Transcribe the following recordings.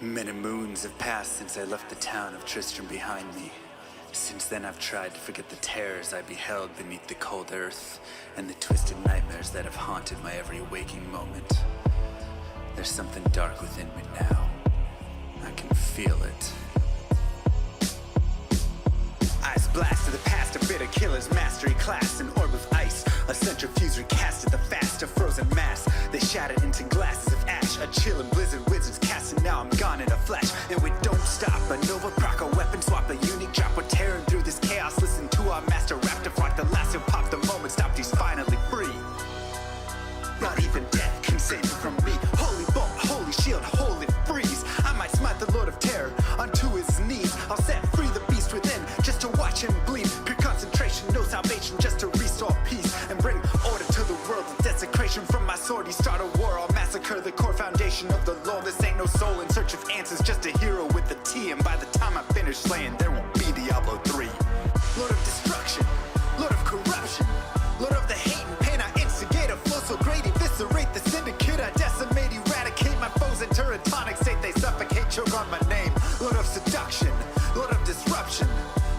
Many moons have passed since I left the town of Tristram behind me. Since then I've tried to forget the terrors I beheld beneath the cold earth and the twisted nightmares that have haunted my every waking moment. There's something dark within me now. I can feel it. Eyes blast to the past, a bitter killer's mastery class, an orb of ice, a centrifuge recasted the fast, a frozen mass. They shattered into glasses of ash, a chill and blizzard wizards cast, and now I'm gone in a flash. And we don't stop, a Nova proc, a weapon swap, a unique drop. We're tearing through this chaos, listen to our master rap to rock the last who pop the moment stopped, he's finally free. Not even death can save me from me. Holy bolt, holy shield, holy freeze. I might smite the Lord of Terror unto his knees. I'll set free the beast within just to watch him bleed. Pure concentration, no salvation, just to restore peace and bring order to the world. The desecration from my sword, he start a war. I'll massacre the core foundation of the law. This ain't no soul in search of answers, just a hero with a T. And by the time I finish slaying, there won't be Diablo 3. Lord of destruction, Lord of corruption, Lord of the hate and pain. I instigate a flow so great, eviscerate the syndicate. I decimate, eradicate my foes in turretonic state. They suffocate, choke on my name. Lord of seduction, Lord of disruption,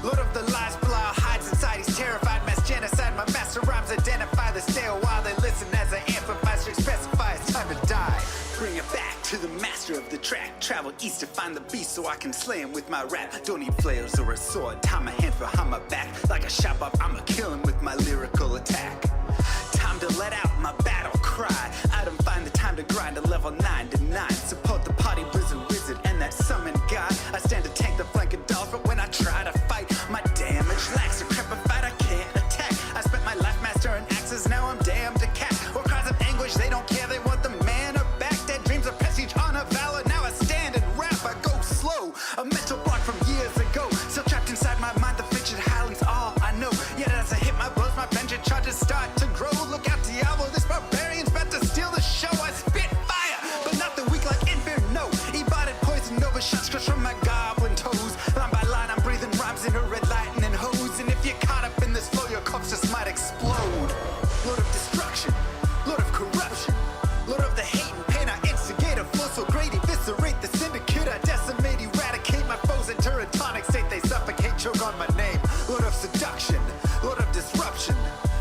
Lord of the lies, Belial hides inside. He's terrified, mass genocide. My master rhymes identify the stale while they listen as I amplify, strict specify it's time to die. Bring it back to the master of the track. Travel east to find the beast so I can slay him with my rap. Don't need flails or a sword. Tie my hands behind my back. Like a shop up, I'ma kill him with my lyrical attack. Time to let out my battle cry. I don't find the time to grind a level 9 to 9. Support the party blizzard wizard and that summon god. I stand to tank the flank of dolls, but when I try to fight, my damage lacks. Decrepified, I can't attack. I spent my life mastering axes, now I'm damned to cat. Or cries of anguish, they don't care, they want the mana back. Dead dreams of prestige, honor, valor. Now I stand and rap, I go slow. A mental block from years ago, still trapped inside my mind. The fiction howling's all I know. Yet as I hit my blows, my vengeance charges start to grow. Look out, Diablo, this barbarian's about to steal the show. I spit fire, but not the weak like Inferno. Ebotted poison over shots crushed from my goblin toes. Line by line, I'm breathing rhymes in a red lightning hose. And if you're caught up in this flow, your corpse just might explode. Lord of destruction, Lord of corruption, Lord of the hate and pain. I instigate a flow so great, eviscerate the syndicate. I decimate, eradicate my foes in turretonic state. They suffocate, choke on my name. Lord of seduction, Lord of disruption,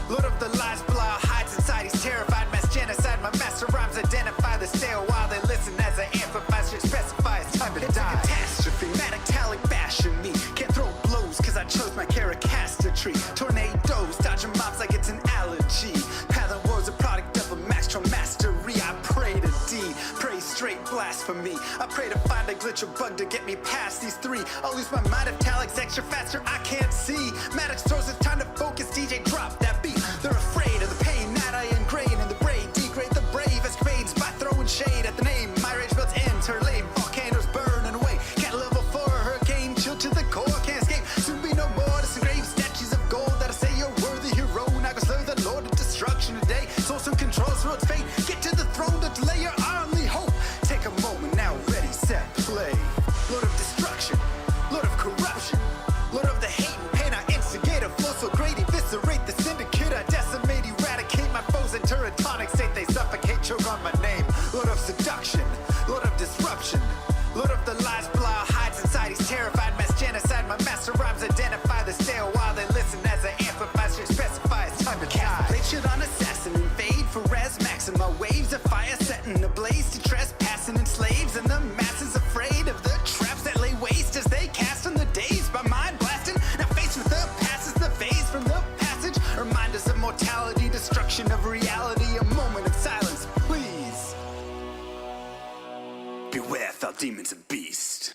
Lord of the lies, Belial hides inside. He's terrified, mass genocide. My master rhymes identify the stale while they listen as I amplify, strict specify it's time to die. It's a catastrophe, metallic bashing me. Can't throw blows cause I chose my caricature. Tornadoes, dodging mobs like it's an allergy. Pattern wars a product of a master mastery. I pray to D, pray straight blasphemy. I pray to find a glitch or bug to get me past these three. I'll lose my mind if Talik's extra faster, I can't see. Maddox throws it's time to focus, DJ drop that beat. They're afraid of the pain that I ingrain in the brain. Degrade the brave escapades by throwing shade at the name. My rage builds ends, her lame volcanoes burning away. Can't level for a hurricane, chill to the core, can't escape. Soon be no more disengrave statues of gold that'll say you're worthy hero. Now go slay the Lord of destruction today. Source and controls road's fate. Get to the throne to delay your only hope. Take a moment now, ready, set, play. Lord of destruction, Lord of corruption, Lord of the hate and pain. I instigate a flow so great, eviscerate the syndicate. I decimate, eradicate my foes in turretonic state. They suffocate, choke on my name. Lord of seduction, Lord of disruption, Lord of the lies, Belial hides inside. He's terrified, mass genocide. My master rhymes identify the stale while they listen as I amplify, strict specify it's time to die. Plate shit on assassin, invade for res maxim. My waves of fire setting ablaze to trespassing and slaves. And the masses afraid of the traps that lay waste as they cast on the days by mind blasting. Now faced with the past is the phase from the passage. Remind us of mortality, destruction of reality. A moment of silence, please. Beware, foul demons and beast.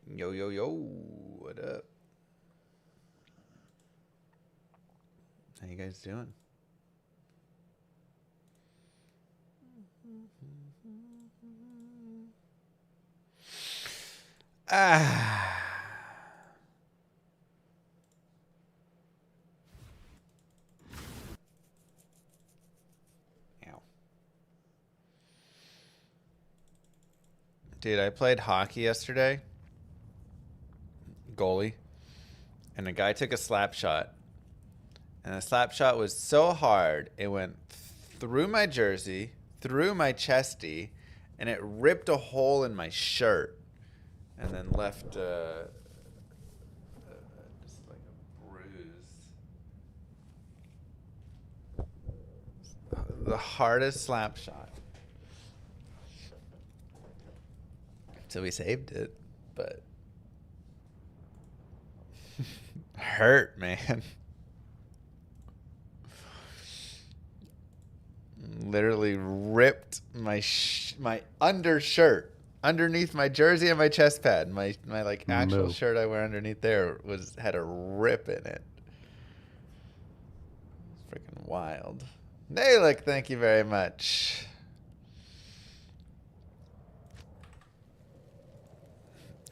Yo, yo, yo, what up? How you guys doing? Ah. Ow. Dude, I played hockey yesterday. Goalie. And a guy took a slap shot. And the slap shot was so hard, it went through my jersey, through my chesty, and it ripped a hole in my shirt. And then left just like a bruise. The hardest slap shot. So we saved it, but hurt, man. Literally ripped my my undershirt underneath my jersey and my chest pad. My like actual shirt I wear underneath there had a rip in it. It's freaking wild. Hey, look, thank you very much.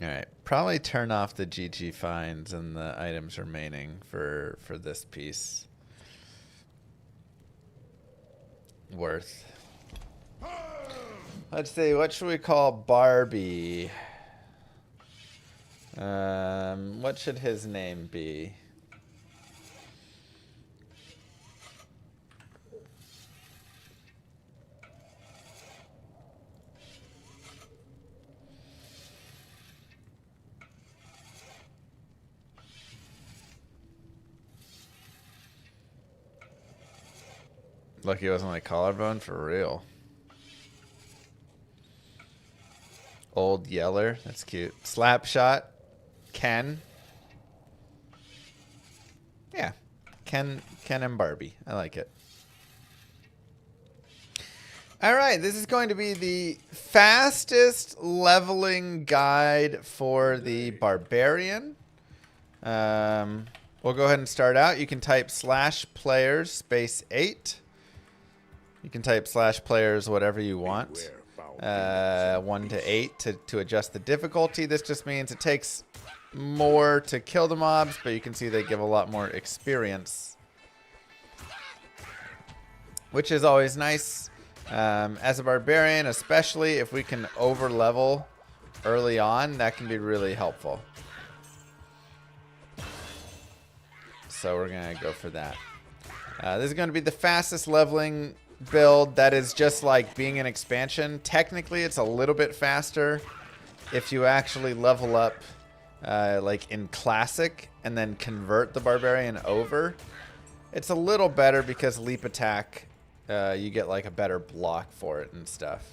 All right, probably turn off the GG finds and the items remaining for this piece. Worth. Let's see, what should we call Barbie? What should his name be? Lucky it wasn't like collarbone, for real. Old Yeller, that's cute. Slap shot, Ken. Yeah, Ken and Barbie. I like it. All right, this is going to be the fastest leveling guide for the Barbarian. We'll go ahead and start out. You can type /players space 8. You can type /players whatever you want. 1 to 8 to adjust the difficulty. This just means it takes more to kill the mobs, but you can see they give a lot more experience, which is always nice. As a barbarian, especially if we can over level early on, that can be really helpful. So we're gonna go for that. This is gonna be the fastest leveling build. That is just like being an expansion. Technically, it's a little bit faster if you actually level up like in classic and then convert the barbarian over. It's a little better because leap attack, you get like a better block for it and stuff.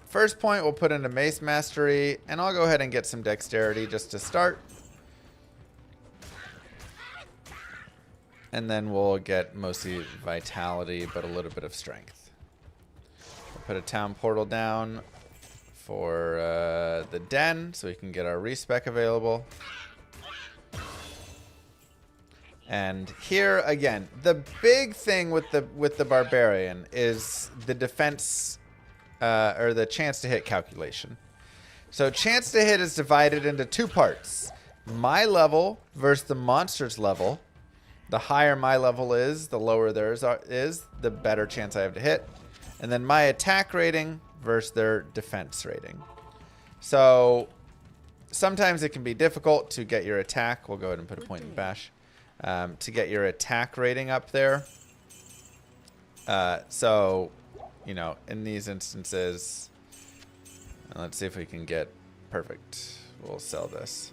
First point we'll put into mace mastery, and I'll go ahead and get some dexterity just to start. And then we'll get mostly vitality, but a little bit of strength. We'll put a town portal down for the den, so we can get our respec available. And here again, the big thing with the barbarian is the defense or the chance to hit calculation. So chance to hit is divided into two parts: my level versus the monster's level. The higher my level is, the lower theirs is, the better chance I have to hit. And then my attack rating versus their defense rating. So sometimes it can be difficult to get your attack. We'll go ahead and put a point in bash. To get your attack rating up there. So, you know, in these instances, let's see if we can get perfect. We'll sell this.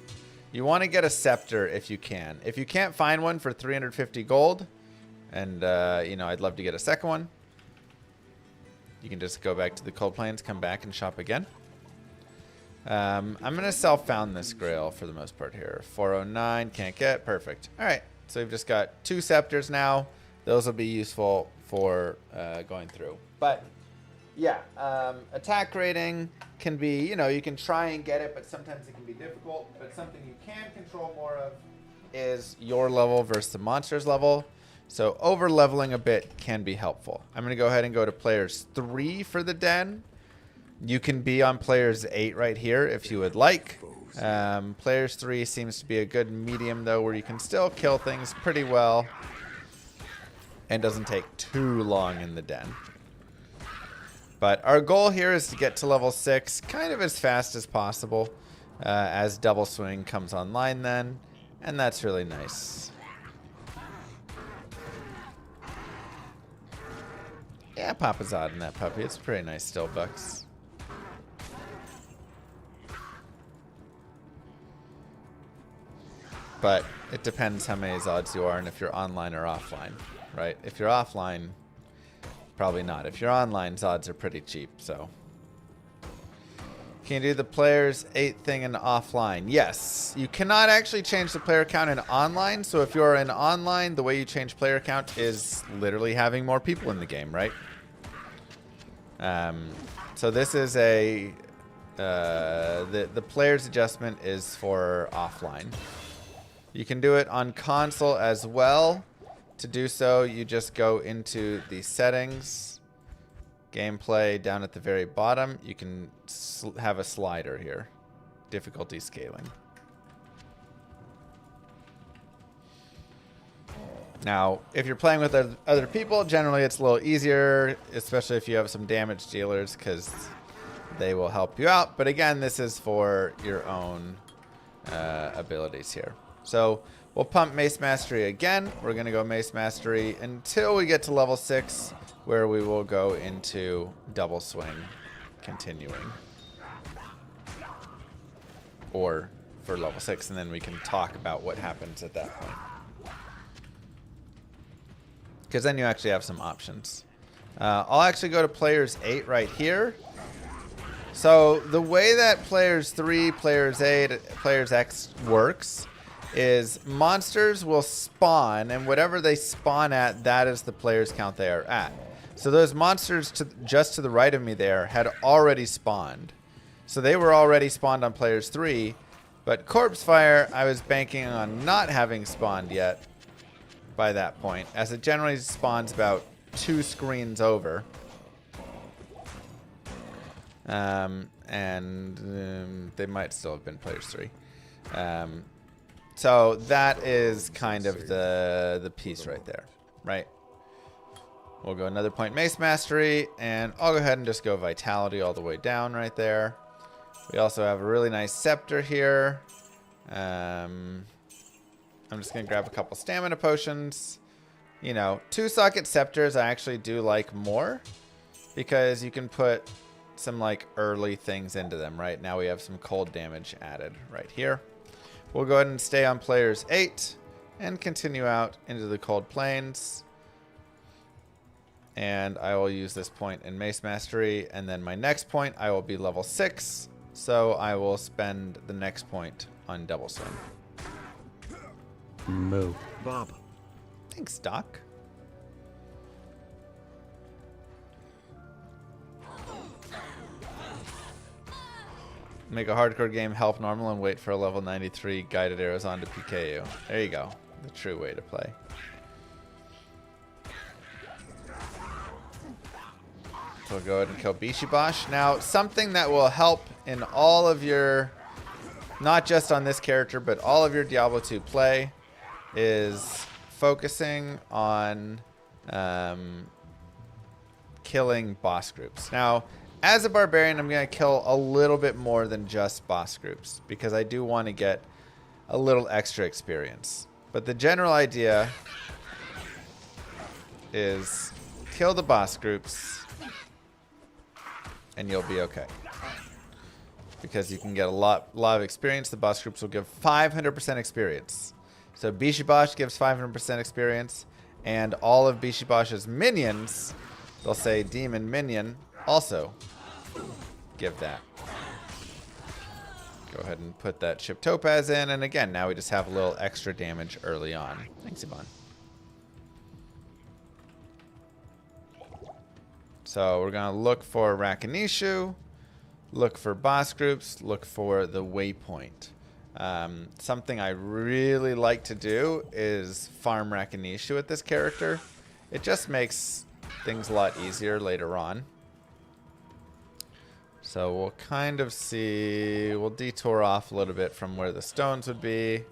You want to get a scepter if you can. If you can't find one for 350 gold, and, you know, I'd love to get a second one, you can just go back to the Cold Plains, come back and shop again. I'm going to self-found this grail for the most part here. 409, can't get. Perfect. All right. So we've just got 2 scepters now. Those will be useful for going through. But, yeah, attack rating can be, you know, you can try and get it, but sometimes it can be difficult. But something you can control more of is your level versus the monster's level. So over-leveling a bit can be helpful. I'm going to go ahead and go to players 3 for the den. You can be on players 8 right here if you would like. Players 3 seems to be a good medium, though, where you can still kill things pretty well and doesn't take too long in the den. But our goal here is to get to level 6 kind of as fast as possible as Double Swing comes online then, and that's really nice. Yeah, pop a Zod in that puppy. It's pretty nice still, Bucks. But it depends how many Zods you are and if you're online or offline, right? If you're offline, probably not. If you're online, Zods are pretty cheap, so. Can you do the player's 8 thing in offline? Yes. You cannot actually change the player count in online, so if you're in online, the way you change player count is literally having more people in the game, right? So this is a... the player's adjustment is for offline. You can do it on console as well. To do so, you just go into the settings, gameplay down at the very bottom. You can have a slider here, difficulty scaling. Now, if you're playing with other people, generally it's a little easier, especially if you have some damage dealers, because they will help you out. But again, this is for your own abilities here. So we'll pump Mace Mastery again. We're going to go Mace Mastery until we get to level 6, where we will go into Double Swing, continuing. Or for level 6, and then we can talk about what happens at that point. Because then you actually have some options. I'll actually go to Players 8 right here. So the way that Players 3, Players 8, Players X works is monsters will spawn, and whatever they spawn at, that is the player's count they are at. So those monsters just to the right of me there had already spawned. So they were already spawned on Players 3, but Corpse Fire I was banking on not having spawned yet by that point, as it generally spawns about 2 screens over. They might still have been Players 3. So that is kind of the piece right there, right? We'll go another point Mace Mastery, and I'll go ahead and just go Vitality all the way down right there. We also have a really nice Scepter here. I'm just going to grab a couple Stamina Potions. You know, 2-socket Scepters I actually do like more, because you can put some like early things into them, right? Now we have some cold damage added right here. We'll go ahead and stay on Players 8 and continue out into the Cold Plains. And I will use this point in Mace Mastery, and then my next point I will be level 6, so I will spend the next point on Double Swing. Moo. Bob. Thanks, Doc. Make a hardcore game, help normal, and wait for a level 93 guided arrows on to PK you. There you go. The true way to play. So we'll go ahead and kill Bishibosh. Now, something that will help in all of your, not just on this character, but all of your Diablo 2 play, is focusing on killing boss groups. Now, as a Barbarian, I'm going to kill a little bit more than just boss groups, because I do want to get a little extra experience. But the general idea is kill the boss groups, and you'll be okay. Because you can get a lot of experience. The boss groups will give 500% experience. So Bishibosh gives 500% experience, and all of Bishibosh's minions, they'll say Demon Minion, also give that. Go ahead and put that Ship Topaz in, and again, now we just have a little extra damage early on. Thanks, Yvonne. So we're going to look for Rakinishu, look for boss groups, look for the waypoint. Something I really like to do is farm Rakinishu with this character. It just makes things a lot easier later on. So we'll kind of see, we'll detour off a little bit from where the stones would be.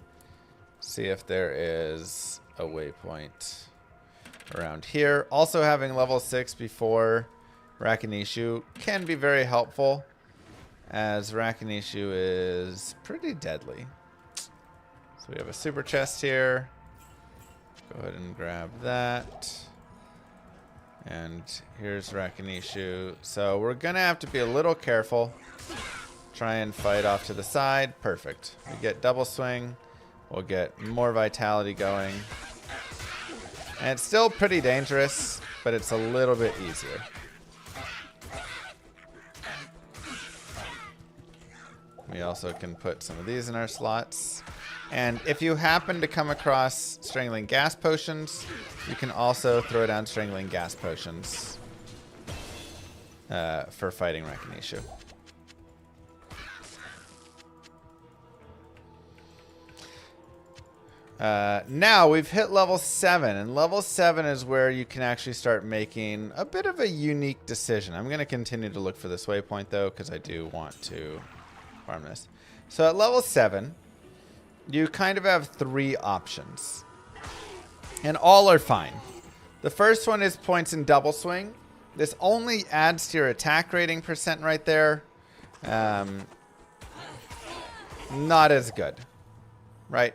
See if there is a waypoint around here. Also, having level 6 before Rakinishu can be very helpful, as Rakinishu is pretty deadly. So we have a super chest here. Go ahead and grab that. And here's Rakinishu. So we're going to have to be a little careful. Try and fight off to the side. Perfect. We get double swing. We'll get more vitality going. And it's still pretty dangerous, but it's a little bit easier. We also can put some of these in our slots. And if you happen to come across Strangling Gas Potions, you can also throw down Strangling Gas Potions for fighting Rakinishu. Now we've hit level 7, and level 7 is where you can actually start making a bit of a unique decision. I'm going to continue to look for this waypoint, though, because I do want to farm this. So at level 7... you kind of have 3 options. And all are fine. The first one is points in double swing. This only adds to your attack rating % right there. Not as good. Right?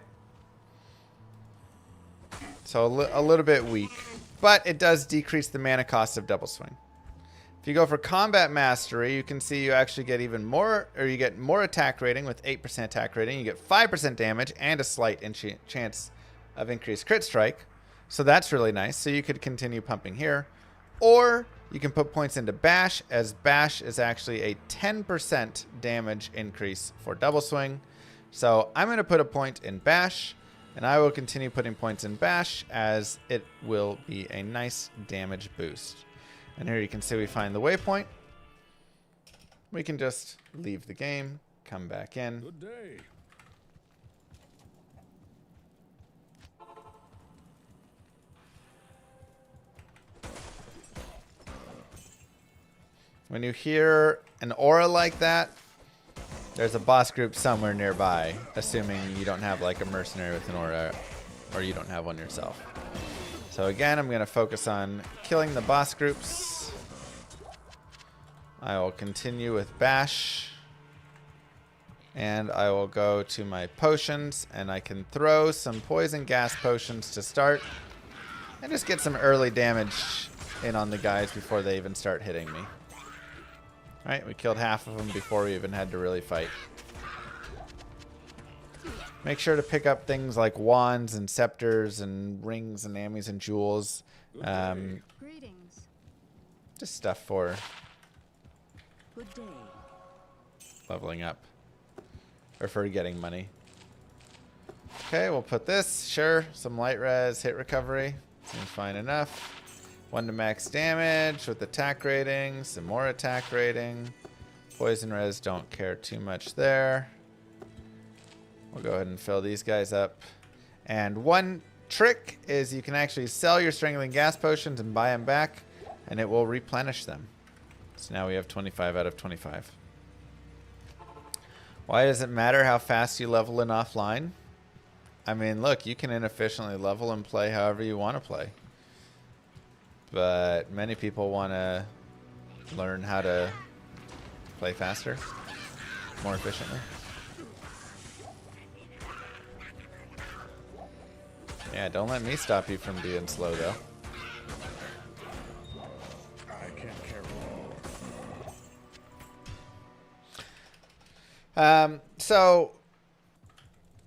So a little bit weak. But it does decrease the mana cost of double swing. If you go for combat mastery, you can see you actually get even more, or you get more attack rating with 8% attack rating. You get 5% damage and a slight chance of increased crit strike. So that's really nice. So you could continue pumping here. Or you can put points into bash, as bash is actually a 10% damage increase for double swing. So I'm going to put a point in bash, and I will continue putting points in bash as it will be a nice damage boost. And here you can see we find the waypoint. We can just leave the game, come back in. Good day. When you hear an aura like that, there's a boss group somewhere nearby, assuming you don't have like a mercenary with an aura, or you don't have one yourself. So again, I'm going to focus on killing the boss groups. I will continue with bash. And I will go to my potions, and I can throw some poison gas potions to start. And just get some early damage in on the guys before they even start hitting me. Alright, we killed half of them before we even had to really fight. Make sure to pick up things like wands and scepters and rings and ammies and jewels. Greetings. Just stuff for Good day. leveling up. Or for getting money. Okay, we'll put this. Sure, some light res, hit recovery. Seems fine enough. 1 to max damage with attack rating. Some more attack rating. Poison res, don't care too much there. We'll go ahead and fill these guys up. And one trick is you can actually sell your strangling gas potions and buy them back, and it will replenish them. So now we have 25 out of 25. Why does it matter how fast you level in offline? I mean, look, you can inefficiently level and play however you want to play. But many people want to learn how to play faster, more efficiently. Yeah, don't let me stop you from being slow, though. I can't carry So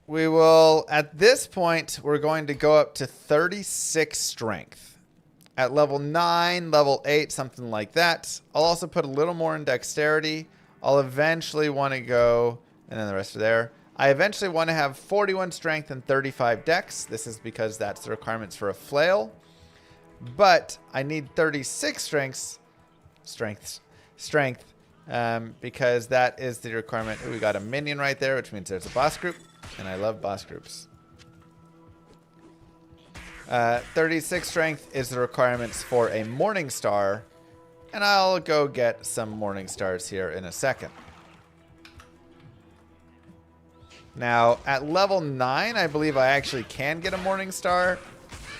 we will, at this point, we're going to go up to 36 strength. At level 9, level 8, something like that. I'll also put a little more in dexterity. I'll eventually want to go, and then the rest are there. I eventually want to have 41 strength and 35 dex. This is because that's the requirements for a flail. But I need 36 strength, because that is the requirement. Ooh, we got a minion right there, which means there's a boss group, and I love boss groups. 36 strength is the requirements for a morning star, and I'll go get some morning stars here in a second. Now, at level 9, I believe I actually can get a morning star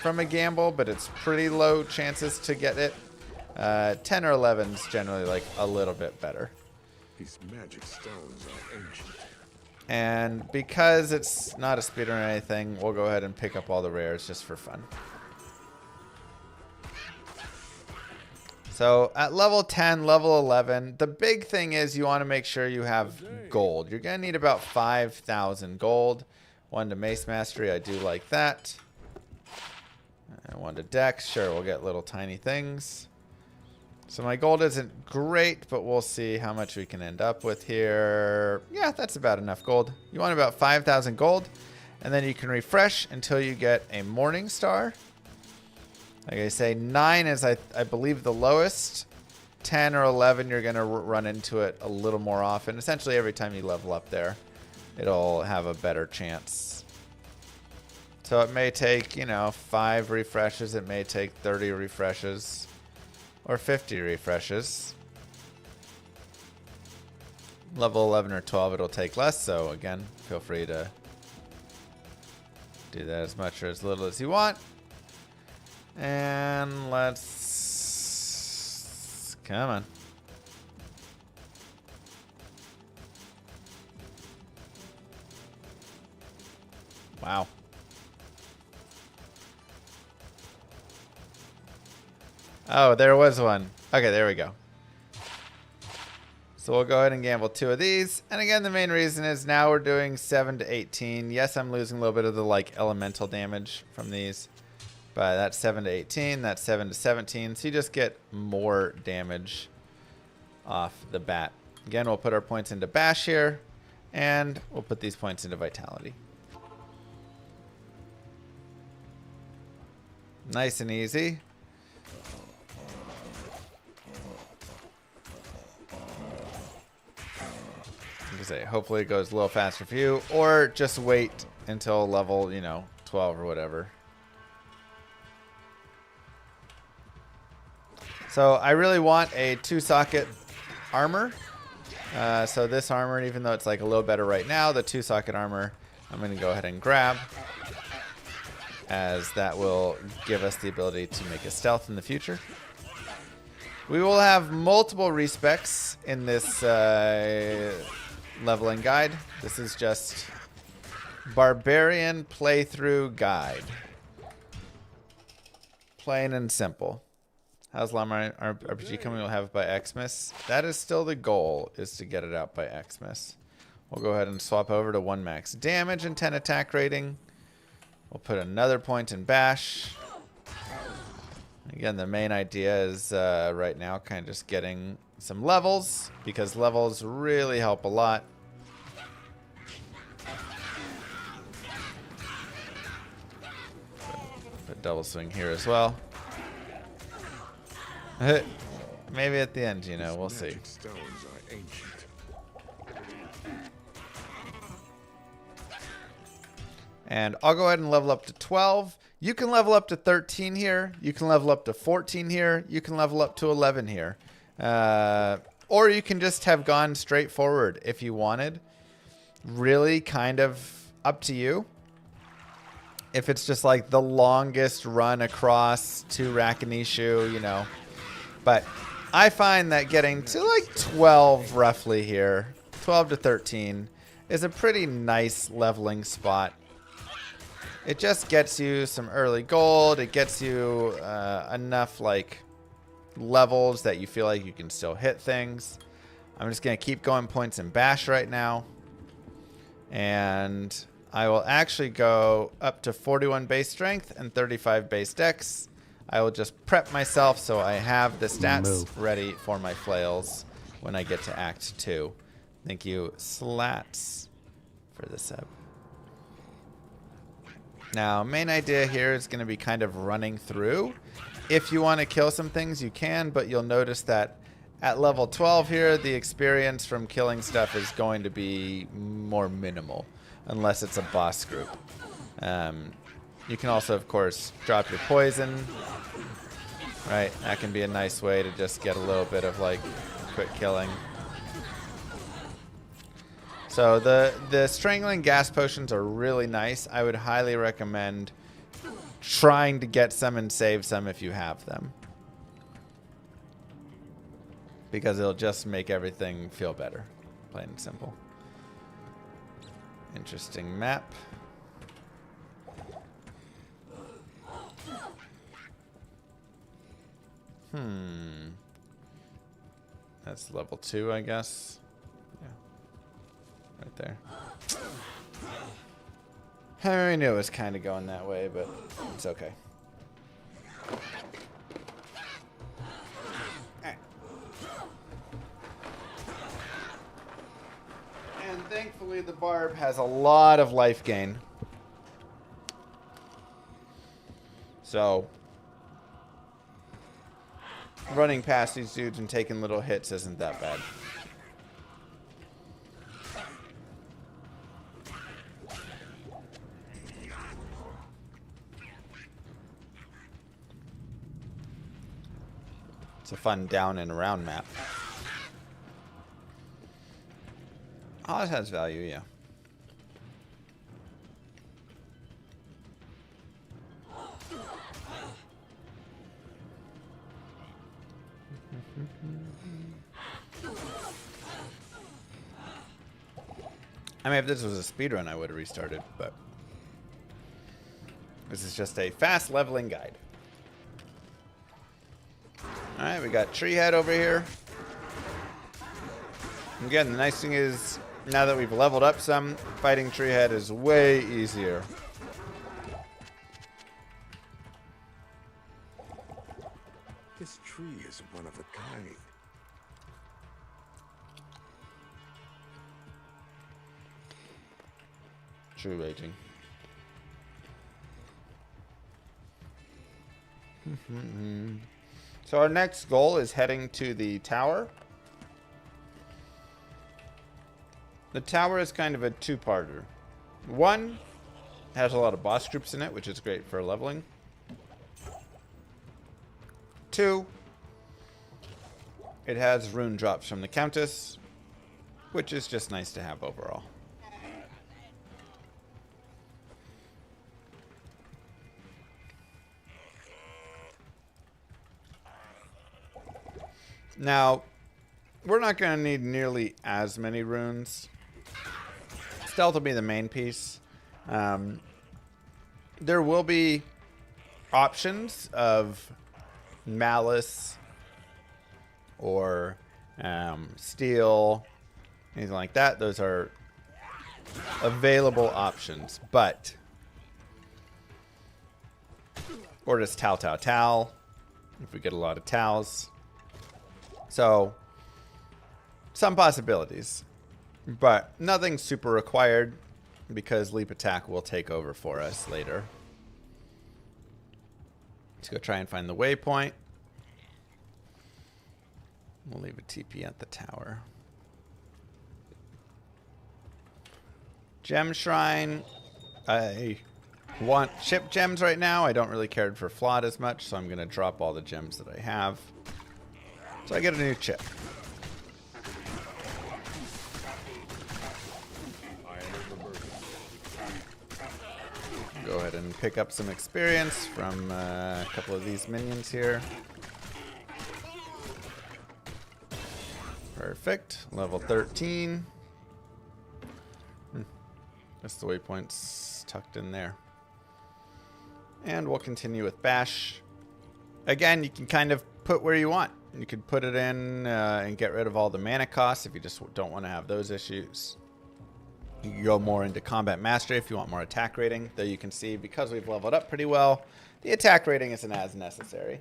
from a gamble, but it's pretty low chances to get it. 10 or 11 is generally like a little bit better. These magic stones are ancient. And because it's not a speedrun or anything, we'll go ahead and pick up all the rares just for fun. So at level 10, level 11, the big thing is you want to make sure you have gold. You're going to need about 5,000 gold. 1 to Mace Mastery, I do like that. And 1 to Dex, sure, we'll get little tiny things. So my gold isn't great, but we'll see how much we can end up with here. Yeah, that's about enough gold. You want about 5,000 gold, and then you can refresh until you get a Morning Star. Like I say, 9 is, I believe, the lowest. 10 or 11, you're going to run into it a little more often. Essentially, every time you level up there, it'll have a better chance. So it may take, you know, 5 refreshes. It may take 30 refreshes or 50 refreshes. Level 11 or 12, it'll take less. So again, feel free to do that as much or as little as you want. And let's... Come on. Wow. Oh, there was one. Okay, there we go. So we'll go ahead and gamble 2 of these. And again, the main reason is now we're doing 7 to 18. Yes, I'm losing a little bit of the like elemental damage from these. But that's 7 to 18. That's 7 to 17. So you just get more damage off the bat. Again, we'll put our points into Bash here. And we'll put these points into Vitality. Nice and easy. Say, hopefully it goes a little faster for you, or just wait until level, you know, 12 or whatever. So I really want a 2-socket armor. So this armor, even though it's like a little better right now, the 2-socket armor, I'm going to go ahead and grab, as that will give us the ability to make a stealth in the future. We will have multiple respecs in this leveling guide. This is just Barbarian playthrough guide. Plain and simple. How's Llama RPG coming? We'll have it by Xmas. That is still the goal, is to get it out by Xmas. We'll go ahead and swap over to 1 max damage and 10 attack rating. We'll put another point in Bash. Again, the main idea is right now kind of just getting some levels, because levels really help a lot. Put double swing here as well. Maybe at the end, you know, we'll see. Magic stones are ancient. And I'll go ahead and level up to 12. You can level up to 13 here. You can level up to 14 here. You can level up to 11 here. Or you can just have gone straight forward if you wanted. Really kind of up to you. If it's just like the longest run across to Rakinishu, you know. But I find that getting to like 12 roughly here, 12 to 13, is a pretty nice leveling spot. It just gets you some early gold. It gets you enough like levels that you feel like you can still hit things. I'm just going to keep going points in Bash right now. And I will actually go up to 41 base strength and 35 base dex. I will just prep myself so I have the stats ready for my flails when I get to Act 2. Thank you, Slats, for the sub. Now, main idea here is going to be kind of running through. If you want to kill some things, you can, but you'll notice that at level 12 here, the experience from killing stuff is going to be more minimal, unless it's a boss group. You can also, of course, drop your poison. Right, that can be a nice way to just get a little bit of, like, quick killing. So the strangling gas potions are really nice. I would highly recommend trying to get some and save some if you have them, because it'll just make everything feel better, plain and simple. Interesting map. That's level 2, I guess. Yeah. Right there. I knew it was kind of going that way, but it's okay. Alright. And thankfully the barb has a lot of life gain. So, running past these dudes and taking little hits isn't that bad. It's a fun down and around map. Oh, it has value, yeah. I mean, if this was a speedrun, I would have restarted, but this is just a fast leveling guide. Alright, we got Treehead over here. Again, the nice thing is, now that we've leveled up some, fighting Treehead is way easier. This tree is one of a kind. True raging. So our next goal is heading to the tower. The tower is kind of a two-parter. One, has a lot of boss groups in it, which is great for leveling. Two, it has rune drops from the Countess, which is just nice to have overall. Now, we're not going to need nearly as many runes. Stealth will be the main piece. There will be options of malice or steel, anything like that. Those are available options, but or just Tal if we get a lot of Tals. So some possibilities, but nothing super required because leap attack will take over for us later. Let's go try and find the waypoint. We'll leave a TP at the tower. Gem Shrine. I want chip gems right now. I don't really care for Flawed as much, so I'm going to drop all the gems that I have. So I get a new chip. Go ahead and pick up some experience from a couple of these minions here. Perfect. Level 13. That's the waypoint's tucked in there. And we'll continue with Bash. Again, you can kind of put where you want. You could put it in and get rid of all the mana costs if you just don't want to have those issues. You can go more into combat mastery if you want more attack rating, though you can see because we've leveled up pretty well, the attack rating isn't as necessary.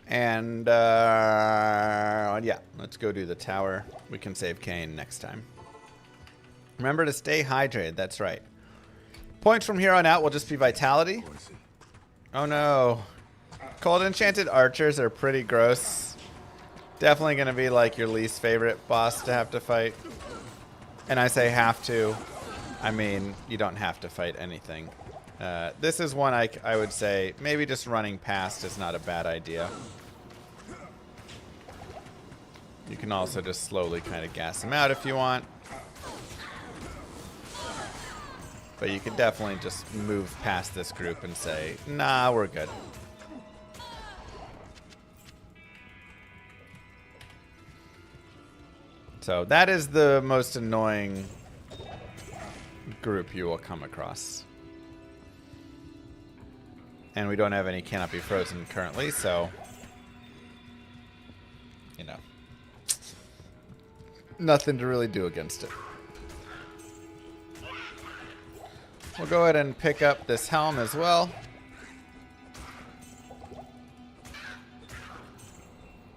And yeah, let's go do the tower. We can save Cain next time. Remember to stay hydrated, that's right. Points from here on out will just be vitality. Oh no. Cold Enchanted Archers are pretty gross. Definitely going to be like your least favorite boss to have to fight. And I say have to. I mean, you don't have to fight anything. This is one I would say maybe just running past is not a bad idea. You can also just slowly kind of gas them out if you want. But you could definitely just move past this group and say, nah, we're good. So that is the most annoying group you will come across. And we don't have any cannot be frozen currently, so you know, nothing to really do against it. We'll go ahead and pick up this helm as well.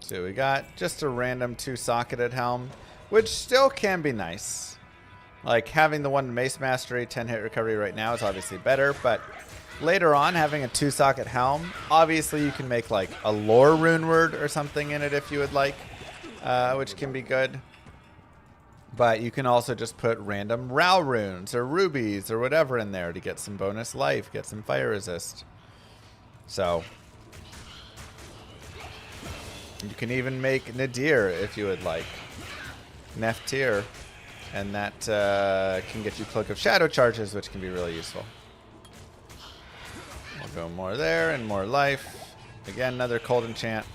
So we got just a random 2-socketed helm, which still can be nice. Like having the one mace mastery, 10 hit recovery right now is obviously better, but later on having a 2-socket helm, obviously you can make like a lore rune word or something in it if you would like, which can be good. But you can also just put random Rao runes or rubies or whatever in there to get some bonus life, get some fire resist. So you can even make Nadir if you would like. Neftir. And that can get you Cloak of Shadow charges, which can be really useful. We'll go more there and more life. Again, another cold enchant.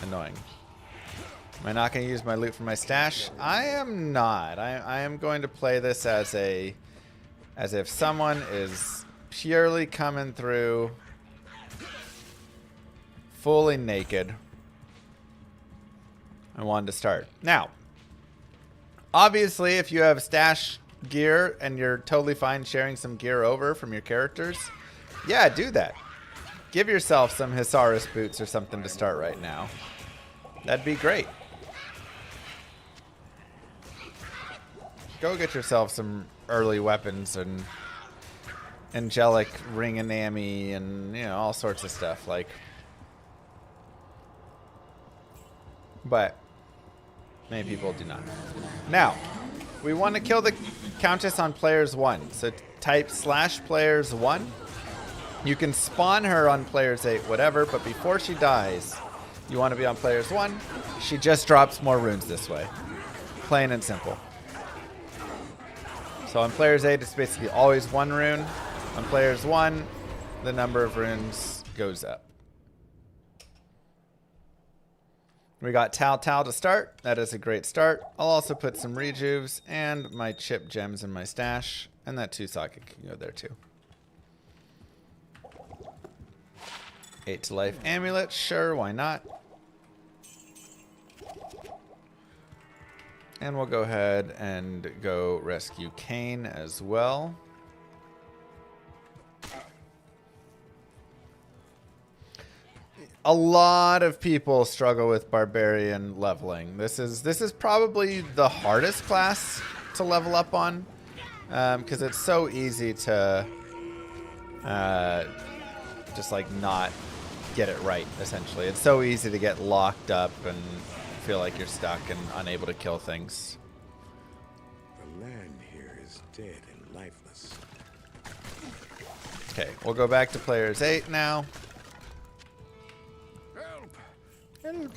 Annoying. Am I not going to use my loot for my stash? I am not. I am going to play this as if someone is purely coming through fully naked. I wanted to start. Now, obviously, if you have stash gear and you're totally fine sharing some gear over from your characters, yeah, do that. Give yourself some Hisaris boots or something to start right now. That'd be great. Go get yourself some early weapons and angelic ring anami and, you know, all sorts of stuff. Like, but many people do not. Now, we want to kill the Countess on players 1. So type /players1. You can spawn her on players 8, whatever, but before she dies, you want to be on players 1. She just drops more runes this way. Plain and simple. So on players 8, it's basically always 1 rune. On players 1, the number of runes goes up. We got Tal Tal to start. That is a great start. I'll also put some rejuves and my chip gems in my stash. And that 2-socket can go there too. 8 to life amulet. Sure, why not? And we'll go ahead and go rescue Cain as well. A lot of people struggle with Barbarian leveling. This is probably the hardest class to level up on, because it's so easy to just like not get it right. Essentially, it's so easy to get locked up and feel like you're stuck and unable to kill things. The land here is dead and lifeless. Okay, we'll go back to players 8 now. Help!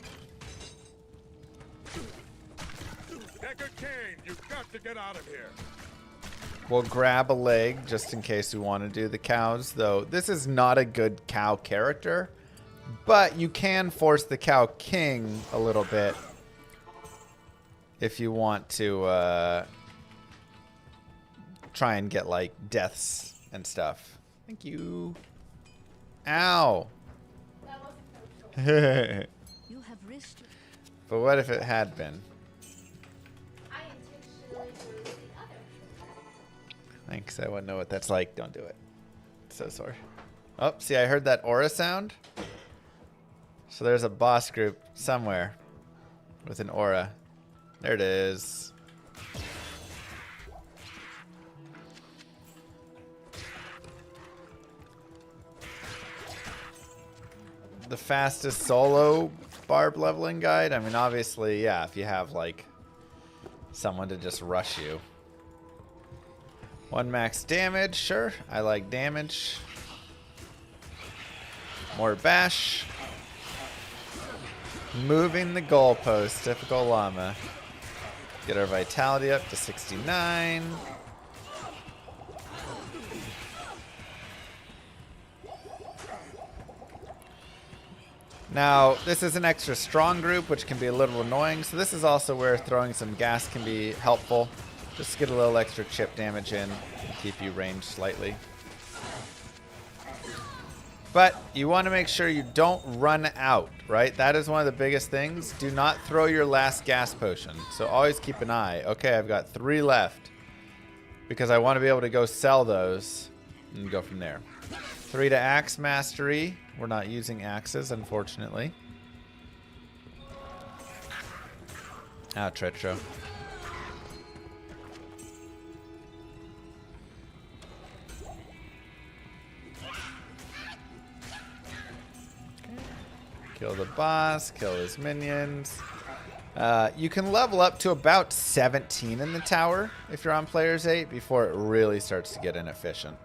Deckard, Cain, you've got to get out of here. We'll grab a leg just in case we want to do the cows, though this is not a good cow character, but you can force the cow king a little bit if you want to try and get like deaths and stuff. Thank you. Ow. You have risked it. But what if it had been? I intentionally chose the other. Thanks, I wouldn't know what that's like. Don't do it. So sorry. Oh, see, I heard that aura sound. So there's a boss group somewhere with an aura. There it is. The fastest solo barb leveling guide? I mean, obviously, yeah, if you have, like, someone to just rush you. 1 max damage, sure. I like damage. More bash. Moving the goalpost, typical llama. Get our vitality up to 69. Now, this is an extra strong group, which can be a little annoying, so this is also where throwing some gas can be helpful. Just get a little extra chip damage in and keep you ranged slightly. But you want to make sure you don't run out, right? That is one of the biggest things. Do not throw your last gas potion. So always keep an eye. Okay, I've got 3 left. Because I want to be able to go sell those and go from there. 3 to axe mastery. We're not using axes, unfortunately. Ah, Tretro. Kill the boss, kill his minions. You can level up to about 17 in the tower if you're on players 8 before it really starts to get inefficient.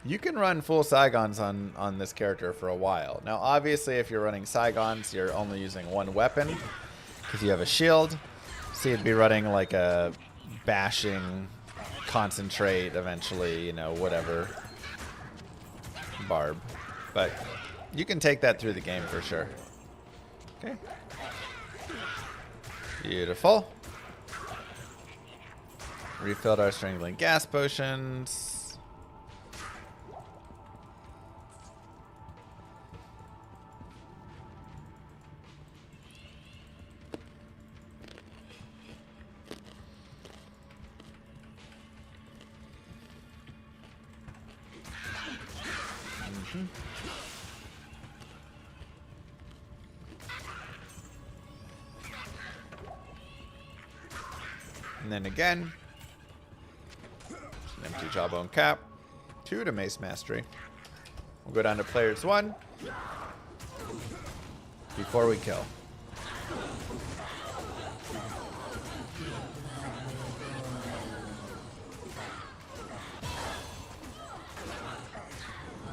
You can run full Saigons on this character for a while. Now, obviously, if you're running Saigons, you're only using 1 weapon because you have a shield. So you'd be running like a bashing, concentrate, eventually, you know, whatever, barb. But you can take that through the game for sure. Okay. Beautiful. Refilled our strangling gas potions. And then again, an empty jawbone cap, 2 to mace mastery. We'll go down to players 1 before we kill.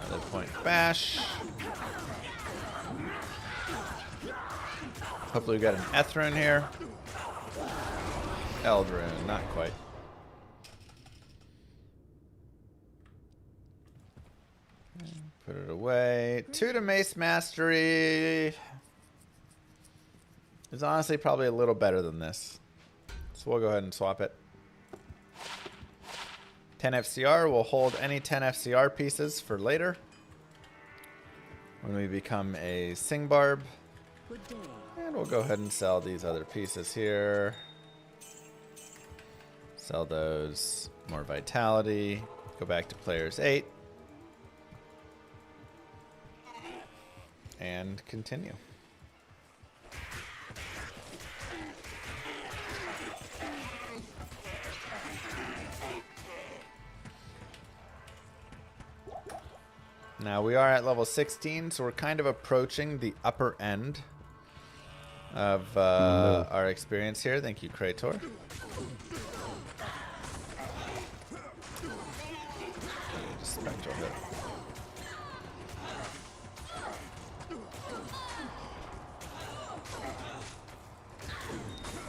Another point bash. Hopefully we got an Ethrun here. Eldrune, not quite. Put it away. 2 to mace mastery is honestly probably a little better than this. So we'll go ahead and swap it. 10 FCR, we'll hold any 10 FCR pieces for later. When we become a Sing Barb. And we'll go ahead and sell these other pieces here. Sell those. More vitality. Go back to players 8. And continue. Now we are at level 16, so we're kind of approaching the upper end of our experience here. Thank you, Krator. Spectral hit.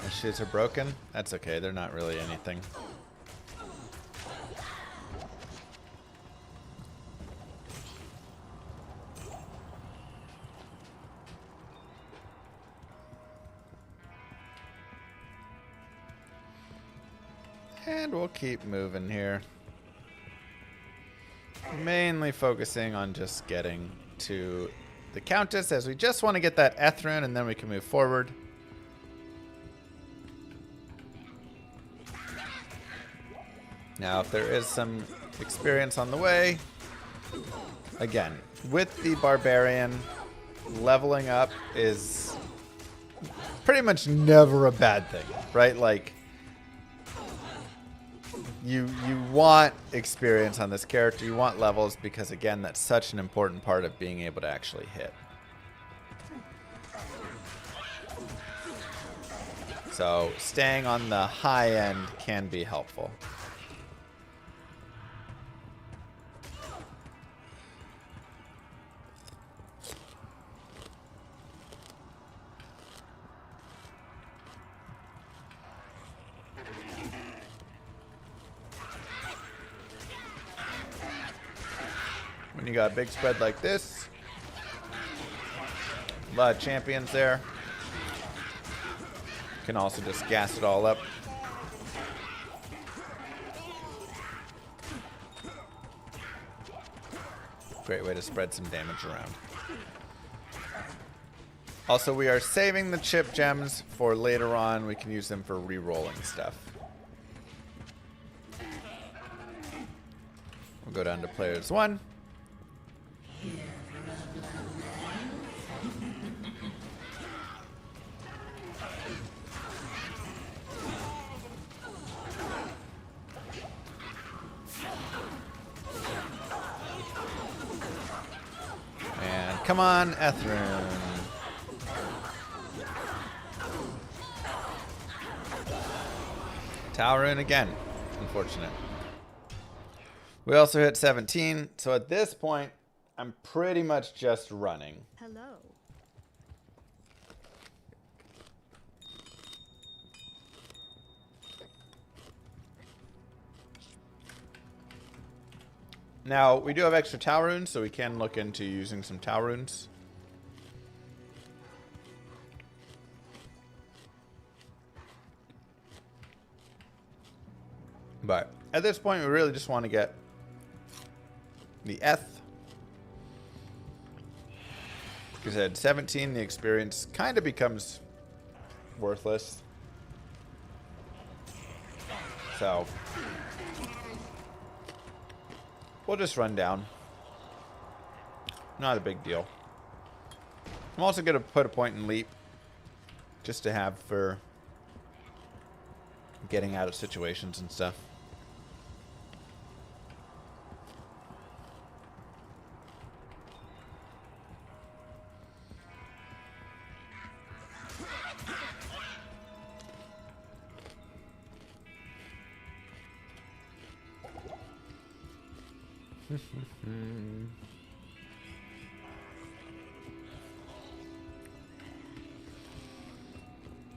The shields are broken. That's okay. They're not really anything. And we'll keep moving here. Mainly focusing on just getting to the Countess, as we just want to get that Ethrun and then we can move forward. Now, if there is some experience on the way, again, with the Barbarian, leveling up is pretty much never a bad thing, right? Like, you want experience on this character. You want levels because, again, that's such an important part of being able to actually hit. So staying on the high end can be helpful. When you got a big spread like this, a lot of champions there. You can also just gas it all up. Great way to spread some damage around. Also, we are saving the chip gems for later on. We can use them for re-rolling stuff. We'll go down to players 1. And come on, Ethrune. Talrune again. Unfortunate. We also hit 17, so at this point, I'm pretty much just running. Hello. Now, we do have extra Talrunes, so we can look into using some Talrunes. But at this point, we really just want to get the Eth. Because at 17, the experience kind of becomes worthless. So we'll just run down. Not a big deal. I'm also going to put a point in leap just to have for getting out of situations and stuff.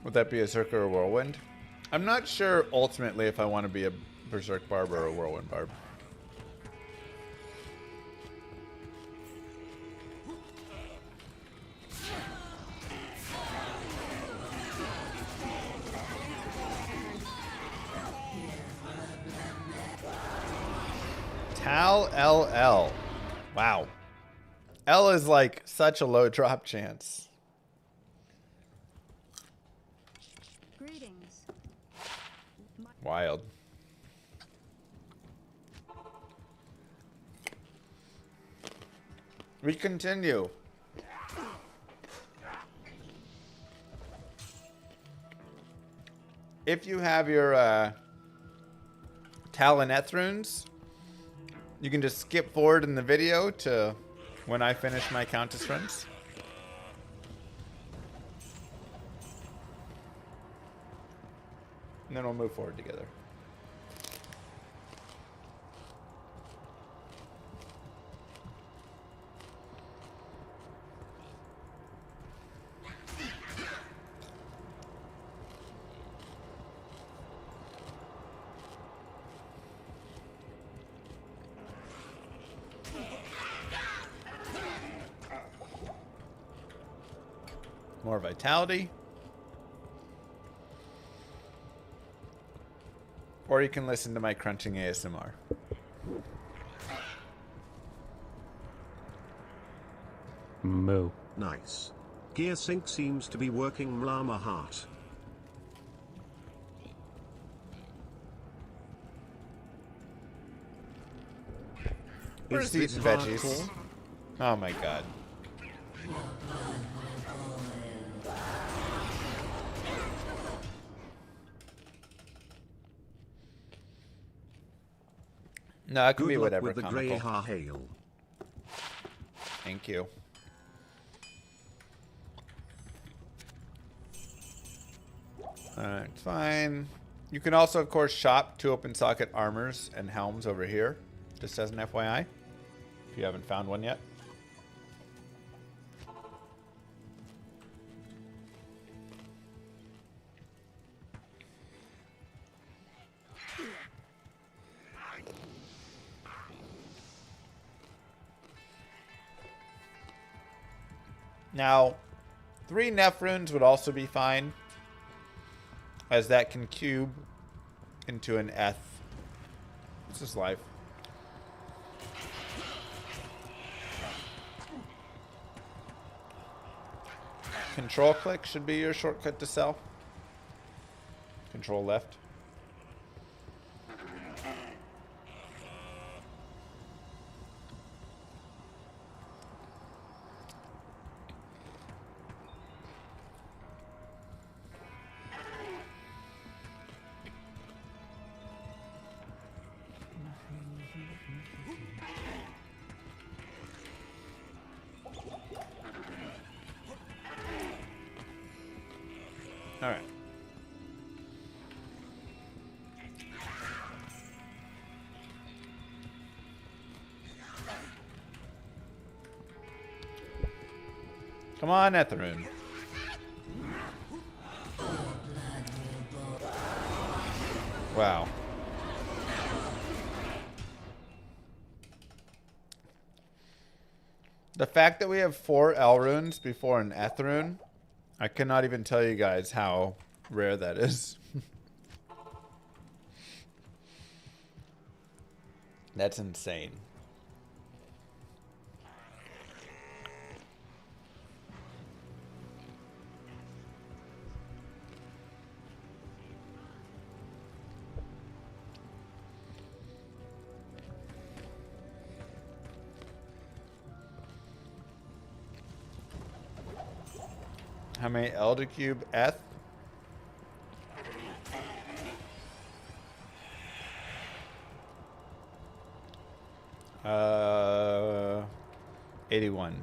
Would that be a Berserker or Whirlwind? I'm not sure ultimately if I want to be a Berserk Barb or a Whirlwind Barb. Tal LL. Wow. L is like such a low drop chance. Greetings. Wild. We continue. If you have your Talon Ethrunes, you can just skip forward in the video to when I finish my Countess runs. And then we'll move forward together. More vitality. Or you can listen to my crunching ASMR. Moo. Nice. Gear sync seems to be working. Llama heart. Where's these veggies? Oh my god. No, it can be whatever. With the grey hail. Thank you. Alright, fine. You can also, of course, shop 2 open socket armors and helms over here, just as an FYI, if you haven't found one yet. Now, 3 Nephrunes would also be fine, as that can cube into an Eth. This is life. Control click should be your shortcut to sell. Control left. All right. Come on, Etherune. Wow. The fact that we have 4 L runes before an Eth rune, I cannot even tell you guys how rare that is. That's insane. How many Elder Cube Eth? 81.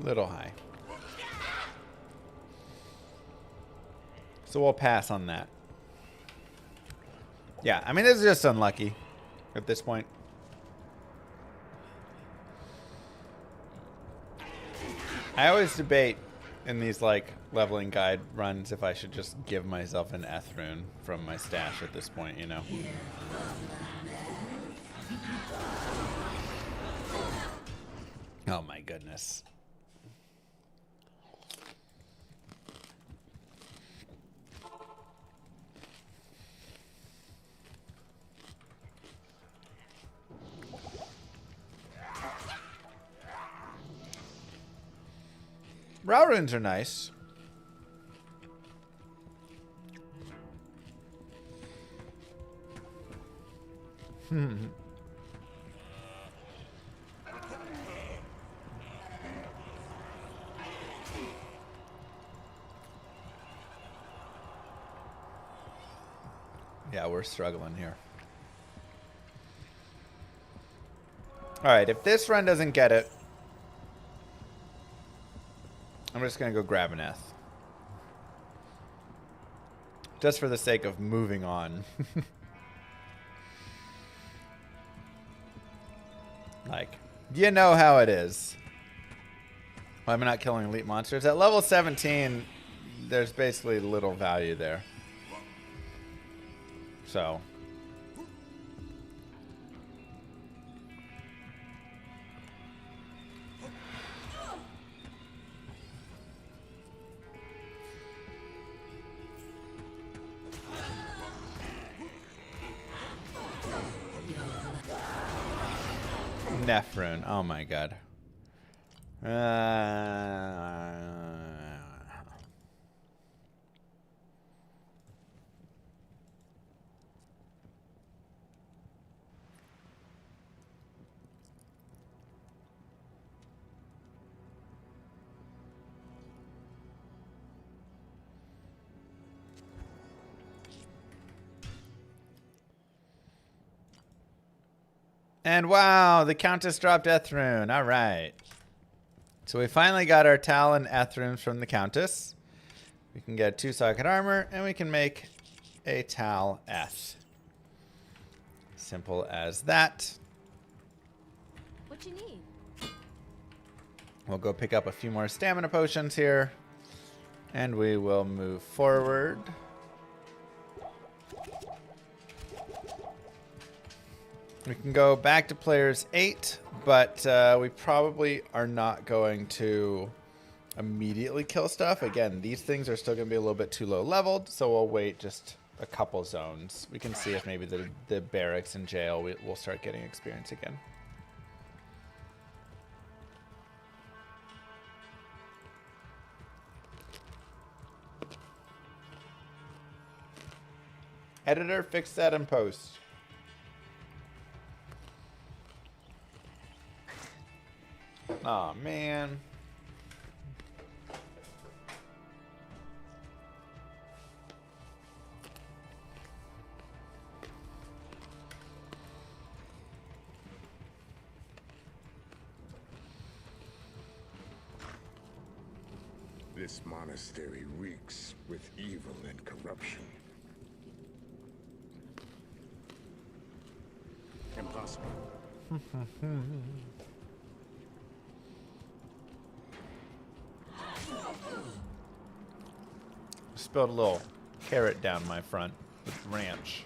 Little high. So we'll pass on that. Yeah, I mean, this is just unlucky at this point. I always debate in these like leveling guide runs if I should just give myself an Eth rune from my stash at this point, you know. Oh my goodness. Raw runes are nice. Yeah, we're struggling here. All right, if this run doesn't get it, I'm just going to go grab an Eth. Just for the sake of moving on. Like, you know how it is. Well, I'm not killing elite monsters. At level 17, there's basically little value there. So... Nephrune. Oh my god. And wow, the Countess dropped Eth rune. All right. So we finally got our Talon Eth runes from the Countess. We can get 2 socket armor, and we can make a Tal Eth. Simple as that. What you need? We'll go pick up a few more stamina potions here, and we will move forward. We can go back to players 8, but we probably are not going to immediately kill stuff. Again, these things are still going to be a little bit too low leveled, so we'll wait just a couple zones. We can see if maybe the barracks and jail we'll start getting experience again. Editor, fix that in post. Aw, man. This monastery reeks with evil and corruption. Impossible. Spilled a little carrot down my front with ranch.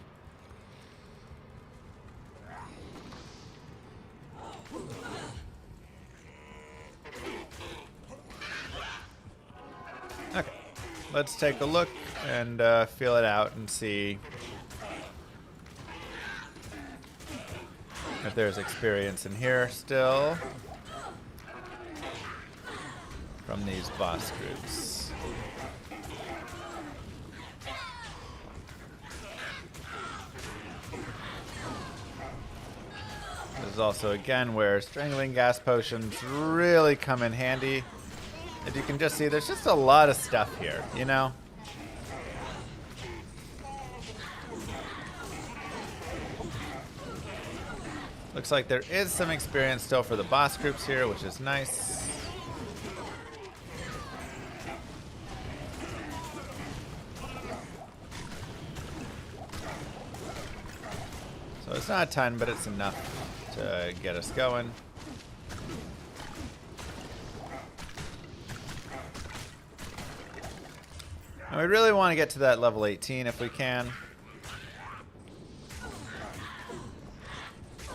Okay, let's take a look and feel it out and see if there's experience in here still from these boss groups. This is also again where strangling gas potions really come in handy. As you can just see, there's just a lot of stuff here, you know? Looks like there is some experience still for the boss groups here, which is nice. So it's not a ton, but it's enough to get us going. And we really want to get to that level 18 if we can.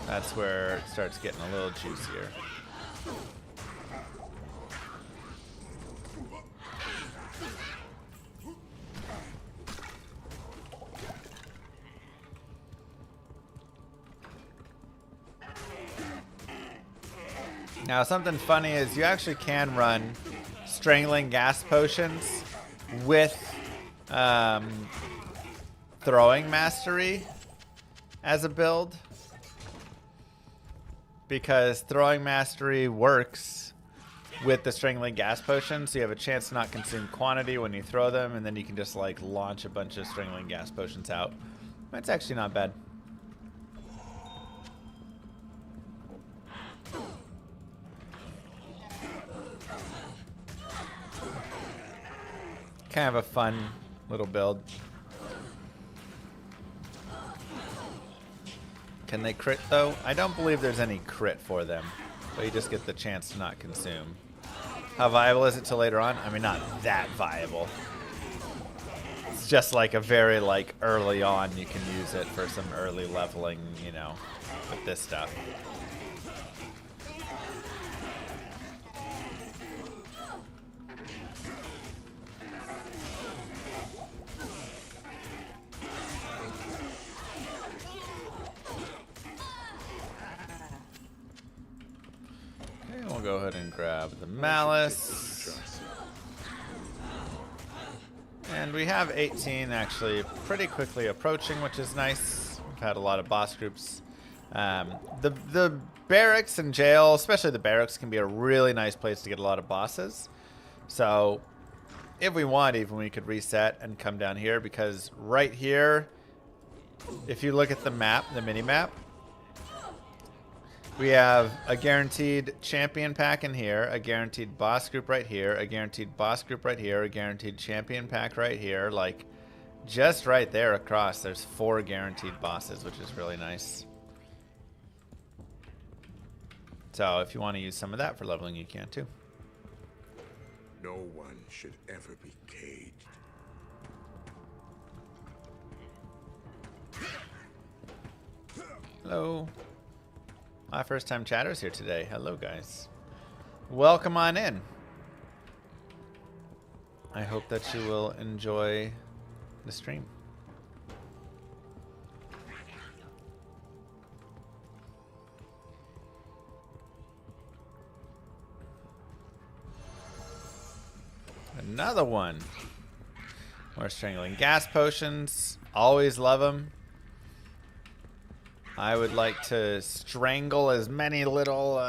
That's where it starts getting a little juicier. Now, something funny is you actually can run strangling gas potions with throwing mastery as a build, because throwing mastery works with the strangling gas potion, so you have a chance to not consume quantity when you throw them, and then you can just like launch a bunch of strangling gas potions out. That's actually not bad. Kind of a fun little build. Can they crit though? I don't believe there's any crit for them, but you just get the chance to not consume. How viable is it till later on? I mean, not that viable. It's just like a very like early on you can use it for some early leveling, you know, with this stuff. We'll go ahead and grab the malice. And we have 18 actually pretty quickly approaching, which is nice. We've had a lot of boss groups. The barracks and jail, especially the barracks, can be a really nice place to get a lot of bosses. So if we want, even we could reset and come down here, because right here, if you look at the map, the mini map, we have a guaranteed champion pack in here, a guaranteed boss group right here, a guaranteed boss group right here, a guaranteed champion pack right here. Like, just right there across, there's 4 guaranteed bosses, which is really nice. So if you want to use some of that for leveling, you can too. No one should ever be caged. Hello. My first time chatters here today. Hello, guys. Welcome on in. I hope that you will enjoy the stream. Another one. More strangling gas potions. Always love them. I would like to strangle as many little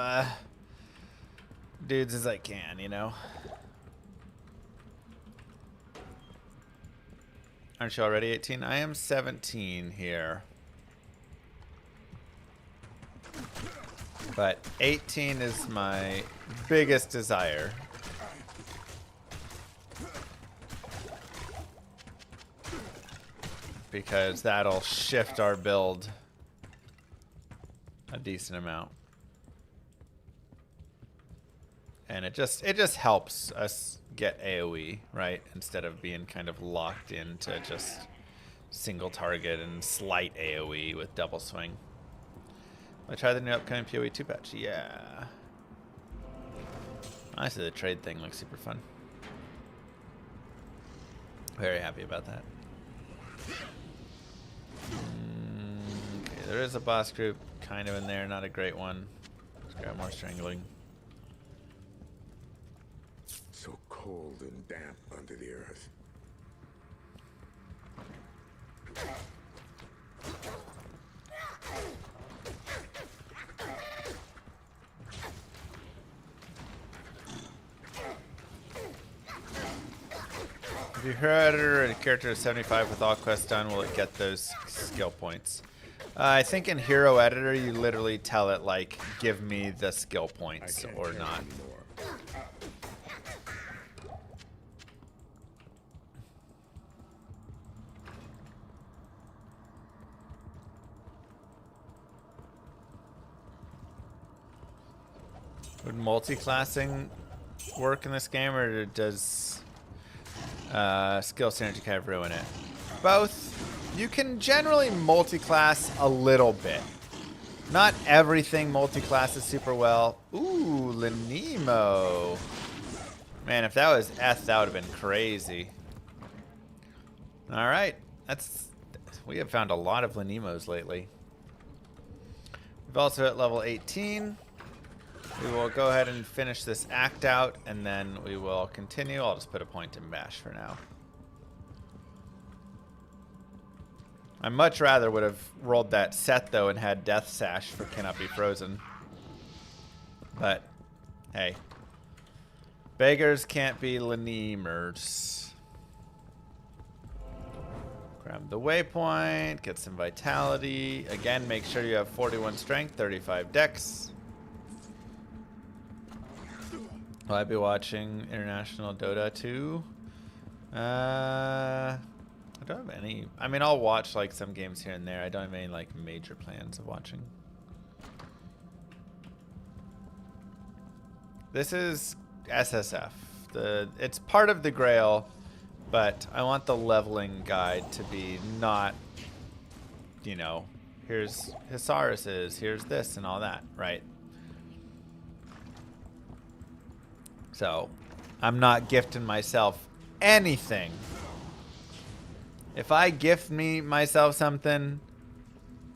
dudes as I can, you know. Aren't you already 18? I am 17 here. But 18 is my biggest desire. Because that'll shift our build a decent amount. And it just helps us get AoE, right? Instead of being kind of locked into just single target and slight AoE with double swing. I try the new upcoming PoE 2 patch. Yeah. Honestly, the trade thing looks super fun. Very happy about that. Okay, there is a boss group kind of in there, not a great one. Let's grab more strangling. So cold and damp under the earth. If you heard editor and a character is 75 with all quests done, will it get those skill points? I think in hero editor you literally tell it like, give me the skill points or not. Anymore. Would multi-classing work in this game, or does skill synergy kind of ruin it? Both. You can generally multi-class a little bit. Not everything multi-classes super well. Ooh, Lenemo. Man, if that was Eth, that would have been crazy. All right, we have found a lot of Lenemos lately. We've also hit level 18. We will go ahead and finish this act out, and then we will continue. I'll just put a point in Bash for now. I much rather would have rolled that set, though, and had Death Sash for Cannot Be Frozen. But, hey. Beggars can't be Lenemers. Grab the waypoint, get some vitality. Again, make sure you have 41 strength, 35 dex. Will I be watching International Dota 2? I don't have any. I mean, I'll watch like some games here and there. I don't have any like major plans of watching. This is SSF. It's part of the Grail, but I want the leveling guide to be not, you know, here's Hisaurus's, here's this and all that, right? So, I'm not gifting myself anything. If I gift myself something,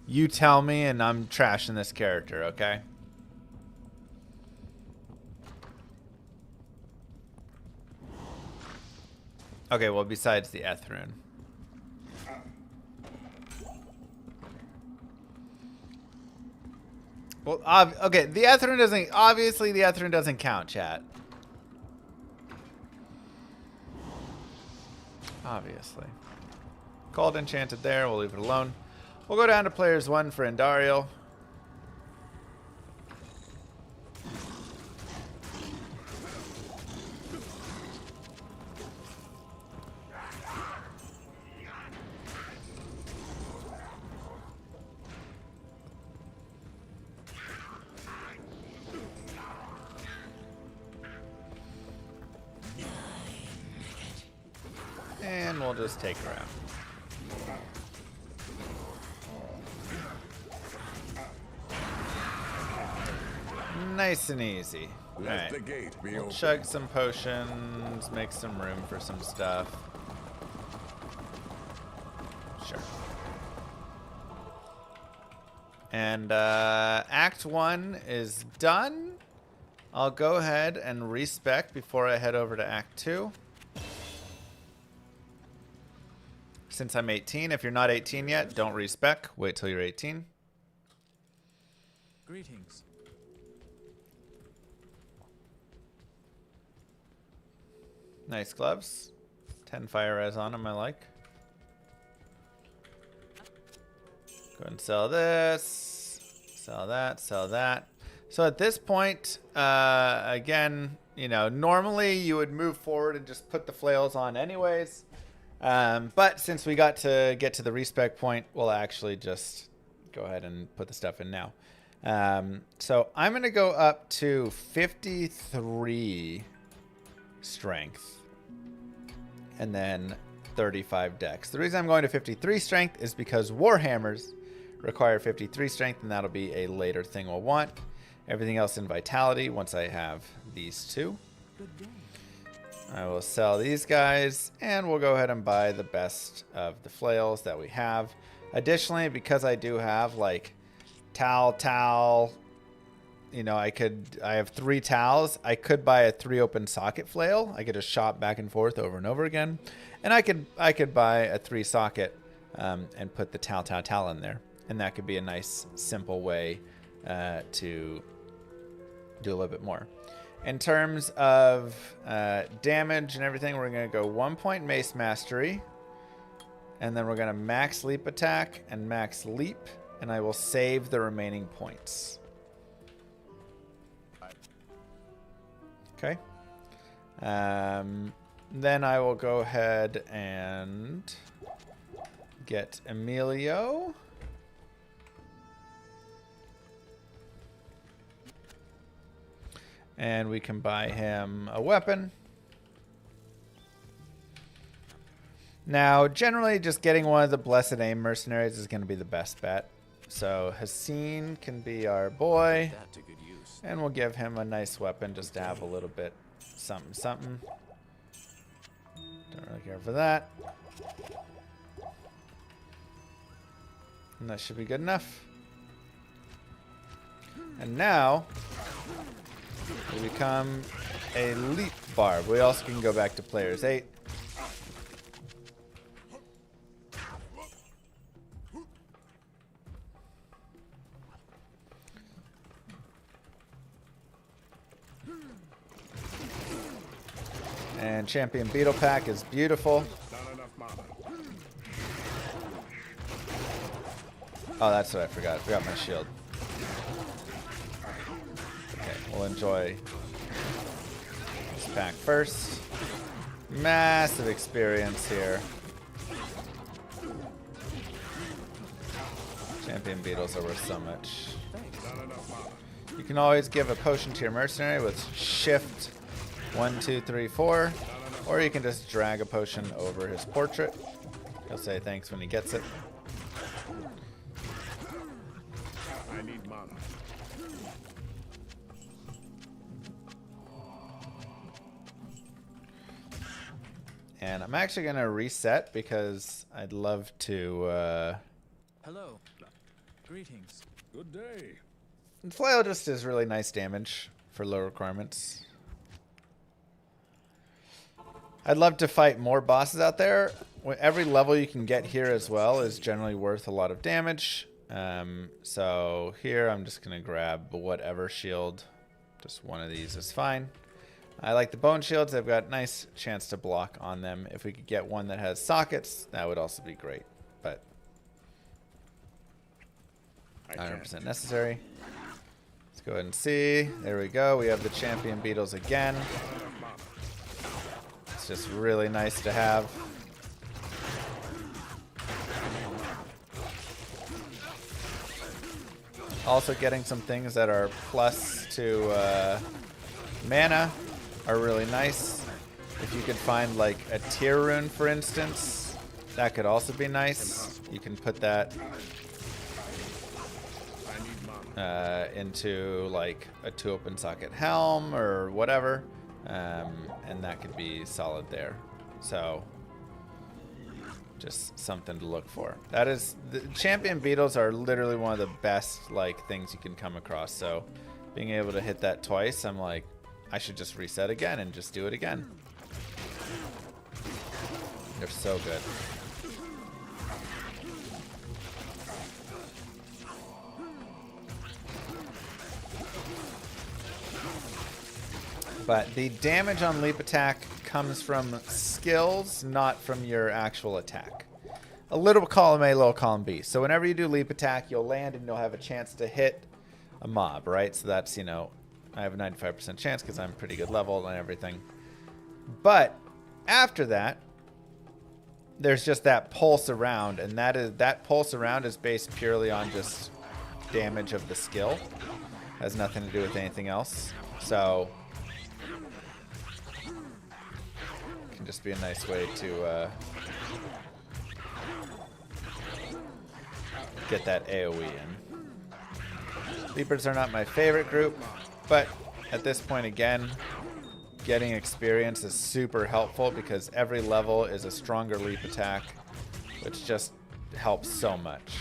you tell me and I'm trashing this character, okay? Okay, well, besides the Ethrune. Well, okay, the Ethrune doesn't, obviously the Ethrune doesn't count, chat. Obviously. Called Enchanted there. We'll leave it alone. We'll go down to players 1 for Andariel. And we'll just take her out. Nice and easy. Let Alright. the gate be We'll open. chug some potions. potions make some room for some stuff. Sure. And Act 1 is done. I'll go ahead and respec before I head over to Act 2. Since I'm 18, if you're not 18 yet, don't respec. Wait till you're 18. Greetings. Nice gloves. 10 fire res on them, I like. Go ahead and sell this. Sell that, sell that. So at this point, again, you know, normally you would move forward and just put the flails on anyways. But since we got to get to the respec point, we'll actually just go ahead and put the stuff in now. So I'm going to go up to 53 strength and then 35 dex. The reason I'm going to 53 strength is because Warhammers require 53 strength, and that'll be a later thing we'll want. Everything else in vitality once I have these two. I will sell these guys, and we'll go ahead and buy the best of the flails that we have. Additionally, because I do have like towel, you know, I have 3 towels. I could buy a 3 open socket flail. I could just shop back and forth over and over again. And I could buy a 3 socket and put the towel in there. And that could be a nice, simple way to do a little bit more. In terms of damage and everything, we're going to go 1 point mace mastery. And then we're going to max leap attack and max leap. And I will save the remaining points. Okay. Then I will go ahead and get Emilio. And we can buy him a weapon. Now, generally, just getting one of the Blessed Aim mercenaries is going to be the best bet. So, Hassan can be our boy. And we'll give him a nice weapon just to have a little bit something. Don't really care for that. And that should be good enough. And now we become a leap barb. We also can go back to players 8. And Champion Beetle Pack is beautiful. Oh, that's what I forgot. I forgot my shield. Okay, we'll enjoy this pack first. Massive experience here. Champion Beetles are worth so much. You can always give a potion to your mercenary with shift 1, 2, 3, 4, or you can just drag a potion over his portrait. He'll say thanks when he gets it. I need mana. And I'm actually going to reset because I'd love to... Hello. Greetings. Good day. Flail just is really nice damage for low requirements. I'd love to fight more bosses out there. Every level you can get here as well is generally worth a lot of damage. So here I'm just going to grab whatever shield. Just one of these is fine. I like the bone shields. They've got nice chance to block on them. If we could get one that has sockets, that would also be great. But 100% necessary. Let's go ahead and see. There we go. We have the champion beetles again. It's just really nice to have. Also getting some things that are plus to mana are really nice. If you could find like a tier rune, for instance, that could also be nice. You can put that into like a 2 open socket helm or whatever. And that could be solid there. So just something to look for. That is, the champion beetles are literally one of the best like things you can come across. So being able to hit that twice, I'm like, I should just reset again and just do it again. They're so good. But the damage on leap attack comes from skills, not from your actual attack. A little column A, little column B. So whenever you do leap attack, you'll land and you'll have a chance to hit a mob, right? So that's, you know, I have a 95% chance because I'm pretty good level and everything. But after that, there's just that pulse around, and that pulse around is based purely on just damage of the skill. Has nothing to do with anything else. So can just be a nice way to get that AoE in. Leapers are not my favorite group, but at this point again, getting experience is super helpful because every level is a stronger leap attack, which just helps so much.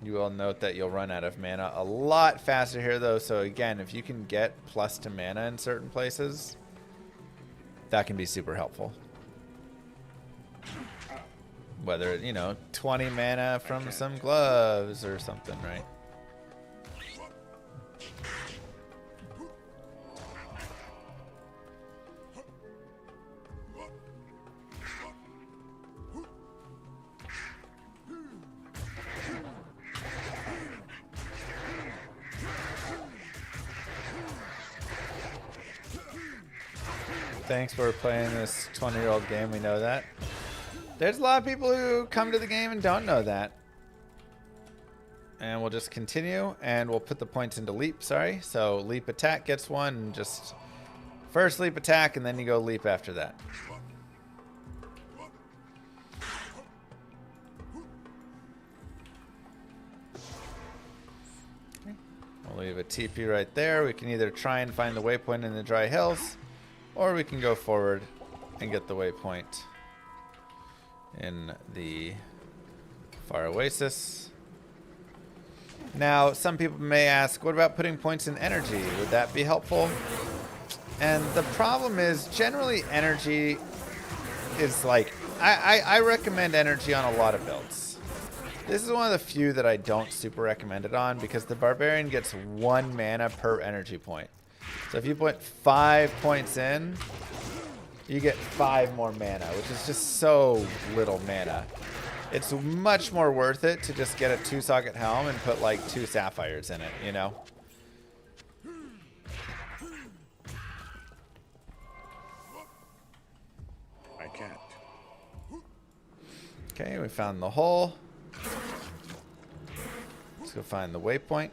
You will note that you'll run out of mana a lot faster here though, so again, if you can get plus to mana in certain places, that can be super helpful. Whether, you know, 20 mana from some gloves or something, right? Thanks for playing this 20-year-old game, we know that. There's a lot of people who come to the game and don't know that. And we'll just continue, and we'll put the points into leap, sorry. So leap attack gets one, and just first leap attack, and then you go leap after that. We'll leave a TP right there. We can either try and find the waypoint in the dry hills, or we can go forward and get the waypoint in the Far Oasis. Now, some people may ask, what about putting points in energy? Would that be helpful? And the problem is, generally energy is like, I recommend energy on a lot of builds. This is one of the few that I don't super recommend it on because the Barbarian gets 1 mana per energy point. So if you put 5 points in, you get 5 more mana, which is just so little mana. It's much more worth it to just get a 2-socket helm and put like 2 sapphires in it, you know? I can't. Okay, we found the hole. Let's go find the waypoint.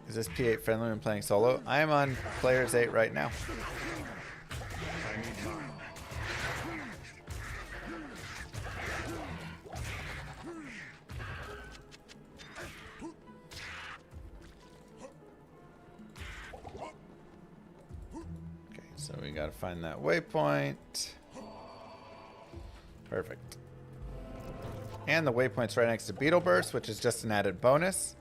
Is this P8 friendly when playing solo? I am on Players 8 right now. Okay, so we gotta find that waypoint. Perfect. And the waypoint's right next to Beetle Burst, which is just an added bonus.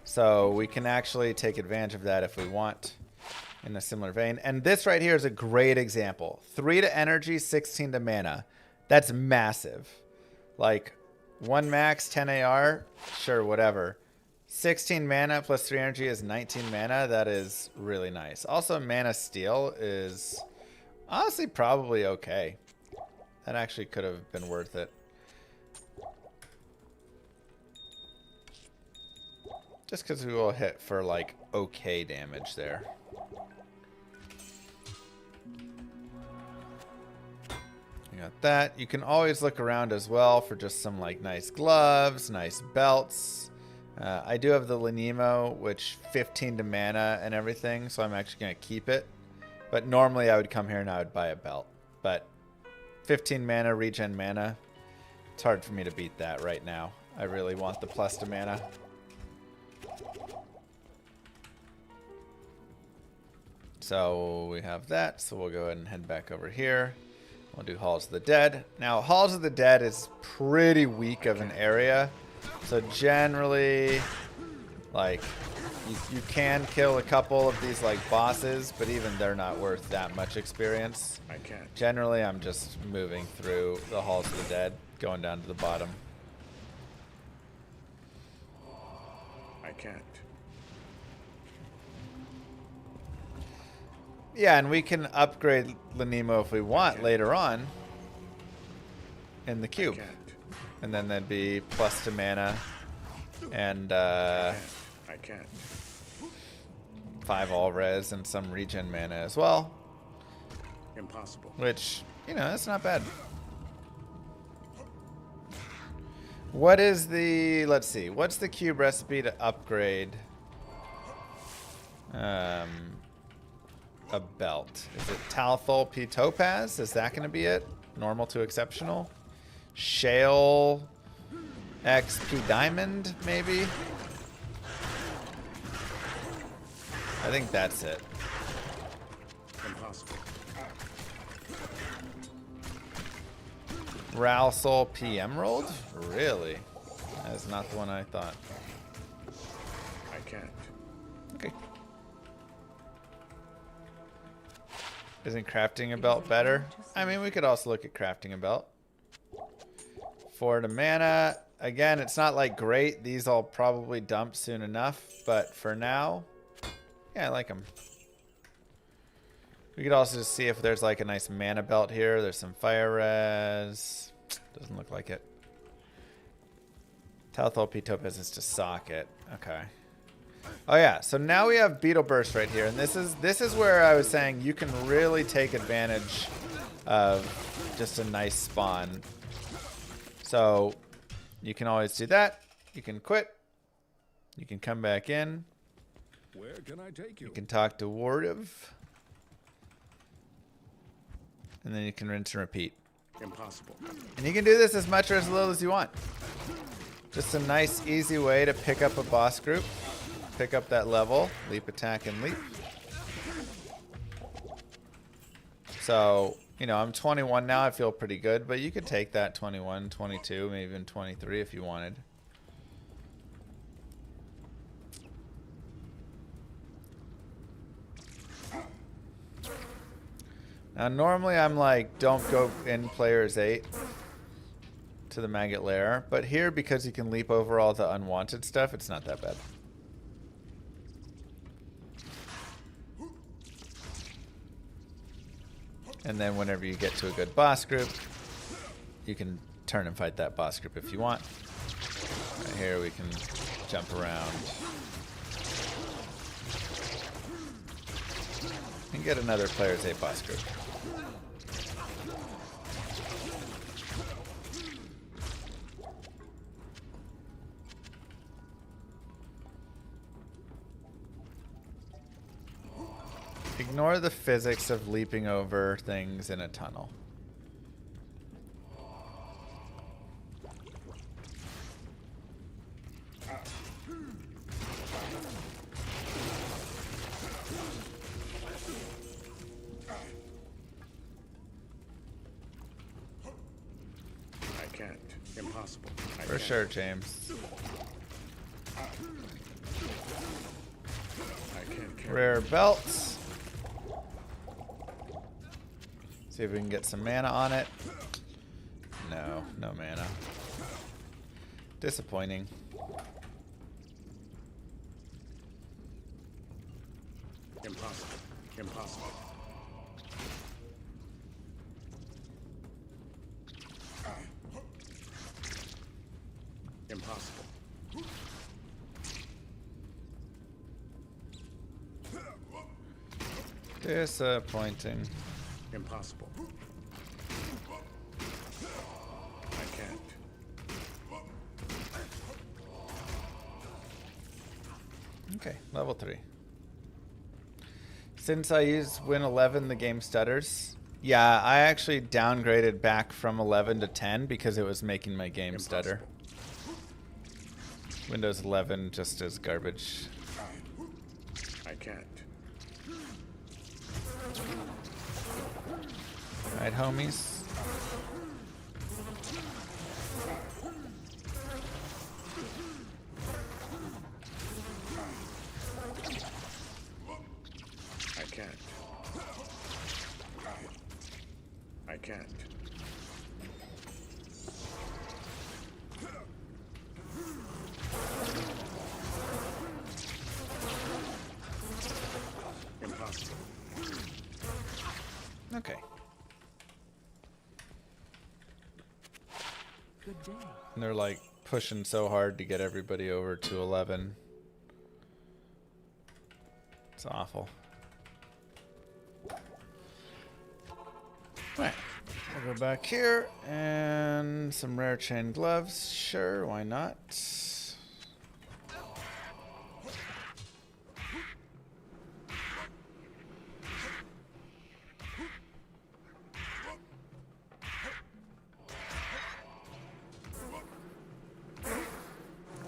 So we can actually take advantage of that if we want in a similar vein. And this right here is a great example. 3 to energy, 16 to mana. That's massive. Like 1 max, 10 AR, sure, whatever. 16 mana plus 3 energy is 19 mana. That is really nice. Also, mana steal is honestly probably okay. That actually could have been worth it. Just because we will hit for like okay damage there. You got that. You can always look around as well for just some like nice gloves, nice belts. I do have the Lenimo, which 15 to mana and everything, so I'm actually going to keep it. But normally I would come here and I would buy a belt. But 15 mana, regen mana, it's hard for me to beat that right now. I really want the plus to mana. So we have that, so we'll go ahead and head back over here. We'll do Halls of the Dead. Now, Halls of the Dead is pretty weak of an area. So generally, like, you can kill a couple of these, like, bosses, but even they're not worth that much experience. I can't. Generally, I'm just moving through the Halls of the Dead, going down to the bottom. I can't. Yeah, and we can upgrade Lenimo if we want later on in the cube. Can't. And then that'd be plus to mana and I can't. 5 all res and some regen mana as well. Impossible. Which, you know, that's not bad. What is the, let's see, what's the cube recipe to upgrade a belt? Is it Talthol P Topaz? Is that going to be it? Normal to exceptional? Shale XP Diamond, maybe? I think that's it. Impossible. Ralsol P Emerald? Really? That's not the one I thought. I can't. Okay. Isn't crafting a belt better? I mean, we could also look at crafting a belt. 4 to mana. Again, it's not like great. These I'll probably dump soon enough. But for now, yeah, I like them. We could also just see if there's like a nice mana belt here. There's some fire res. Doesn't look like it. Talthol P Topaz is to socket. Okay. Oh yeah, so now we have Beetle Burst right here, and this is where I was saying you can really take advantage of just a nice spawn. So you can always do that. You can quit. You can come back in. Where can I take you? You can talk to Wardiv. And then you can rinse and repeat. Impossible. And you can do this as much or as little as you want. Just a nice, easy way to pick up a boss group. Pick up that level. Leap, attack, and leap. So, you know, I'm 21 now. I feel pretty good. But you could take that 21, 22, maybe even 23 if you wanted. Now, normally I'm like, don't go in players 8 to the maggot lair. But here, because you can leap over all the unwanted stuff, it's not that bad. And then whenever you get to a good boss group, you can turn and fight that boss group if you want. Right here we can jump around. And get another player's 8 boss group. Ignore the physics of leaping over things in a tunnel. I can't. Impossible. I For can't. sure, James. I can't carry. Rare belts. See if we can get some mana on it. No, no mana. Disappointing. Impossible. Impossible. Impossible. Disappointing. Impossible. I can't. Okay, level 3. Since I use Win 11, the game stutters. Yeah, I actually downgraded back from 11 to 10 because it was making my game stutter. Windows 11 just is garbage. I can't. Right, homies? I can't. I can't. Impossible. Okay. Good day. And they're like pushing so hard to get everybody over to 11. It's awful. Right. We'll go back here and some rare chain gloves. Sure, why not?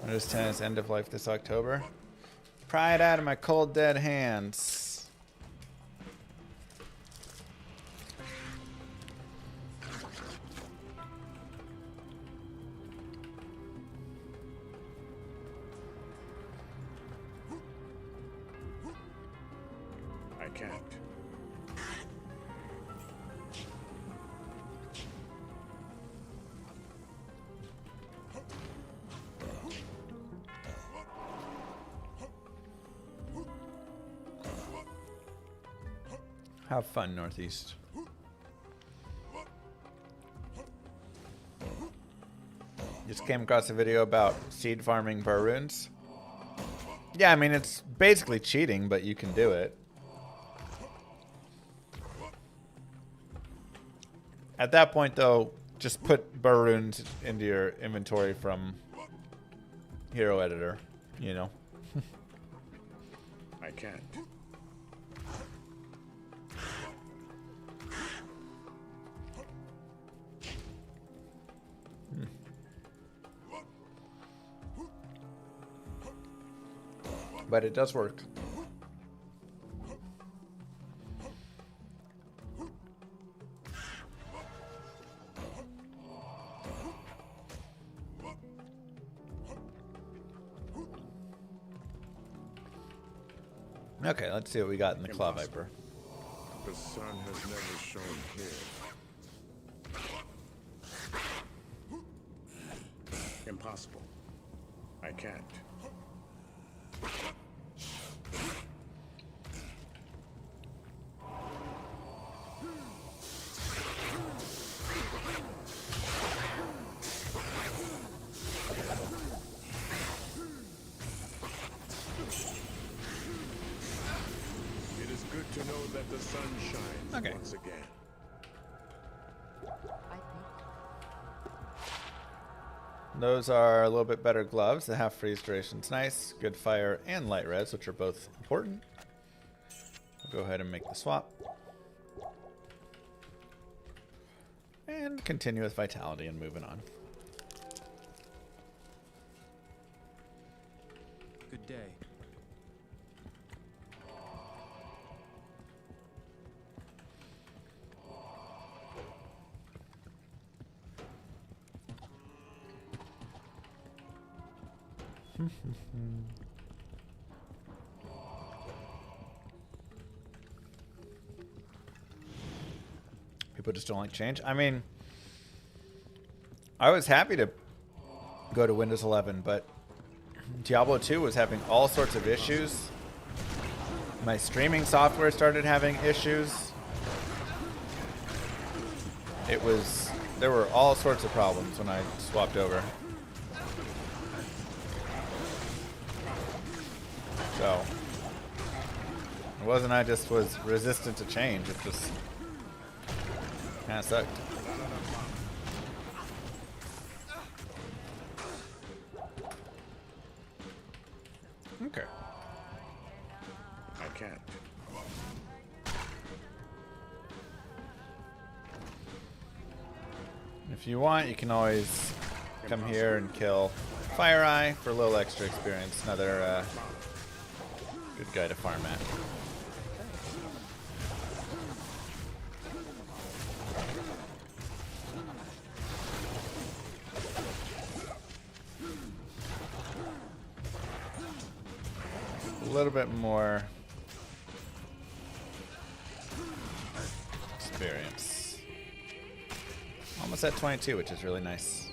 Windows 10 is end of life this October. Pry it out of my cold dead hands. I can't. Have fun, Northeast. Just came across a video about seed farming Baroons. Yeah, I mean, it's basically cheating, but you can do it. At that point, though, just put Baroons into your inventory from Hero Editor, you know. I can't. But it does work. Okay, let's see what we got in the Claw Viper. The sun has never shone here. Impossible. I can't. It is good to know that the sun shines Okay. once again. Those are a little bit better gloves. The half freeze duration's nice. Good fire and light res, which are both important. We'll go ahead and make the swap. And continue with vitality and moving on. Good day. People just don't like change. I mean, I was happy to go to Windows 11, but Diablo 2 was having all sorts of issues. My streaming software started having issues. There were all sorts of problems when I swapped over. So, it wasn't I just was resistant to change, it just kind of sucked. Okay. If you want, you can always come here and kill Fire Eye for a little extra experience. Another good guy to farm at. A little bit more experience. Almost at 22, which is really nice.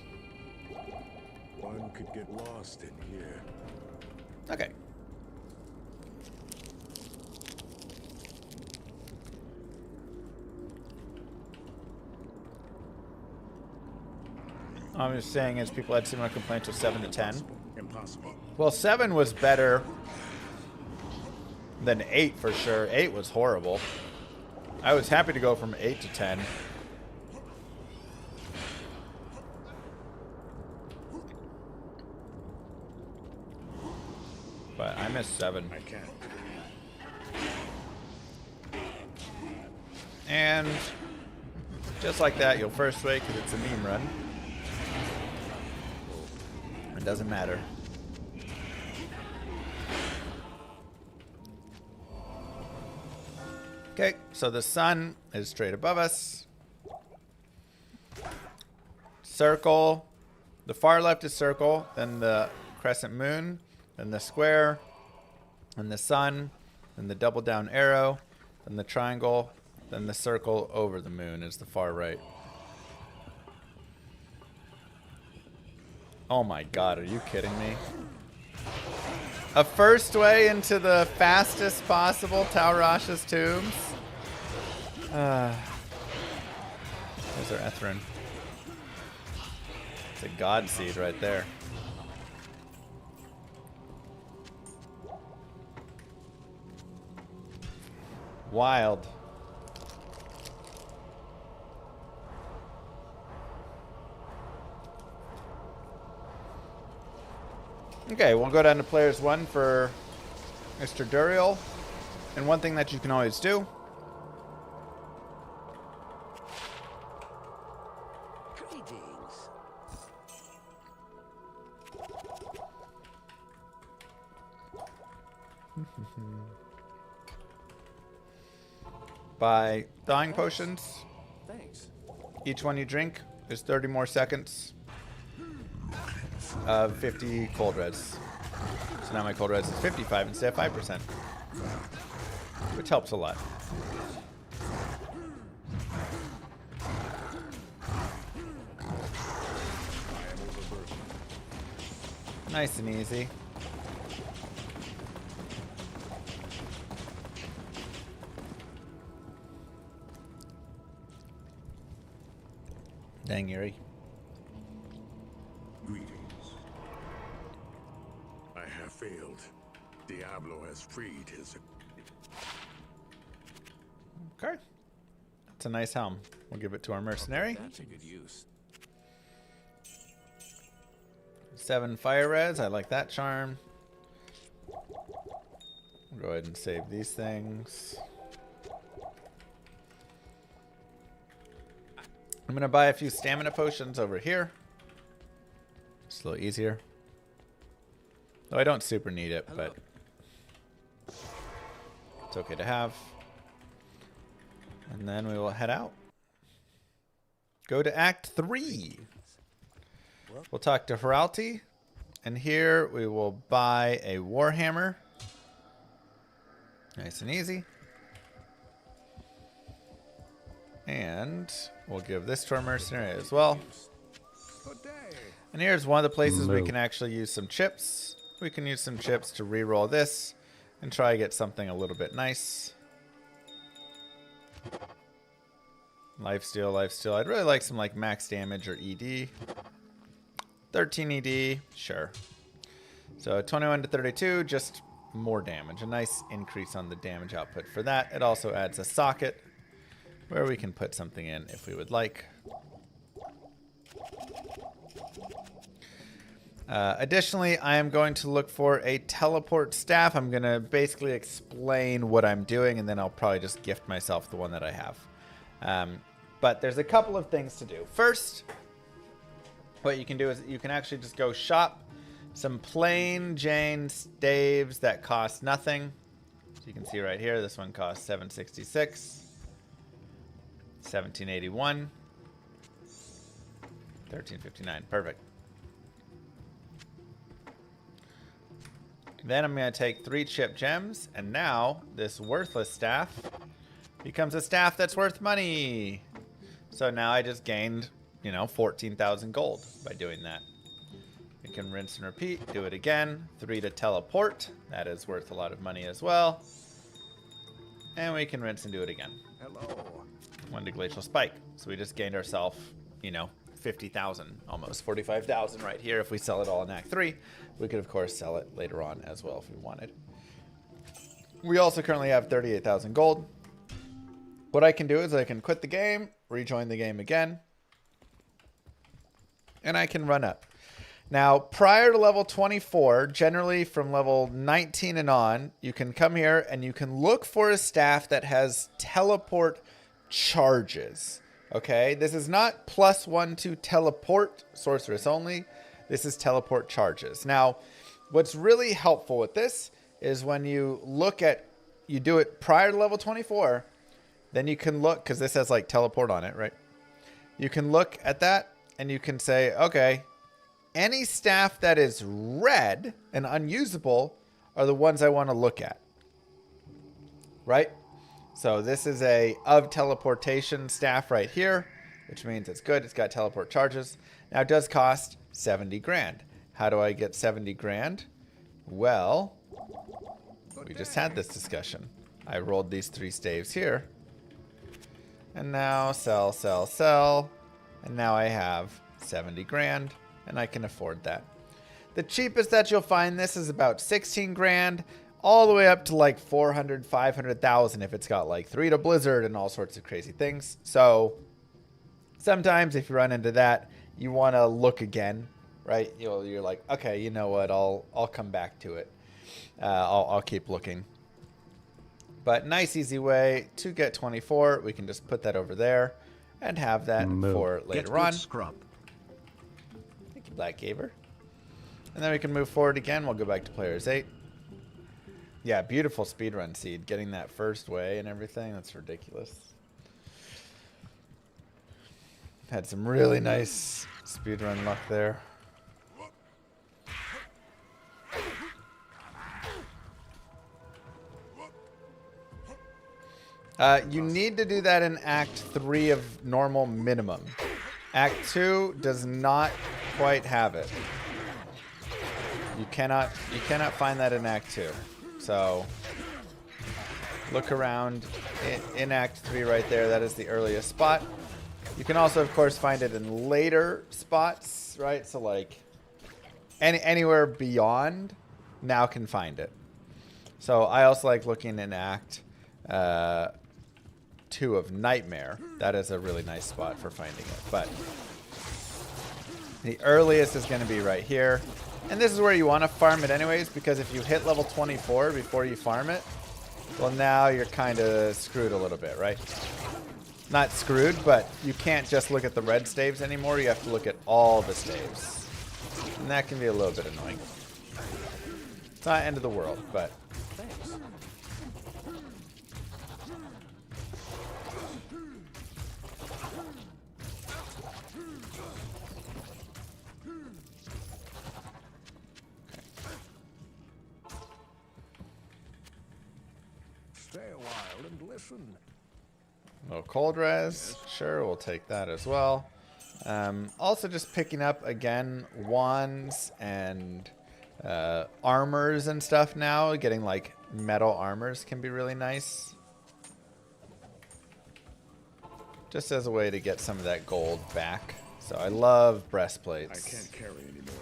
One could get lost in here. Okay. I'm just saying, as people had similar complaints with 7 to 10. Impossible. Well, 7 was better than 8 for sure. 8 was horrible. I was happy to go from 8 to 10. But I missed 7. I can't. And just like that, you'll first wait because it's a meme run. It doesn't matter. Okay, so the sun is straight above us. Circle. The far left is circle, then the crescent moon, then the square, then the sun, then the double down arrow, then the triangle, then the circle over the moon is the far right. Oh my god, are you kidding me? A first way into the fastest possible Taurash's tombs. There's our Ethrin. It's a god seed right there. Wild. Okay, we'll go down to players 1 for Mr. Duriel. And one thing that you can always do. Greetings. Buy thawing potions. Thanks. Each one you drink is 30 more seconds of 50 cold reds. So now my cold reds is 55 instead of 5%. Which helps a lot. Nice and easy. Dang, Yuri. Greetings. I have failed. Diablo has freed his. Okay. That's a nice helm. We'll give it to our mercenary. That's a good use. 7 fire reds. I like that charm. We'll go ahead and save these things. I'm going to buy a few stamina potions over here. It's a little easier. Though I don't super need it, but it's okay to have. And then we will head out. Go to Act 3. We'll talk to Heralti. And here we will buy a Warhammer. Nice and easy. And we'll give this to our mercenary as well. And here's one of the places we can actually use some chips. We can use some chips to re-roll this and try to get something a little bit nice. Lifesteal, lifesteal. I'd really like some like max damage or ED. 13 ED, sure. So 21 to 32, just more damage. A nice increase on the damage output for that. It also adds a socket where we can put something in if we would like. Additionally, I am going to look for a teleport staff. I'm going to basically explain what I'm doing, and then I'll probably just gift myself the one that I have. But there's a couple of things to do. First, what you can do is you can actually just go shop some plain Jane staves that cost nothing. So you can see right here, this one costs 766, 1781, 1359. Perfect. Then I'm going to take 3 chip gems, and now this worthless staff becomes a staff that's worth money. So now I just gained, 14,000 gold by doing that. You can rinse and repeat, do it again. 3 to teleport. That is worth a lot of money as well. And we can rinse and do it again. Hello. 1 to glacial spike. So we just gained ourselves, 50,000, almost 45,000 right here. If we sell it all in Act 3, we could of course sell it later on as well if we wanted. We also currently have 38,000 gold. What I can do is I can quit the game, rejoin the game again, and I can run up. Now, prior to level 24, generally from level 19 and on, you can come here and you can look for a staff that has teleport charges. Okay, this is not +1 to teleport, sorceress only. This is teleport charges. Now, what's really helpful with this is when you look at, you do it prior to level 24, then you can look, because this has like teleport on it, right? You can look at that and you can say, okay, any staff that is red and unusable are the ones I want to look at, right? So this is a of teleportation staff right here, which means it's good. It's got teleport charges. Now it does cost 70 grand. How do I get 70 grand? Well, we just had this discussion. I rolled these 3 staves here. And now sell, sell, sell. And now I have 70 grand and I can afford that. The cheapest that you'll find this is about 16 grand. All the way up to like 400, 500,000 if it's got like 3 to Blizzard and all sorts of crazy things. So sometimes if you run into that, you want to look again, right? You're like, okay, you know what? I'll come back to it. I'll keep looking. But nice, easy way to get 24. We can just put that over there and have that for later on. Scrub. Thank you, Black Gaver. And then we can move forward again. We'll go back to players 8. Yeah, beautiful speedrun seed. Getting that first way and everything. That's ridiculous. Had some really nice speedrun luck there. You need to do that in Act 3 of normal minimum. Act 2 does not quite have it. You cannot find that in Act 2. So look around in Act 3 right there. That is the earliest spot. You can also, of course, find it in later spots, right? So like anywhere beyond now can find it. So I also like looking in Act 2 of Nightmare. That is a really nice spot for finding it. But the earliest is going to be right here. And this is where you want to farm it anyways, because if you hit level 24 before you farm it, well, now you're kind of screwed a little bit, right? Not screwed, but you can't just look at the red staves anymore. You have to look at all the staves. And that can be a little bit annoying. It's not end of the world, but... Thanks. Stay a while and listen. little cold res. Sure, we'll take that as well. Also just picking up, again, wands and armors and stuff now. Getting, like, metal armors can be really nice. Just as a way to get some of that gold back. So I love breastplates. I can't carry anymore.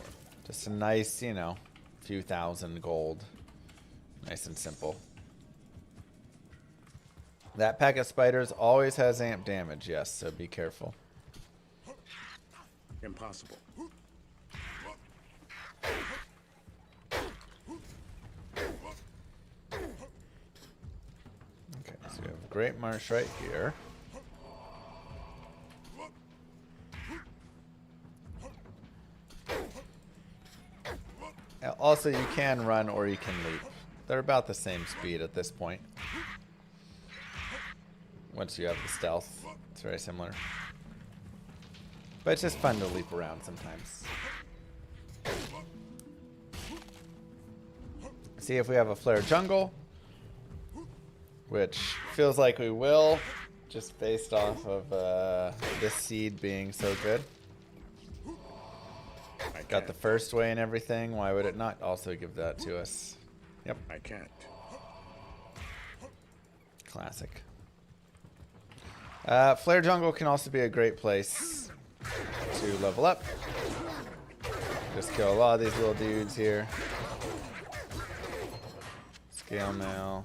Just a nice, you know, few thousand gold. Nice and simple. That pack of spiders always has amp damage, yes, so be careful. Impossible. Okay, so we have Great Marsh right here. Also, you can run or you can leap. They're about the same speed at this point. Once you have the stealth, it's very similar. But it's just fun to leap around sometimes. See if we have a flare jungle, which feels like we will, just based off of this seed being so good. Got the first way and everything. Why would it not also give that to us? Yep. I can't. Classic. Flare jungle can also be a great place to level up. Just kill a lot of these little dudes here. Scale mail.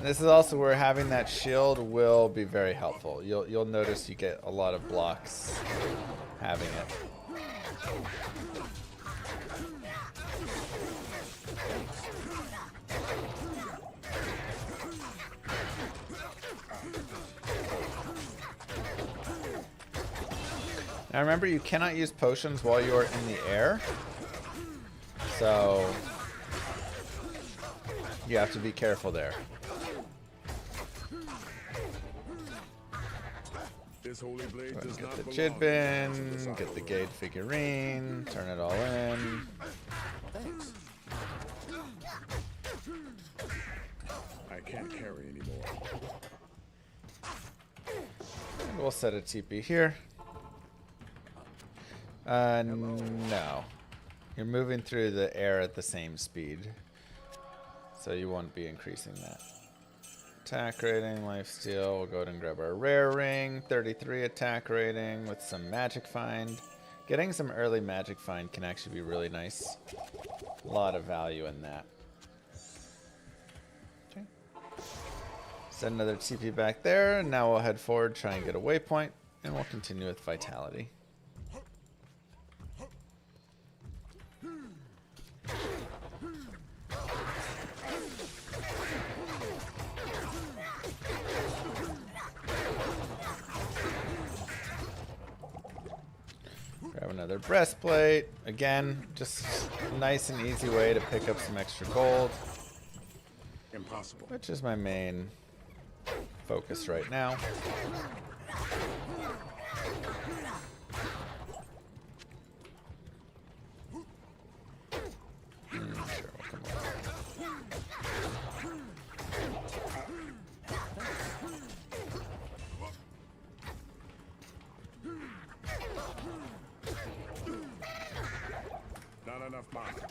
This is also where having that shield will be very helpful. You'll notice you get a lot of blocks having it. Now remember, you cannot use potions while you are in the air. So you have to be careful there. This holy blade does Get not the belong Jid to bin, get the Gate figurine, turn it all in. Thanks. I can't carry anymore. And we'll set a TP here. No. You're moving through the air at the same speed. So you won't be increasing that. Attack rating, lifesteal. We'll go ahead and grab our rare ring. 33 attack rating with some magic find. Getting some early magic find can actually be really nice. A lot of value in that. Okay. Set another TP back there. And now we'll head forward, try and get a waypoint. And we'll continue with vitality. Grab another breastplate. Again, just a nice and easy way to pick up some extra gold, Impossible. which is my main focus right now. Sure, we'll come over. Not enough mana.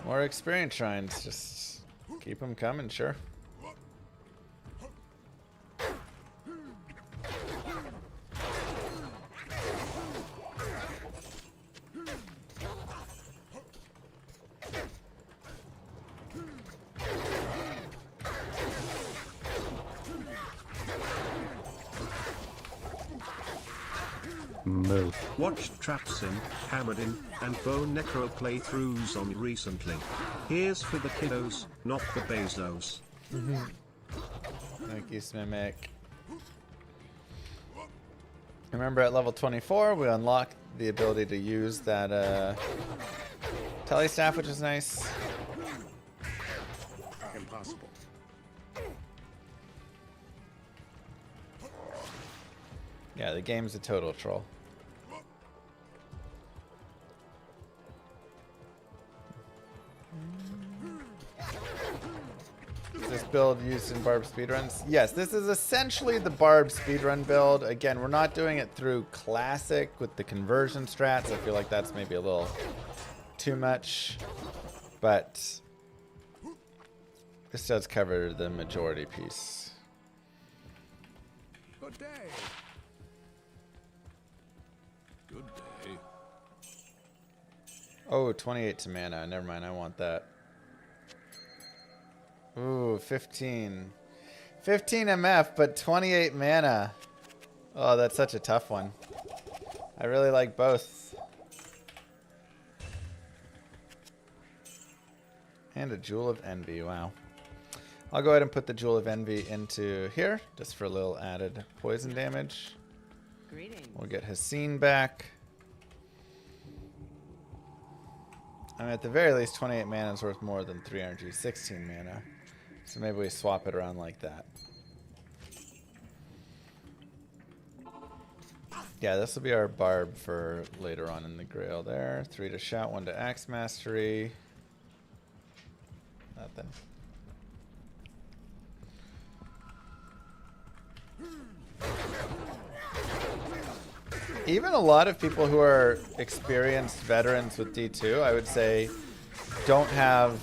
More experience shrines. Just keep them coming, sure. Move. Watched Trapsin, Hammered In, and Bone Necro playthroughs on recently. Here's for the kiddos, not the Bezos. Thank you, Smimic. Remember, at level 24, we unlock the ability to use that telly staff, which is nice. Impossible. Yeah, the game's a total troll. Is this build used in Barb speedruns? Yes, this is essentially the Barb speedrun build. Again, we're not doing it through Classic with the conversion strats. I feel like that's maybe a little too much. But this does cover the majority piece. Good day. Good day. Oh, 28 to mana. Never mind, I want that. Ooh, 15. 15 MF, but 28 mana. Oh, that's such a tough one. I really like both. And a Jewel of Envy, wow. I'll go ahead and put the Jewel of Envy into here, just for a little added poison damage. We'll get Haseen back. I mean, at the very least, 28 mana is worth more than 3 energy, 16 mana. So maybe we swap it around like that. Yeah, this will be our Barb for later on in the Grail there. 3 to Shout, 1 to Axe Mastery. Nothing. Even a lot of people who are experienced veterans with D2, I would say, don't have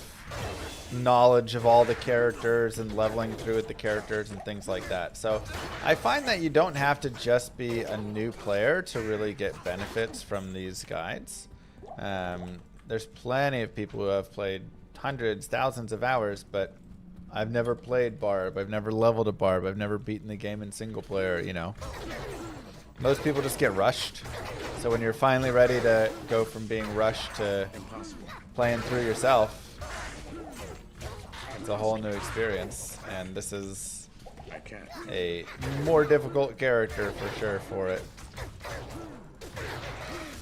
knowledge of all the characters and leveling through with the characters and things like that. So I find that you don't have to just be a new player to really get benefits from these guides. There's plenty of people who have played hundreds, thousands of hours, but I've never played Barb. I've never leveled a Barb. I've never beaten the game in single player, you know. Most people just get rushed. So when you're finally ready to go from being rushed to playing through yourself, it's a whole new experience. And this is a more difficult character for sure for it.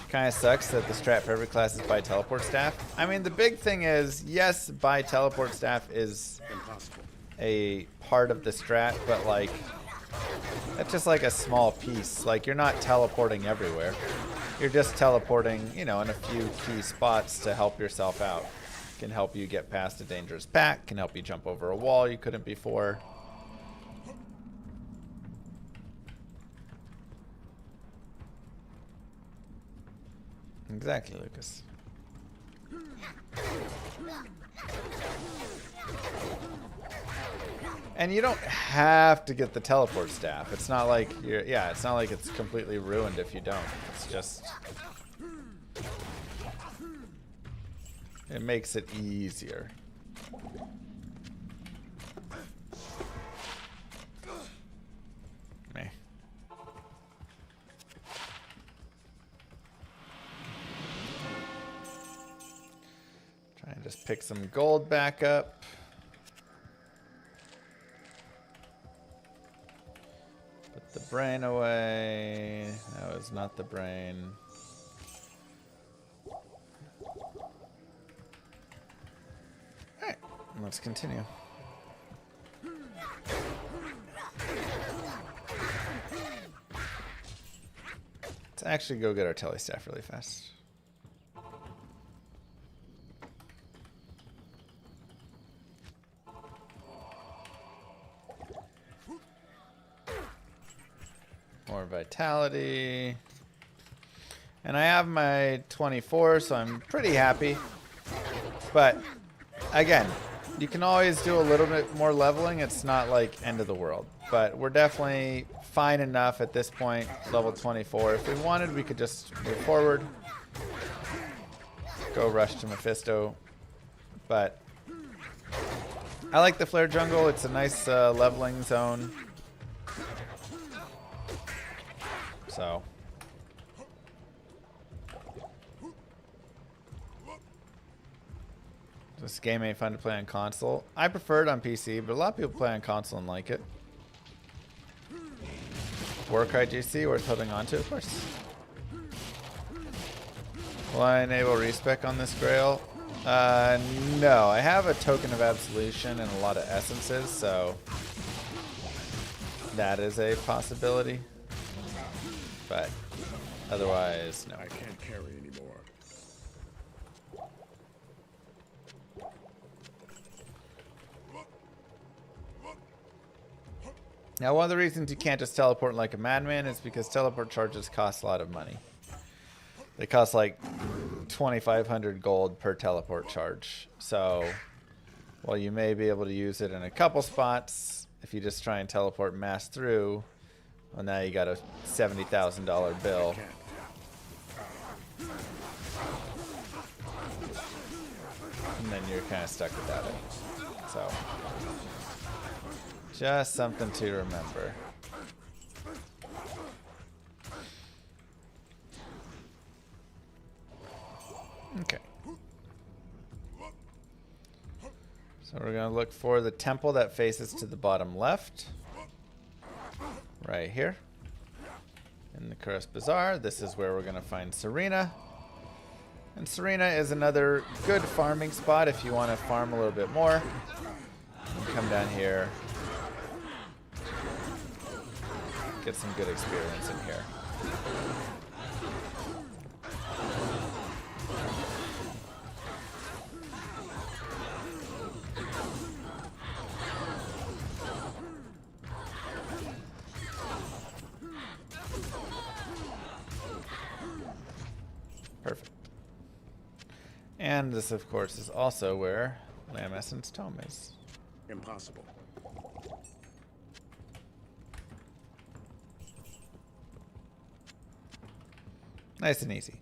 Kind of sucks that the strat for every class is buy teleport staff. I mean, the big thing is, yes, buy teleport staff is a part of the strat, but like, that's just like a small piece. Like, you're not teleporting everywhere. You're just teleporting, you know, in a few key spots to help yourself out. Can help you get past a dangerous pack, can help you jump over a wall you couldn't before. Exactly, Lucas. And you don't have to get the teleport staff. It's not like you're, yeah, it's not like it's completely ruined if you don't. It's just, it makes it easier. Meh. Try and just pick some gold back up. Put the brain away. That was not the brain. Alright, let's continue. Let's actually go get our tele staff really fast. More vitality. And I have my 24, so I'm pretty happy. But again, you can always do a little bit more leveling. It's not like end of the world. But we're definitely fine enough at this point, level 24. If we wanted, we could just move forward. Go rush to Mephisto. But I like the Flare Jungle. It's a nice leveling zone. So this game ain't fun to play on console. I prefer it on PC, but a lot of people play on console and like it. Warcry GC worth holding on to, of course. Will I enable respec on this Grail? No, I have a token of absolution and a lot of essences, so that is a possibility. But otherwise, no. I can't carry anymore. Now, one of the reasons you can't just teleport like a madman is because teleport charges cost a lot of money. They cost like 2,500 gold per teleport charge. So, while you may be able to use it in a couple spots, if you just try and teleport mass through, well, now you got a $70,000 bill. And then you're kind of stuck without it. So, just something to remember. Okay. So we're going to look for the temple that faces to the bottom left. Right here. In the Curse Bazaar. This is where we're going to find Serena. And Serena is another good farming spot if you want to farm a little bit more. You can come down here. Get some good experience in here. Perfect. And this, of course, is also where Lamb Essence Tome is. Impossible. Nice and easy.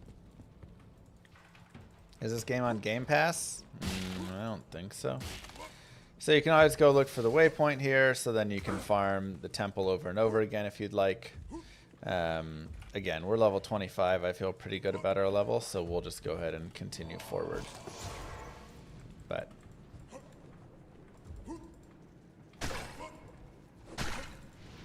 Is this game on Game Pass? I don't think so. So you can always go look for the waypoint here, so then you can farm the temple over and over again if you'd like. Again, we're level 25. I feel pretty good about our level, so we'll just go ahead and continue forward. But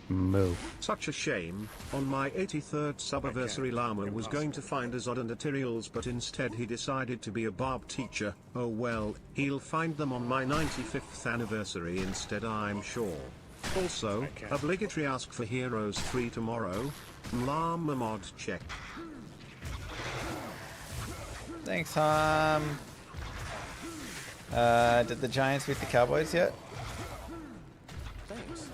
Move. Such a shame. On my 83rd subiversary, Llama was going to find us odd materials, but instead he decided to be a barb teacher. Oh well, he'll find them on my 95th anniversary instead, I'm sure. Also, obligatory ask for Heroes 3 tomorrow. Llama mod check. thanks, did the Giants beat the Cowboys yet? Thanks.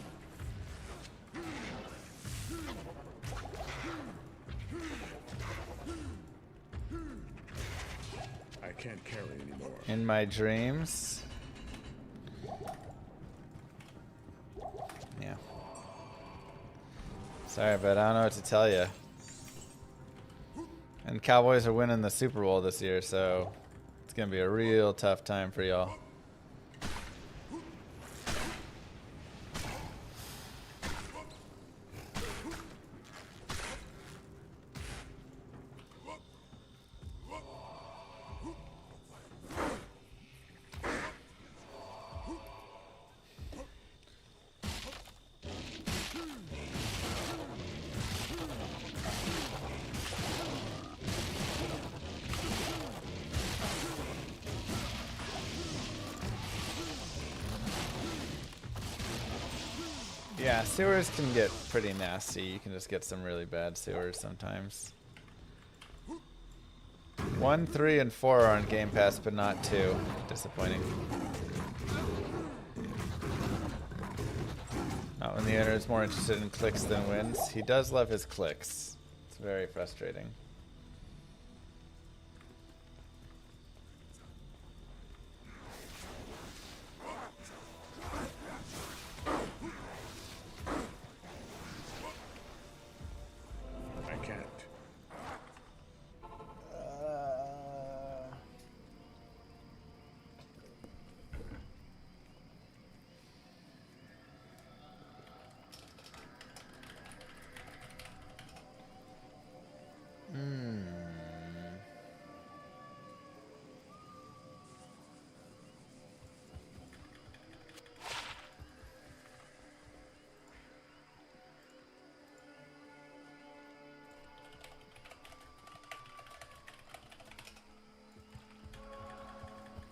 I can't carry anymore. In my dreams. Yeah. Sorry, but I don't know what to tell you. And Cowboys are winning the Super Bowl this year, so it's going to be a real tough time for y'all. Yeah, sewers can get pretty nasty. You can just get some really bad sewers sometimes. 1, 3, and 4 are on Game Pass, but not 2. Disappointing. Not when the owner is more interested in clicks than wins. He does love his clicks. It's very frustrating. I can't.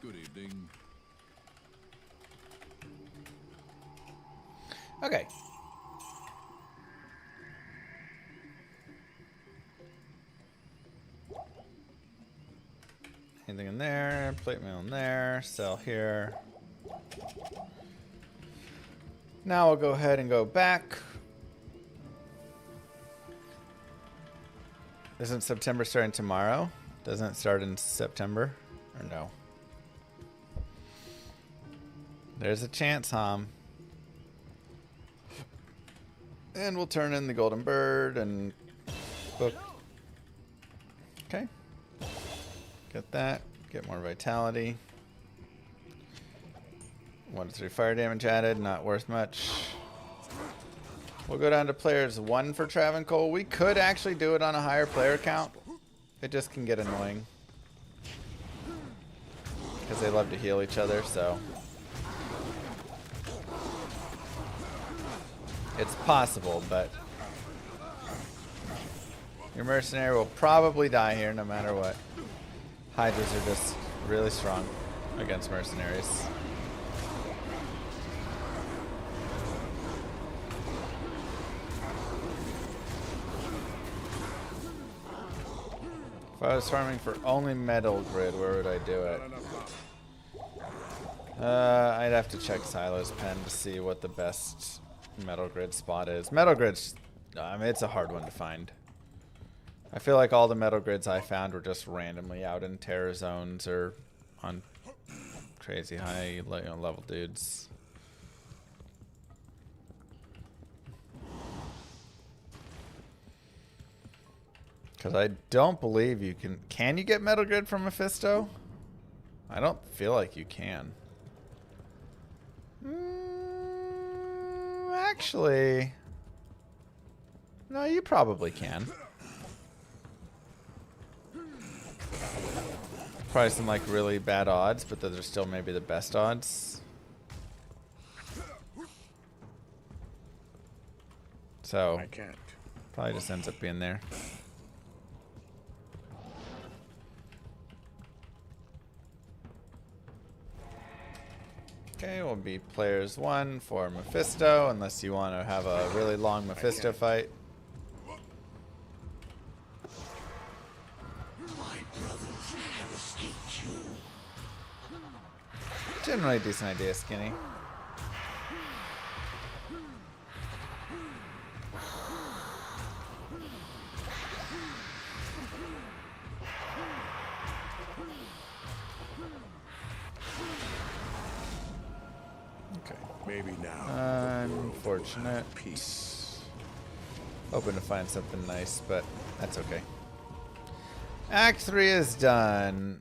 Good evening. Okay. Anything in there? Plate mail in there. Sell here. Now we'll go ahead and go back. Isn't September starting tomorrow? Doesn't it start in September? Or no? There's a chance, Hom. And we'll turn in the golden bird and book. Okay. Get that. Get more vitality. 1 to 3 fire damage added. Not worth much. We'll go down to players 1 for Travancore. We could actually do it on a higher player count. It just can get annoying. Because they love to heal each other, so. It's possible, but your mercenary will probably die here no matter what. Hydras are just really strong against mercenaries. If I was farming for only metal grid, where would I do it? I'd have to check Silo's pen to see what the best metal grid spot is. Metal grid's, I mean, it's a hard one to find. I feel like all the metal grids I found were just randomly out in terror zones or on crazy high level dudes. Because I don't believe you can... Can you get metal grid from Mephisto? I don't feel like you can. Actually... No, you probably can. Probably some like really bad odds, but those are still maybe the best odds. So, I can't. probably just ends up being there. Okay, will be players 1 for Mephisto, unless you want to have a really long Mephisto fight. Generally decent idea, Skinny. Okay. Maybe now. Unfortunate. Peace. Hoping to find something nice, but that's okay. Act 3 is done.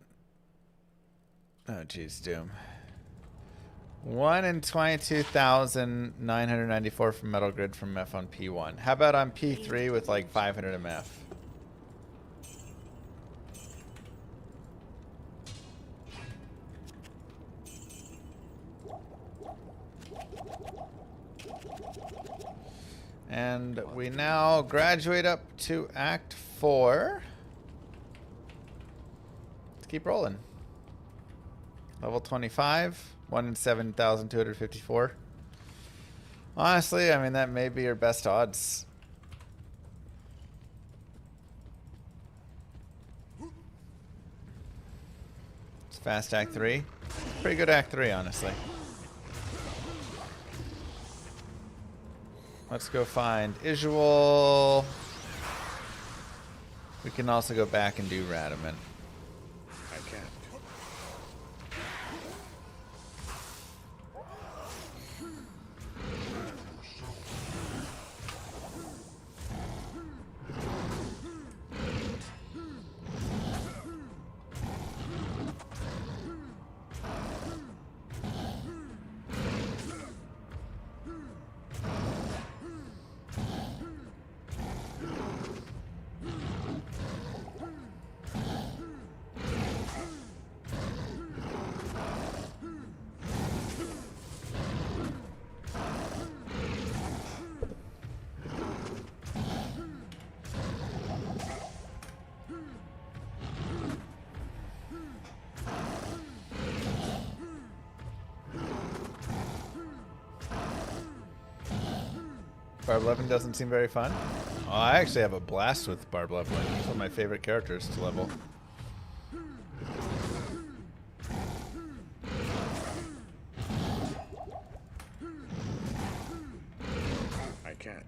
Oh, geez, Doom. 1 in 22,994 from Metal Grid from MF on P1. How about on P3 with like 500 MF? And we now graduate up to Act 4. Let's keep rolling. Level 25. 1 in 7,254. Honestly, I mean, that may be your best odds. It's fast Act 3. Pretty good Act 3, honestly. Let's go find Isual. We can also go back and do Radaman. I can't. Barb Levin doesn't seem very fun. Oh, I actually have a blast with Barb Levin. He's one of my favorite characters to level. I can't.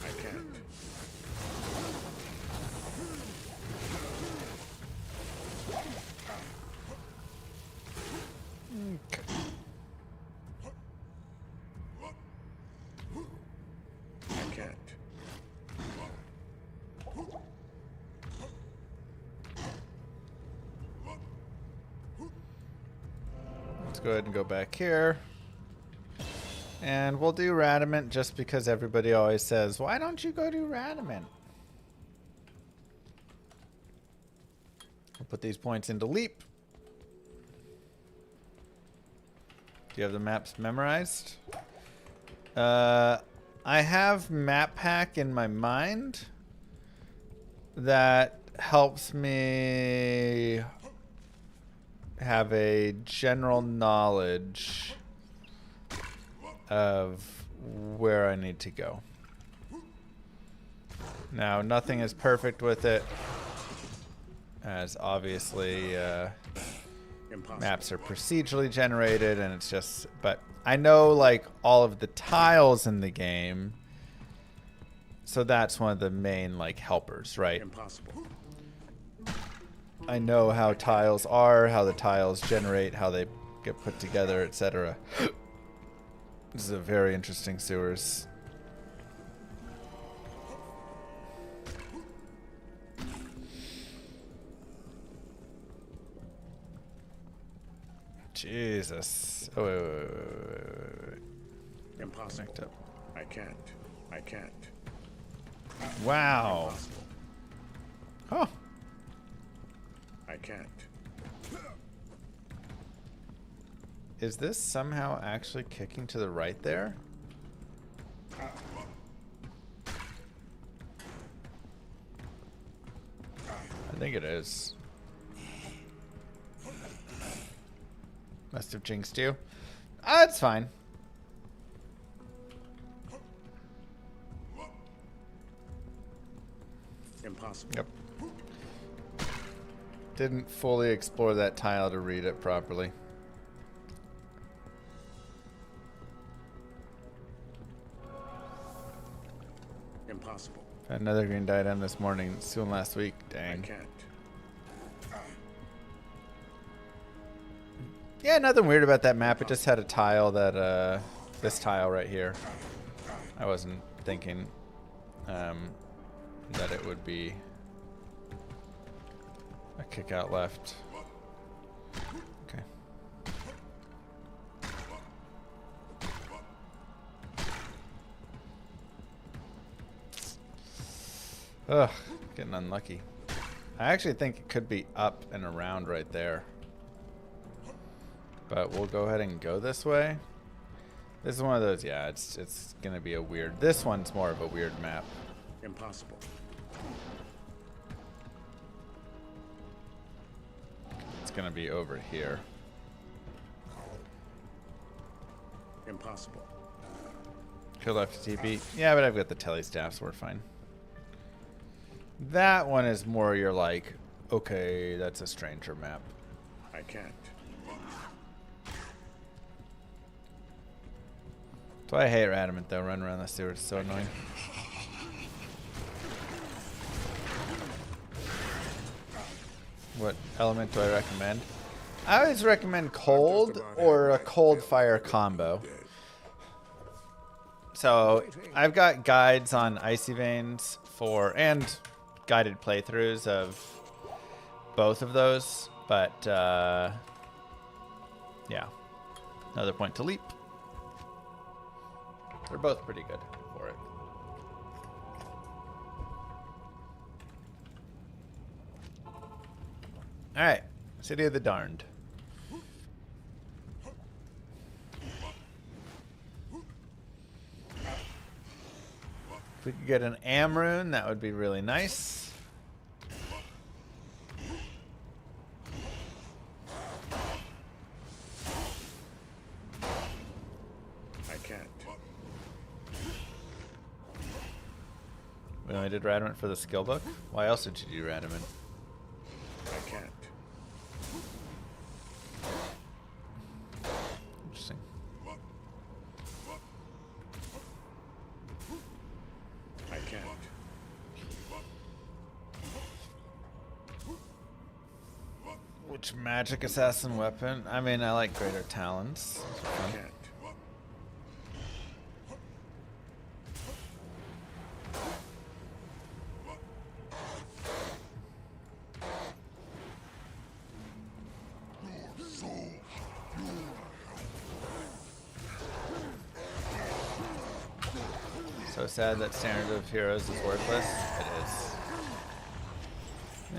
I can't. I can't. Let's go ahead and go back here. And we'll do Radamant just because everybody always says, why don't you go do Radamant? We'll put these points into Leap. Do you have the maps memorized? I have Map Pack in my mind that helps me have a general knowledge of where I need to go. Now, nothing is perfect with it, as obviously maps are procedurally generated, and it's just, but I know like all of the tiles in the game, so that's one of the main like helpers, right? Impossible. I know how tiles are, how the tiles generate, how they get put together, etc. This is a very interesting sewers. Jesus. Oh, wait. Impossible. Connect up. I can't. I can't. Wow. Impossible. Huh. I can't. Is this somehow actually kicking to the right there? I think it is. Must have jinxed you. Ah, it's fine. Impossible. Yep. Didn't fully explore that tile to read it properly. Impossible. Had another green diadem this morning, soon last week. I Dang. can't. Yeah, nothing weird about that map. It just had a tile that, this tile right here. I wasn't thinking that it would be a kick out left. Okay. Ugh, getting unlucky. I actually think it could be up and around right there. But we'll go ahead and go this way. This is one of those, yeah, it's gonna be a weird, this one's more of a weird map. Impossible. It's gonna be over here. Impossible. Could left to TP. Yeah, but I've got the tele staff, so we're fine. That one is more you're like, okay, that's a stranger map. I can't. So I hate Radamant though, running around the sewer, it's so annoying. What element do I recommend? I always recommend cold or a cold fire combo. So I've got guides on Icy Veins and guided playthroughs of both of those, but yeah, another point to leap. They're both pretty good for it. All right, City of the Darned. If we could get an Amrune, that would be really nice. I can't. We only did Radamant for the skill book. Why else did you do Radamant? I can't. Interesting. I can't. Which magic assassin weapon? I mean, I like Greater Talons. I can't. So sad that standard of heroes is worthless. It is.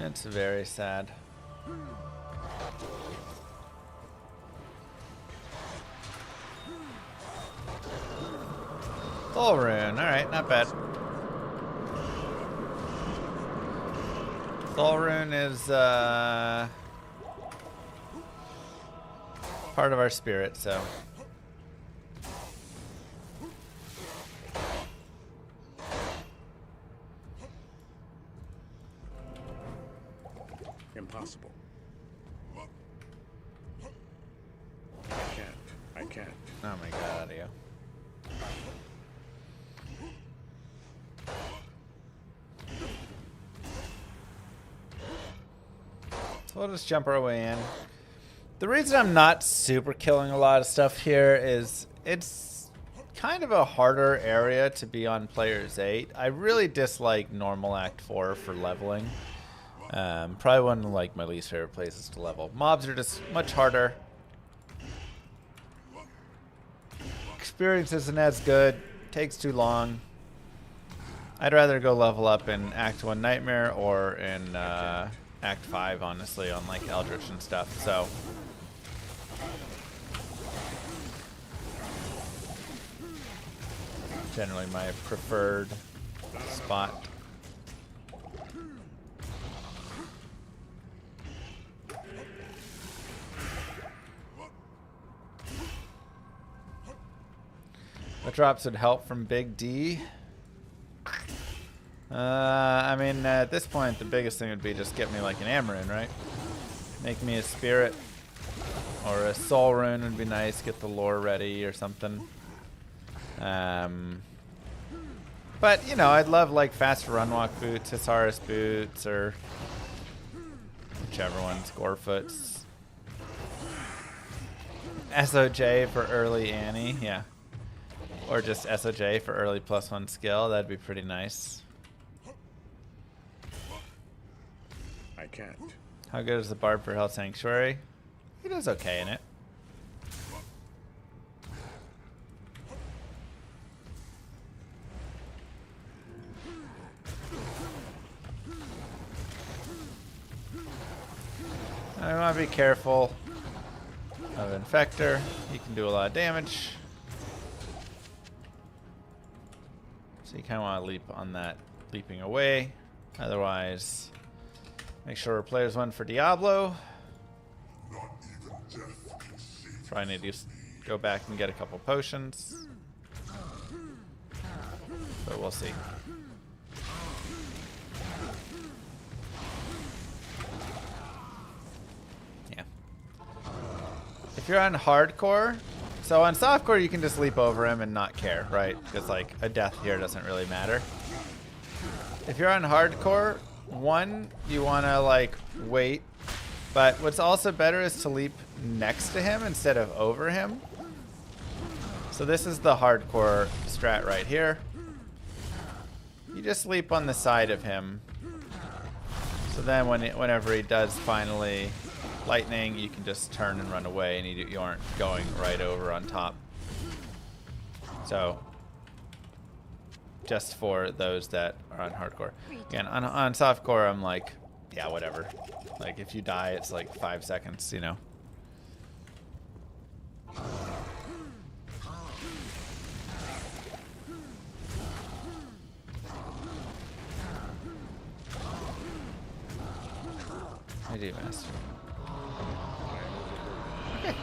It's very sad. Full rune. Alright, not bad. Full rune is part of our spirit, so. Impossible. I can't. Oh my god, out of you. So we'll just jump our way in. The reason I'm not super killing a lot of stuff here is it's kind of a harder area to be on players 8. I really dislike normal Act 4 for leveling. Probably one of like my least favorite places to level. Mobs are just much harder. Experience isn't as good. Takes too long. I'd rather go level up in Act 1 Nightmare or in Act 5, honestly, on like Eldritch and stuff. So generally my preferred spot. What drops would help from Big D? I mean, at this point, the biggest thing would be just get me like an Amarin, right? Make me a spirit. Or a soul rune would be nice. Get the lore ready or something. But, you know, I'd love like faster run walk boots, Hisaris boots, or whichever ones, Gorefoots. SOJ for early Annie, yeah. Or just SOJ for early +1 skill. That'd be pretty nice. I can't. How good is the Barb for Hell Sanctuary? He does okay in it. I want to be careful of Infector. He can do a lot of damage. So you kind of want to leap on that leaping away. Otherwise, make sure players 1 for Diablo. Probably need to just go back and get a couple potions. But we'll see. Yeah. If you're on hardcore, so on softcore you can just leap over him and not care, right? Because like a death here doesn't really matter. If you're on hardcore, one, you want to like wait, but what's also better is to leap next to him instead of over him. So this is the hardcore strat right here. You just leap on the side of him. So then whenever he does finally lightning, you can just turn and run away, and you aren't going right over on top. So just for those that are on hardcore. Again, on softcore, I'm like, yeah, whatever. Like if you die, it's like 5 seconds, you know. I do, Master. Okay.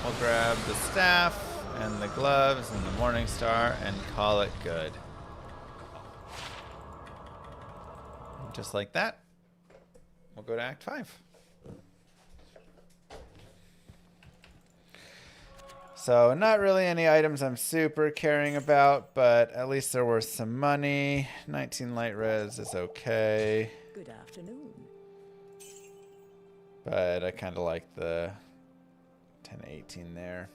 We'll grab the staff and the gloves and the Morning Star and call it good. Just like that, we'll go to Act 5. So not really any items I'm super caring about, but at least they're worth some money. 19 light res is okay. Good afternoon. But I kind of like the 10-18 there.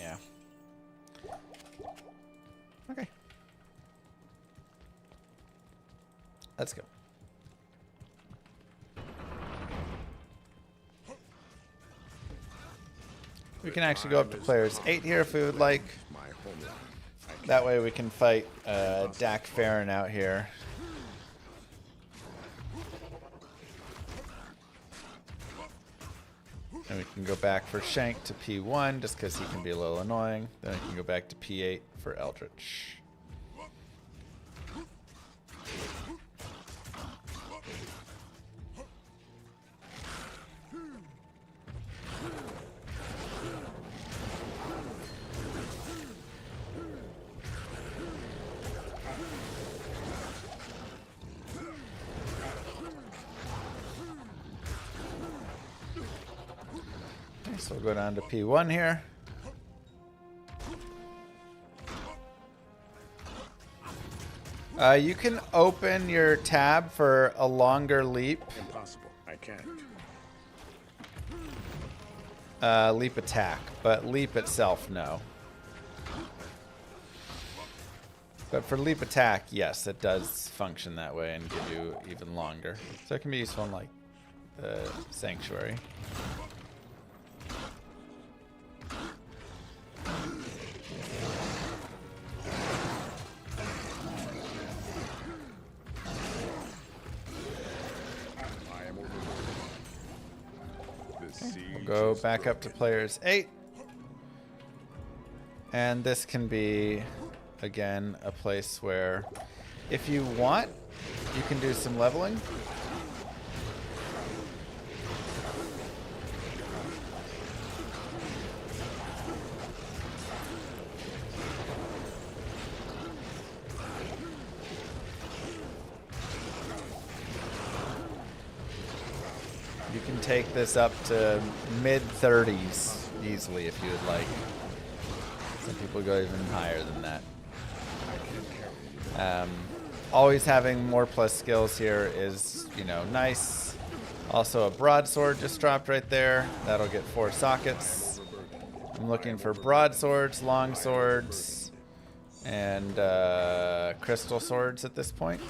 Yeah. Okay. Let's go. We can actually go up to players 8 here if we would like. My homeland. I That way we can fight Dak Farron out here. And we can go back for Shank to P1 just because he can be a little annoying. Then we can go back to P8 for Eldritch. So we'll go down to P1 here. You can open your tab for a longer leap. Impossible. I can't. Leap attack, but leap itself, no. But for leap attack, yes, it does function that way and give you even longer. So it can be useful in like the Sanctuary. Go back up to players 8. And this can be, again, a place where if you want, you can do some leveling. You can take this up to mid-30s easily if you would like. Some people go even higher than that. Always having more plus skills here is, you know, nice. Also a broadsword just dropped right there. That'll get 4 sockets. I'm looking for broadswords, long swords, and crystal swords at this point,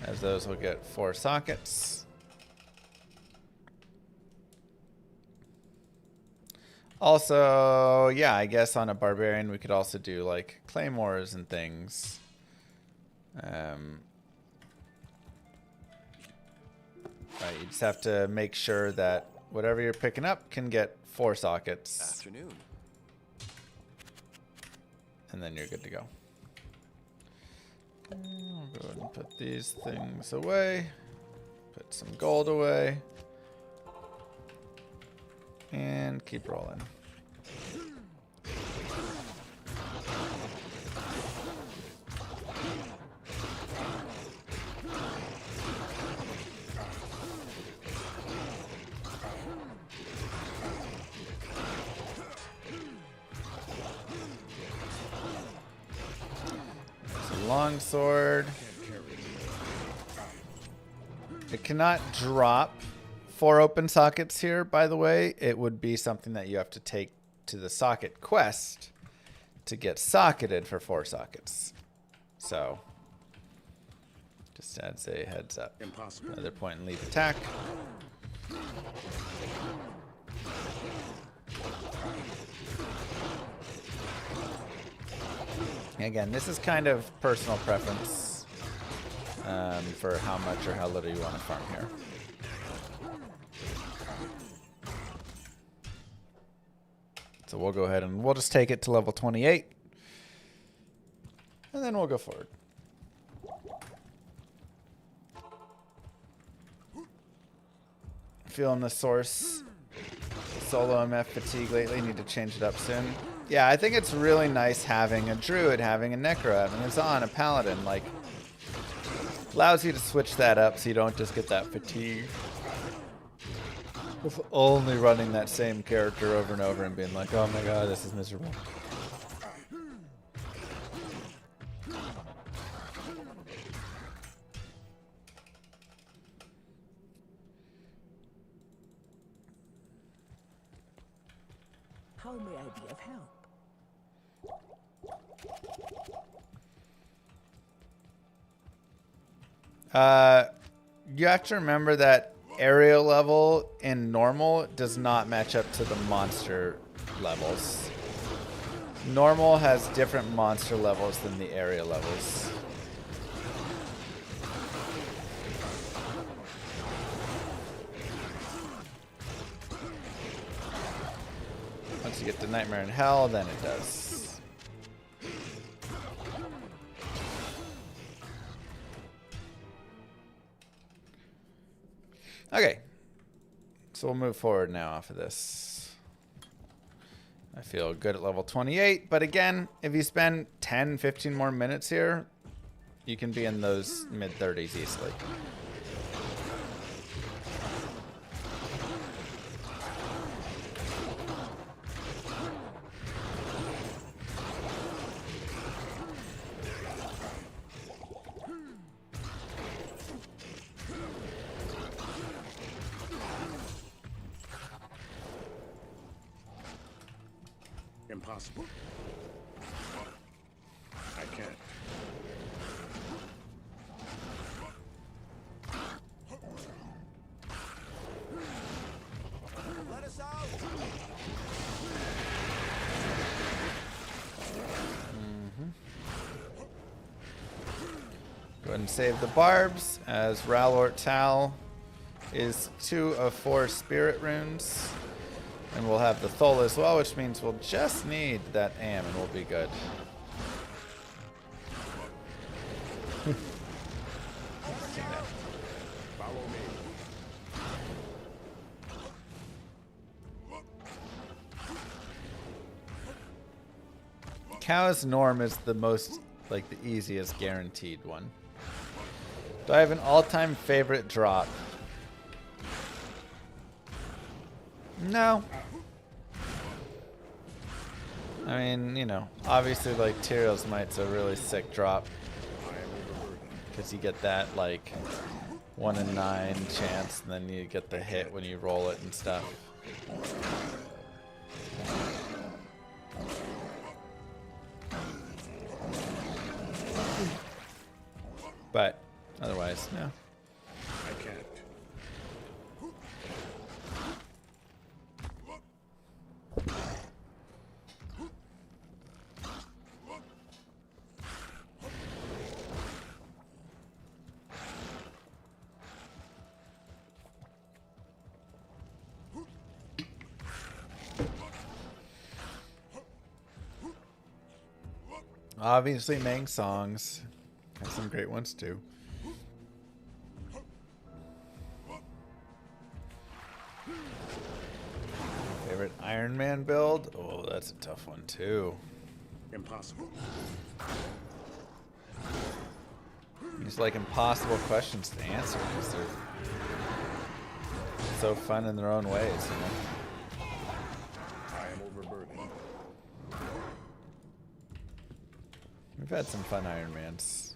as those will get 4 sockets. Also, yeah, I guess on a barbarian we could also do like claymores and things. Right, you just have to make sure that whatever you're picking up can get 4 sockets. Afternoon. And then you're good to go. I'll go ahead and put these things away. Put some gold away. And keep rolling. There's a long sword. It cannot drop 4 open sockets here, by the way. It would be something that you have to take to the socket quest to get socketed for 4 sockets. So, just as a heads up. Impossible. Another point in leap attack. Again, this is kind of personal preference for how much or how little you want to farm here. So we'll go ahead and we'll just take it to level 28. And then we'll go forward. Feeling the source solo MF fatigue lately. Need to change it up soon. Yeah, I think it's really nice having a druid, having a necro, having a Zon, a paladin. Like, allows you to switch that up so you don't just get that fatigue of only running that same character over and over and being like, oh my god, this is miserable. How may I be of help? You have to remember that area level in normal does not match up to the monster levels. Normal has different monster levels than the area levels. Once you get to Nightmare in Hell, then it does. Okay. So we'll move forward now off of this. I feel good at level 28, but again, if you spend 10, 15 more minutes here, you can be in those mid-30s easily. Impossible. I can't. Let us out! Go ahead and save the barbs, as Ralort Tal is 2 of 4 spirit runes. And we'll have the Thol as well, which means we'll just need that Am and we'll be good. Follow me. Cow's Norm is the most, like, the easiest guaranteed one. Do I have an all-time favorite drop? No. I mean, you know, obviously, like, Tyrell's Might's a really sick drop. Because you get that, like, 1 in 9 chance, and then you get the hit when you roll it and stuff. But, otherwise, no. I can't. Obviously, Mang songs. Have some great ones, too. Favorite Iron Man build? Oh, that's a tough one, too. Impossible. These, like, impossible questions to answer because they're so fun in their own ways, you know? I am overburdened. We've had some fun Iron Mans.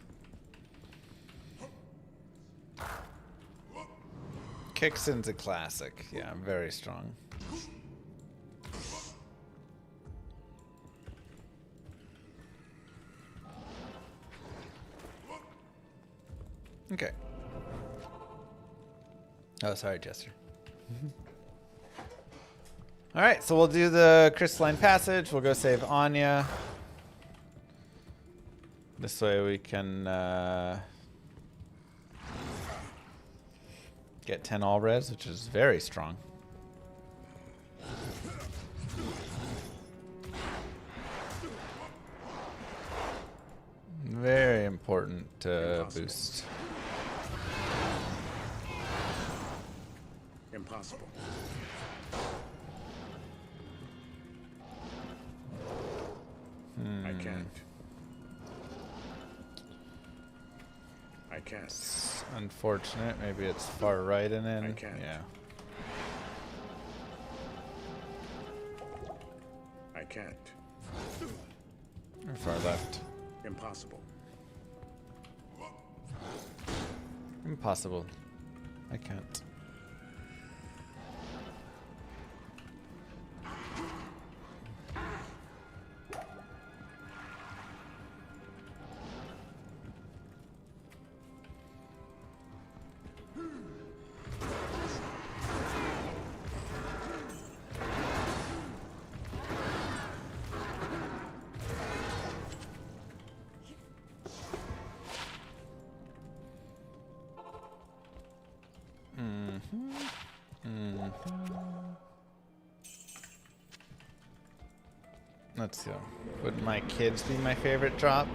Kixon's a classic. Yeah, very strong. Okay. Oh, sorry, Jester. All right, so we'll do the crystalline passage. We'll go save Anya. This way we can get 10 all res, which is very strong. Very important boost. Impossible. I can't. I can't. It's unfortunate. Maybe it's far right and in. I can't. Yeah. I can't. Or far left. Impossible. Impossible. I can't. Let's go. Would my kids be my favorite drop?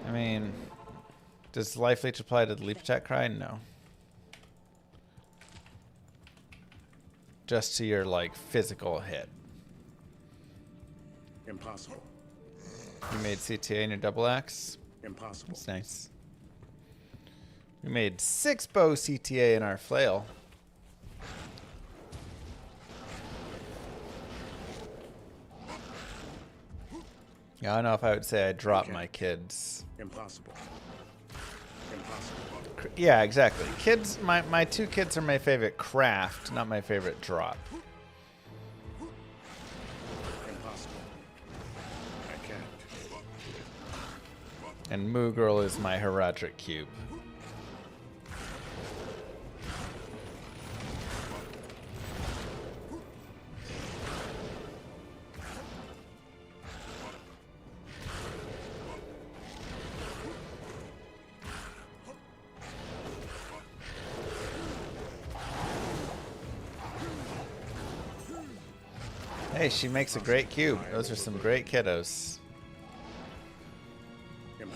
I mean, does life leech apply to the leap attack cry? No. Just to your like physical hit. Impossible. You made CTA in your double axe. Impossible. That's nice. We made 6 bow CTA in our flail. Yeah, I don't know if I would say I dropped my kids. Impossible. Impossible. Yeah, exactly. Kids, my 2 kids are my favorite craft, not my favorite drop. Impossible. I can't. And Moo Girl is my Heraldric cube. Hey, she makes a great cube. Those are some great kiddos.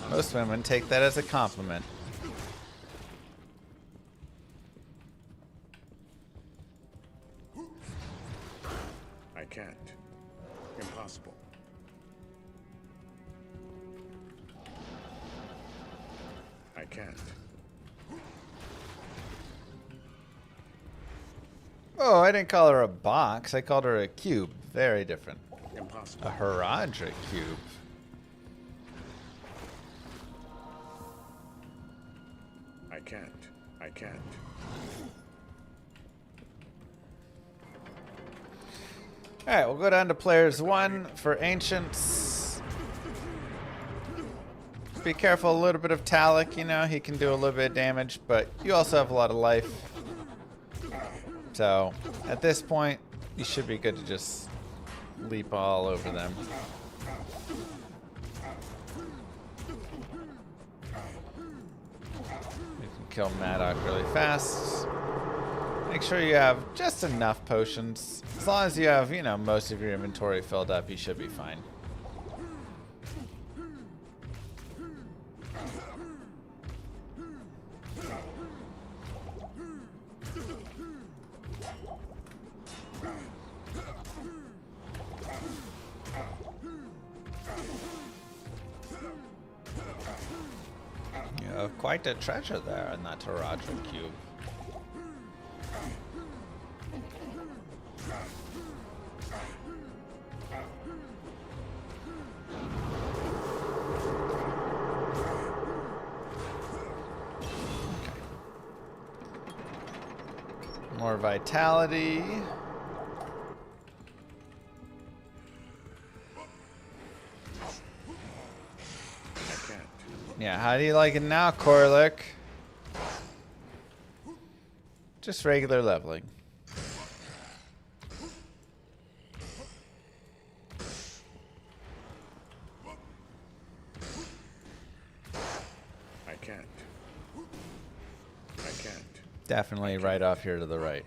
Most women take that as a compliment. I can't. Impossible. I can't. Oh, I didn't call her a box. I called her a cube. Very different. Impossible. A Heraldric cube. I can't. I can't. Alright, we'll go down to players 1 for Ancients. Be careful, a little bit of Talic, you know, he can do a little bit of damage, but you also have a lot of life. So, at this point, you should be good to just leap all over them. You can kill Maddock really fast. Make sure you have just enough potions. As long as you have, you know, most of your inventory filled up, you should be fine. You have quite a treasure there in that Heraldric cube. More vitality. Yeah, how do you like it now, Corlick? Just regular leveling. I can't. I can't. Definitely right off here to the right.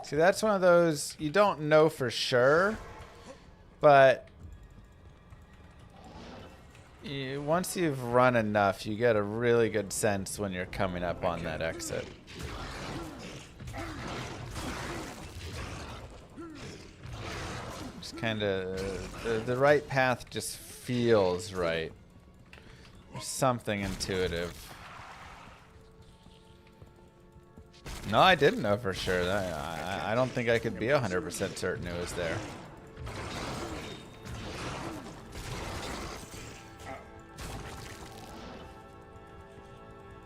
See, that's one of those you don't know for sure, but once you've run enough, you get a really good sense when you're coming up on that exit. Just kind of the right path just feels right. There's something intuitive. No, I didn't know for sure. I don't think I could be 100% certain it was there.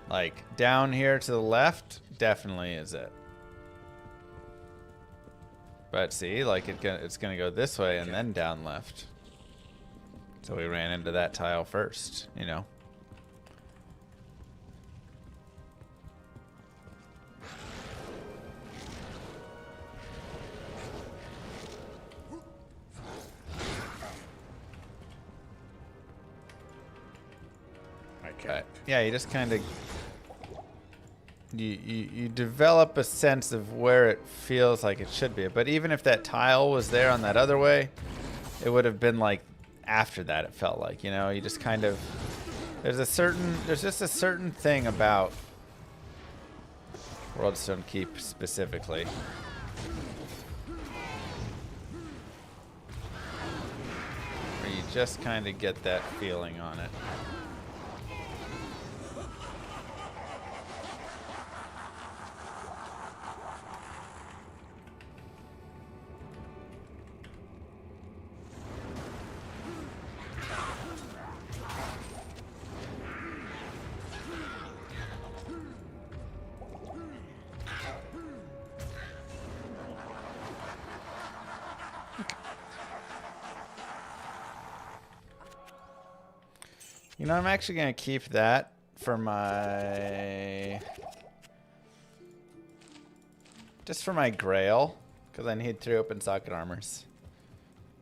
Like, down here to the left, definitely is it. But see, like it's gonna go this way and then down left. So we ran into that tile first, you know. I can't. Yeah, you just kind of you develop a sense of where it feels like it should be. But even if that tile was there on that other way, it would have been like after that, it felt like, you know, you just kind of, there's just a certain thing about Worldstone Keep specifically. Where you just kind of get that feeling on it. You know, I'm actually going to keep that for my... just for my Grail, because I need 3 open socket armors.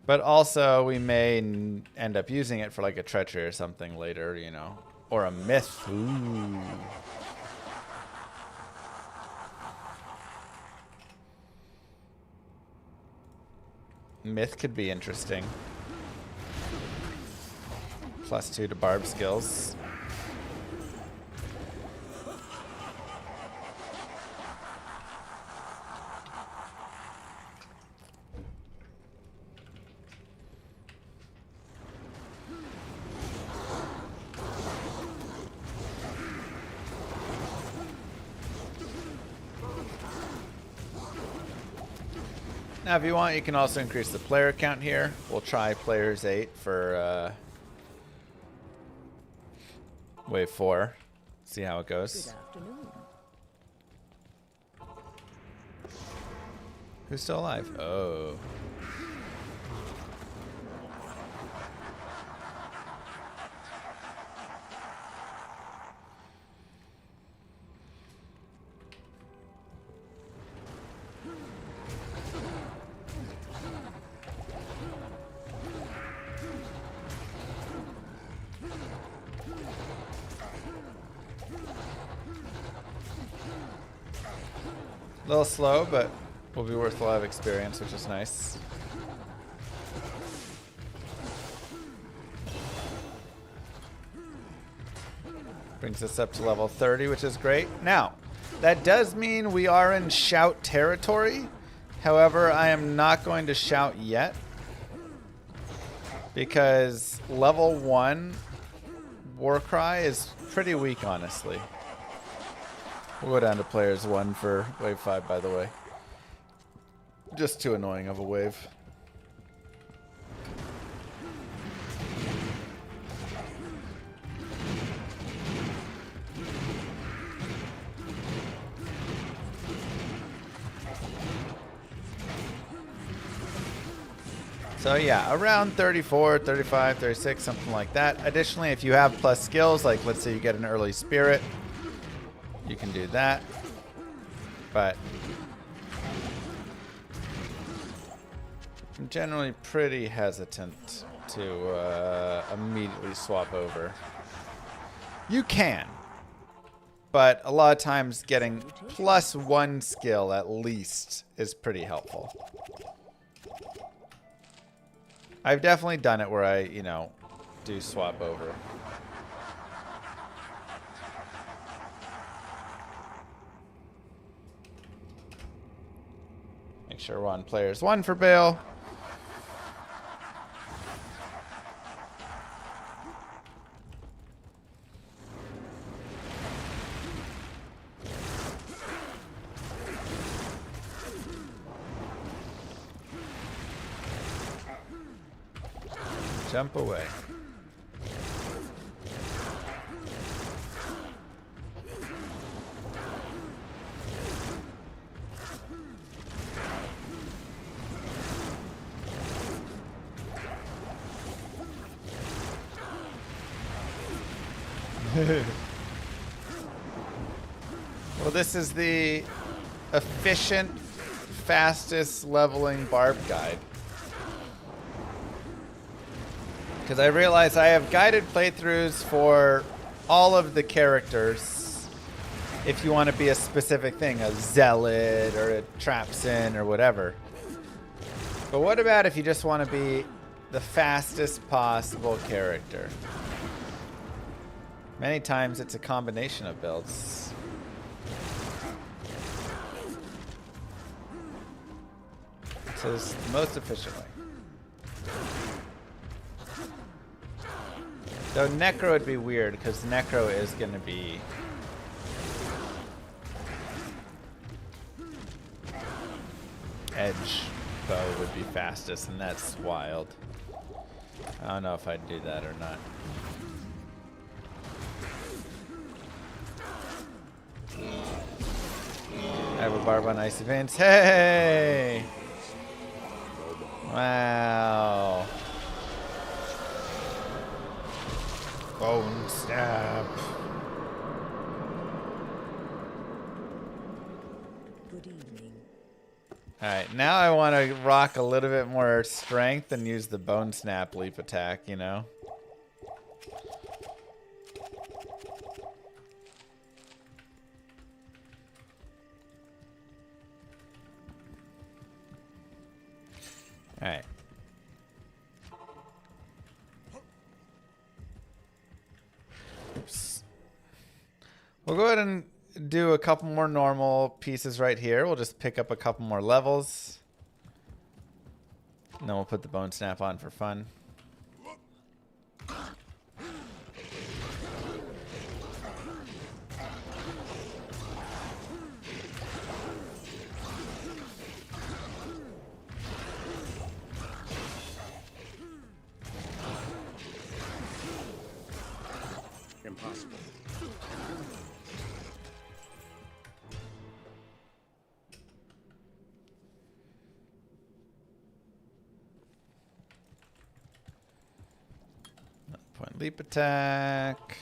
But also, we may end up using it for like a treachery or something later, you know. Or a myth. Ooh. Myth could be interesting. +2 to barb skills. Now, if you want, you can also increase the player count here. We'll try players 8 for wave 4. See how it goes. Good afternoon. Who's still alive? Oh. A little slow, but will be worth a lot of experience, which is nice. Brings us up to level 30, which is great. Now, that does mean we are in shout territory. However, I am not going to shout yet, because level 1 Warcry is pretty weak, honestly. We'll go down to players 1 for wave 5, by the way. Just too annoying of a wave. So yeah, around 34, 35, 36, something like that. Additionally, if you have plus skills, like let's say you get an early spirit, you can do that. But I'm generally pretty hesitant to immediately swap over. You can, but a lot of times getting +1 skill at least is pretty helpful. I've definitely done it where I, you know, do swap over. Make sure we're on players 1 for Bale. Jump away. Well, this is the efficient, fastest leveling barb guide. Because I realize I have guided playthroughs for all of the characters if you want to be a specific thing, a zealot or a trapsin or whatever. But what about if you just want to be the fastest possible character? Many times it's a combination of builds. So it's the most efficient way. Though Necro would be weird because Necro is going to be edge bow would be fastest, and that's wild. I don't know if I'd do that or not. I have a barb on icy veins. Hey! Wow. Bone snap. Good evening. Alright, now I want to rock a little bit more strength and use the bone snap leap attack, you know? Alright. Oops. We'll go ahead and do a couple more normal pieces right here. We'll just pick up a couple more levels. And then we'll put the bone snap on for fun. Impossible. Point leap attack.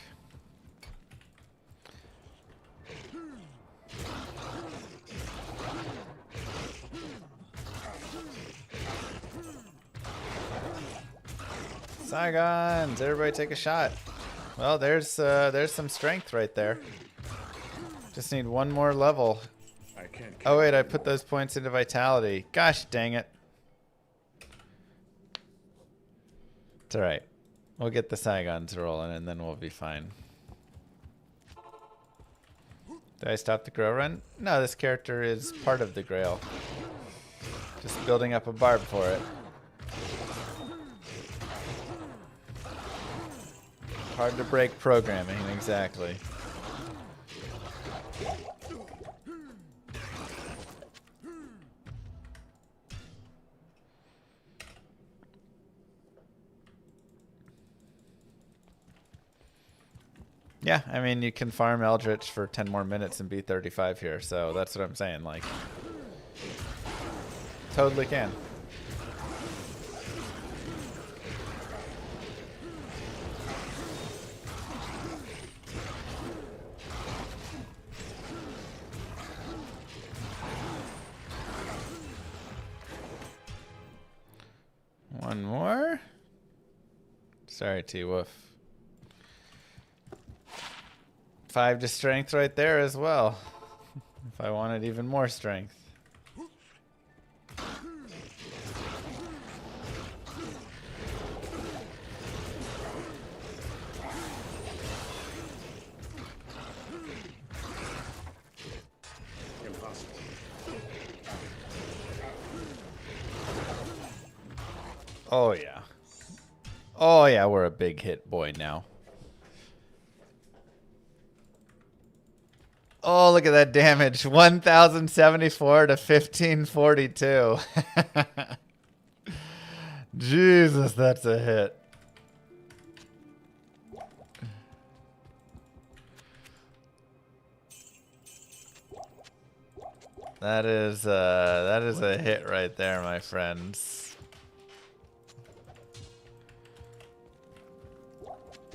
Saigons, everybody take a shot. Well, there's some strength right there. Just need one more level. I can't. Oh wait, I put those points into vitality. Gosh dang it. It's alright. We'll get the Saigons rolling and then we'll be fine. Did I stop the Grail run? No, this character is part of the Grail. Just building up a barb for it. Hard to break programming, exactly. Yeah, I mean, you can farm Eldritch for 10 more minutes and be 35 here, so that's what I'm saying, like, totally can. One more. Sorry, T-Wolf. 5 to strength right there as well. If I wanted even more strength. Impossible. Oh yeah. Oh yeah, we're a big hit boy now. Oh, look at that damage. 1,074 to 1,542. Jesus, that's a hit. That is a hit right there, my friends.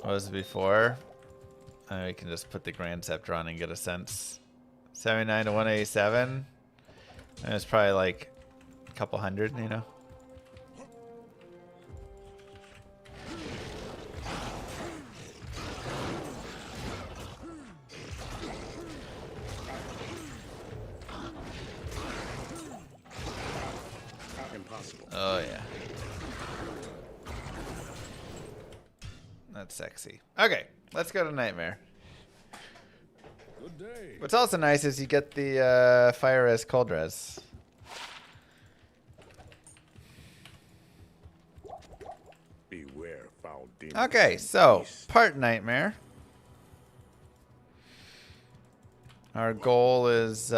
What was it before? We can just put the Grand Scepter on and get a sense. 79 to 187. And it's probably like a couple hundred, you know? That's sexy. Okay, let's go to Nightmare. Good day. What's also nice is you get the fire res, cold res. Beware foul demons. Okay, so part Nightmare. Our goal is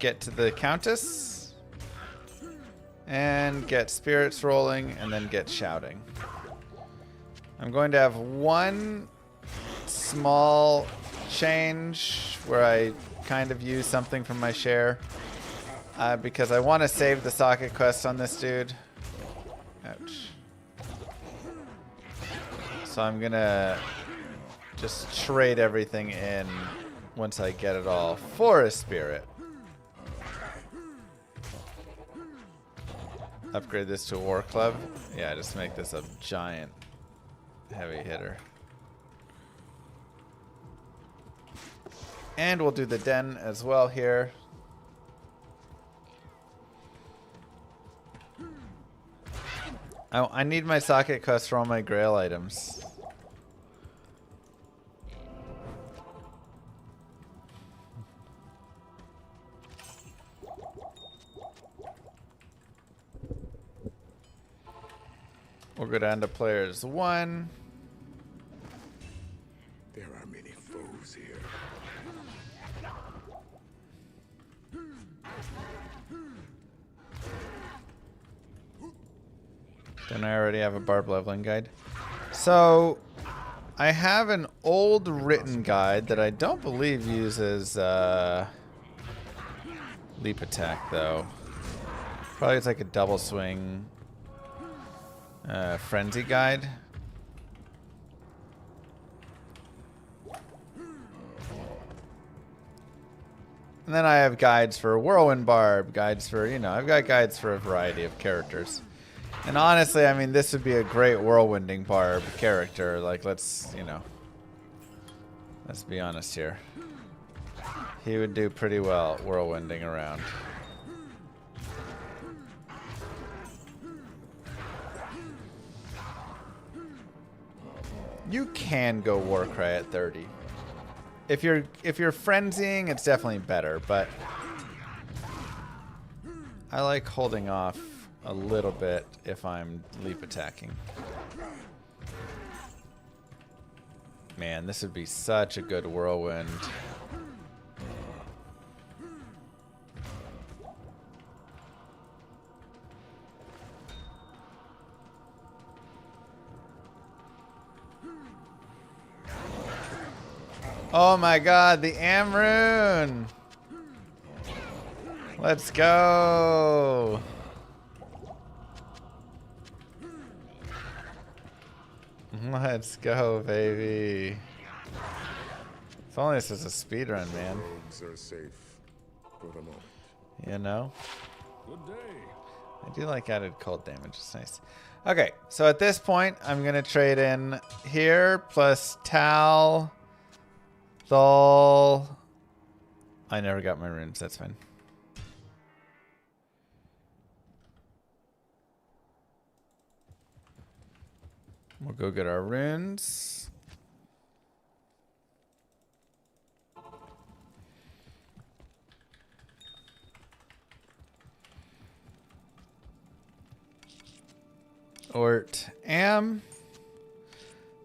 get to the Countess and get spirits rolling and then get shouting. I'm going to have one small change where I kind of use something from my share because I want to save the socket quest on this dude. Ouch. So I'm gonna just trade everything in once I get it all for a spirit. Upgrade this to a war club. Yeah, just make this a giant heavy hitter. And we'll do the den as well here. I need my socket quest for all my grail items. We'll go down to players 1. There are many foes here. Don't I already have a barb leveling guide? So, I have an old written guide that I don't believe uses leap attack, though. Probably it's like a double swing frenzy guide. And then I have guides for Whirlwind Barb, guides for, you know, I've got guides for a variety of characters. And honestly, I mean, this would be a great Whirlwinding Barb character. Like, let's, you know, let's be honest here. He would do pretty well whirlwinding around. You can go Warcry at 30. If you're frenzying, it's definitely better, but I like holding off a little bit if I'm leap attacking. Man, this would be such a good whirlwind. Oh my god, the Amrune! Let's go! Let's go, baby. If only this was a speedrun, man. Rogues are safe for the moment. You know? Good day. I do like added cold damage. It's nice. Okay, so at this point, I'm going to trade in here plus Tal, Thol. I never got my runes. That's fine. We'll go get our runes. Ort Am.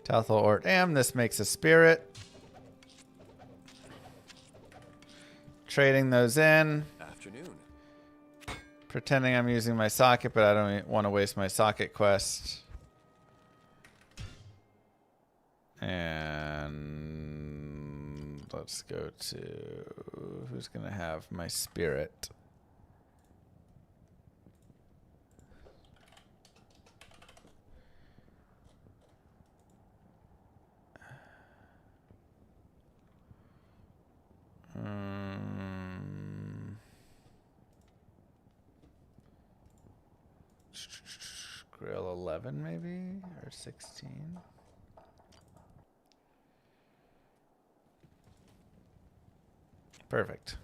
Talthol Ort Am. This makes a spirit. Trading those in. Afternoon. Pretending I'm using my socket, but I don't want to waste my socket quest. And let's go to who's going to have my spirit. Grill 11 maybe or 16. Perfect.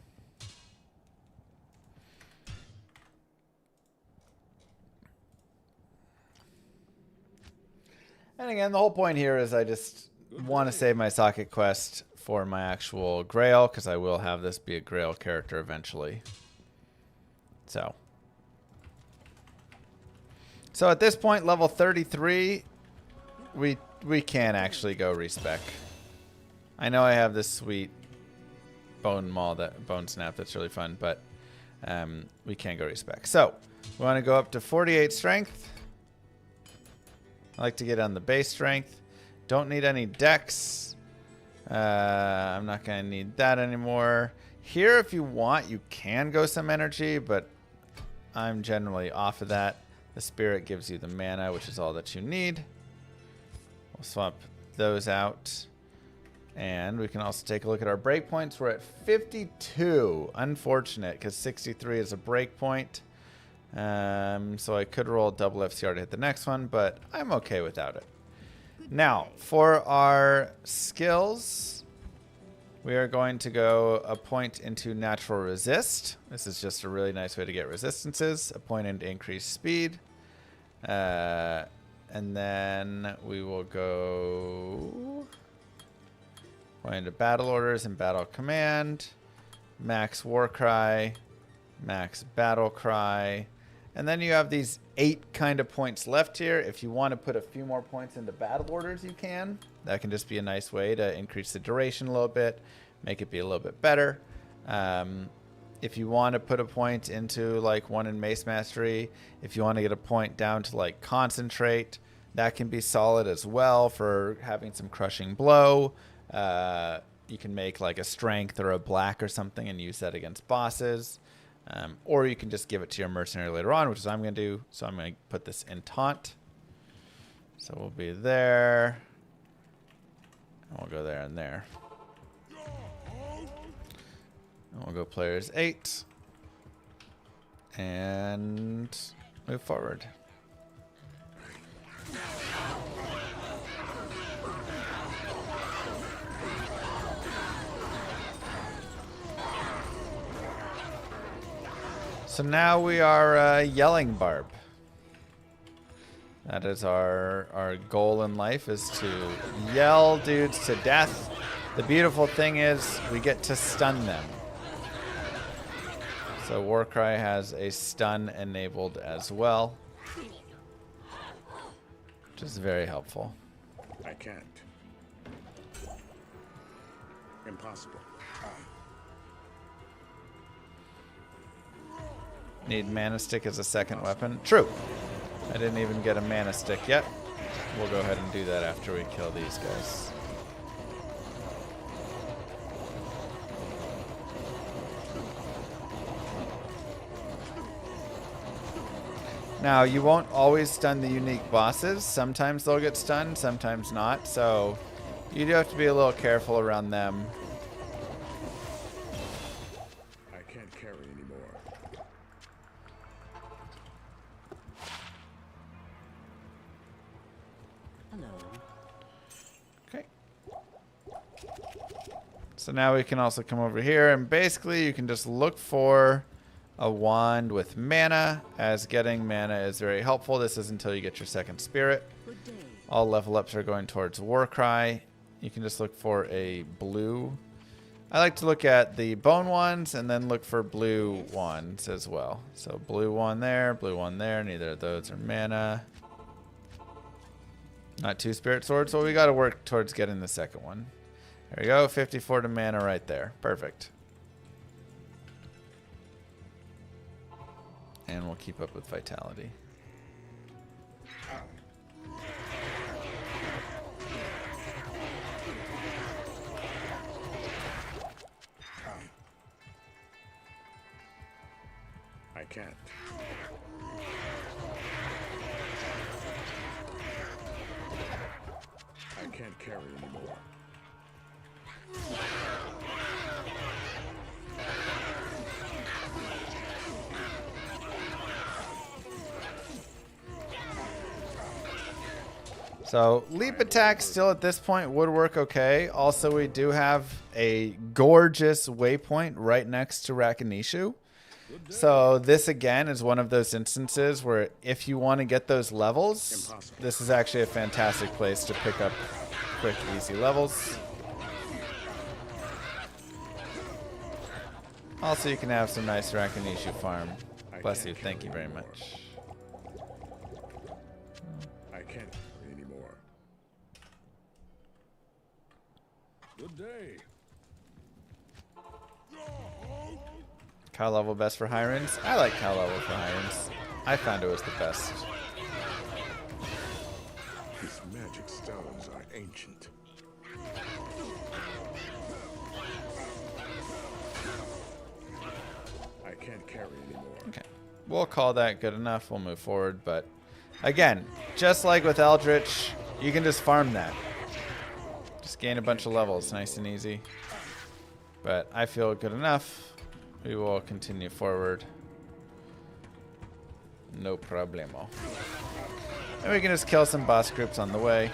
And again, the whole point here is I just want to save my socket quest for my actual Grail, because I will have this be a Grail character eventually. So at this point, level 33, we can actually go respec. I know I have this sweet bone snap that's really fun, but we can go respec. So we want to go up to 48 strength. I like to get on the base strength. Don't need any dex. I'm not going to need that anymore. Here, if you want, you can go some energy, but I'm generally off of that. The spirit gives you the mana, which is all that you need. We'll swap those out. And we can also take a look at our breakpoints. We're at 52. Unfortunate, because 63 is a breakpoint. So I could roll double FCR to hit the next one, but I'm okay without it. Now, for our skills, we are going to go a point into natural resist. This is just a really nice way to get resistances. A point into increased speed. And then we will go point into battle orders and battle command. Max war cry. Max battle cry. And then you have these 8 kind of points left here. If you want to put a few more points into battle orders, you can. That can just be a nice way to increase the duration a little bit, make it be a little bit better. If you want to put a point into like one in Mace Mastery, if you want to get a point down to like Concentrate, that can be solid as well for having some crushing blow. You can make like a Strength or a Black or something and use that against bosses. Or you can just give it to your mercenary later on, which is what I'm going to do. So I'm going to put this in taunt. So we'll be there. And we'll go there and there. And we'll go players 8. And move forward. So now we are yelling Barb. That is our goal in life, is to yell dudes to death. The beautiful thing is we get to stun them. So Warcry has a stun enabled as well, which is very helpful. I can't. Impossible. Need mana stick as a second weapon. True. I didn't even get a mana stick yet. We'll go ahead and do that after we kill these guys. Now, you won't always stun the unique bosses. Sometimes they'll get stunned, sometimes not. So you do have to be a little careful around them. I can't carry anymore. Hello. Okay. So now we can also come over here, and basically you can just look for a wand with mana, as getting mana is very helpful. This is until you get your second spirit. Good day. All level ups are going towards Warcry. You can just look for a blue. I like to look at the bone ones and then look for blue ones as well. So blue one there, neither of those are mana. Not 2 spirit swords, so we got to work towards getting the second one. There we go, 54 to mana right there. Perfect. And we'll keep up with vitality. I can't. I can't carry anymore. So leap attack still at this point would work okay. Also, we do have a gorgeous waypoint right next to Rakinishu. So this again is one of those instances where if you want to get those levels, this is actually a fantastic place to pick up quick, easy levels. Also, you can have some nice Rakinishu farm. Bless you. Thank you very much. I can't anymore. Good day. Cow level best for Hirons? I like cow level for Hirons. I found it was the best. These magic stones are ancient. I can't carry anymore. Okay. We'll call that good enough. We'll move forward. But again, just like with Eldritch, you can just farm that. Just gain a bunch of levels. Nice and easy. But I feel good enough. We will continue forward. No problemo. And we can just kill some boss groups on the way.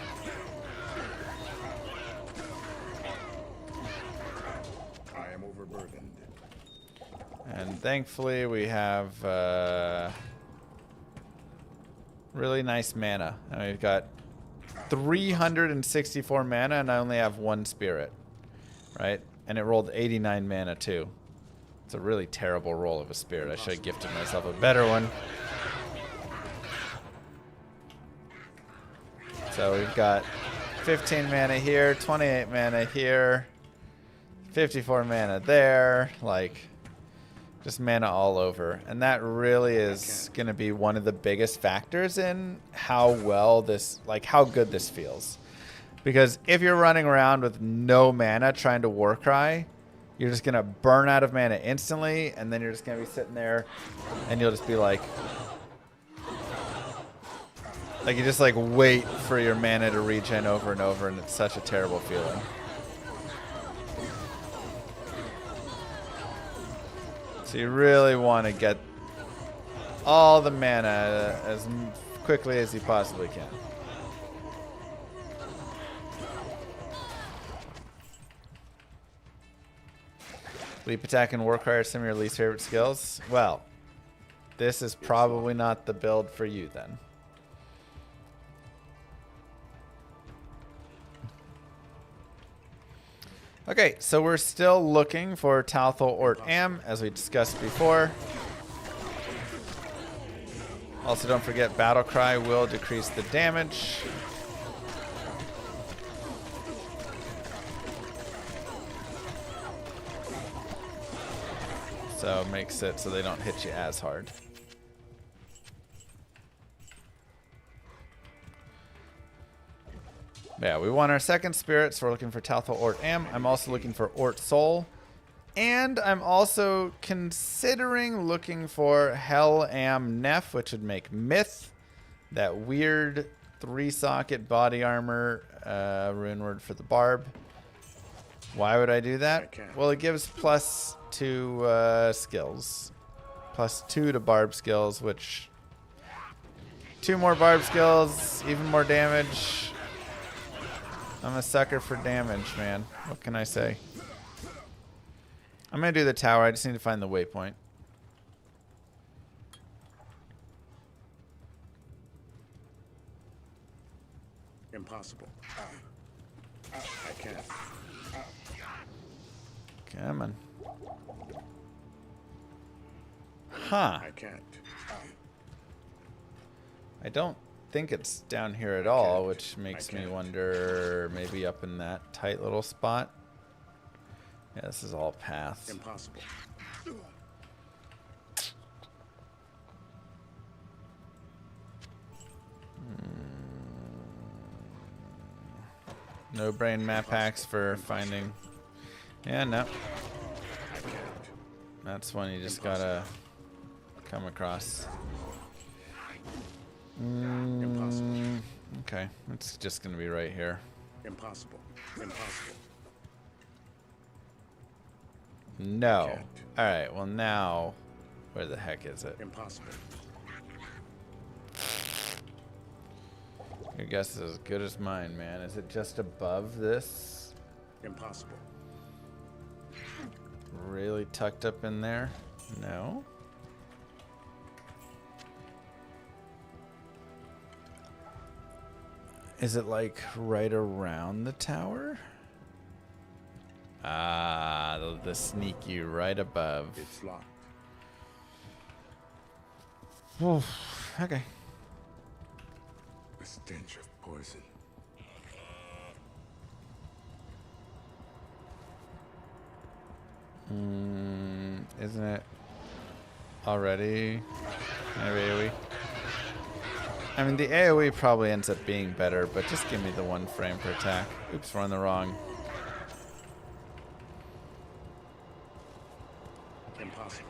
I am overburdened. And thankfully we have really nice mana. And we've got 364 mana and I only have 1 spirit. Right? And it rolled 89 mana too. It's a really terrible roll of a spirit. I should have gifted myself a better one. So we've got 15 mana here, 28 mana here, 54 mana there, like just mana all over. And that really is going to be one of the biggest factors in how well this, like how good this feels. Because if you're running around with no mana trying to Warcry, you're just going to burn out of mana instantly, and then you're just going to be sitting there, and you'll just be like you just like wait for your mana to regen over and over, and it's such a terrible feeling. So you really want to get all the mana as quickly as you possibly can. Leap attack and Warcry are some of your least favorite skills? Well, this is probably not the build for you then. Okay, so we're still looking for Talthal Ort Am, as we discussed before. Also, don't forget Battle Cry will decrease the damage. So it makes it so they don't hit you as hard. Yeah, we want our second spirit, so we're looking for Talthal Ort Am. I'm also looking for Ort Soul. And I'm also considering looking for Hell Am Nef, which would make Myth. That weird 3-socket body armor rune word for the barb. Why would I do that? Well, it gives +2 skills. +2 to barb skills, which 2 more barb skills, even more damage. I'm a sucker for damage, man. What can I say? I'm going to do the tower. I just need to find the waypoint. Impossible. I can't. Come on. Huh. I can't. I don't think it's down here at all, which makes me wonder maybe up in that tight little spot. Yeah, this is all paths. Impossible. No brain map hacks for finding. Yeah, no. That's one you just gotta come across. Okay, it's just gonna be right here. Impossible. Impossible. No. Alright, well now, where the heck is it? Impossible. Your guess is as good as mine, man. Is it just above this? Impossible. Really tucked up in there? No. Is it like right around the tower? Ah, the sneaky right above. It's locked. Okay. The stench of poison. Isn't it already kind of AoE? I mean, the AoE probably ends up being better, but just give me the 1 frame per attack. Oops, we're on the wrong. Impossible.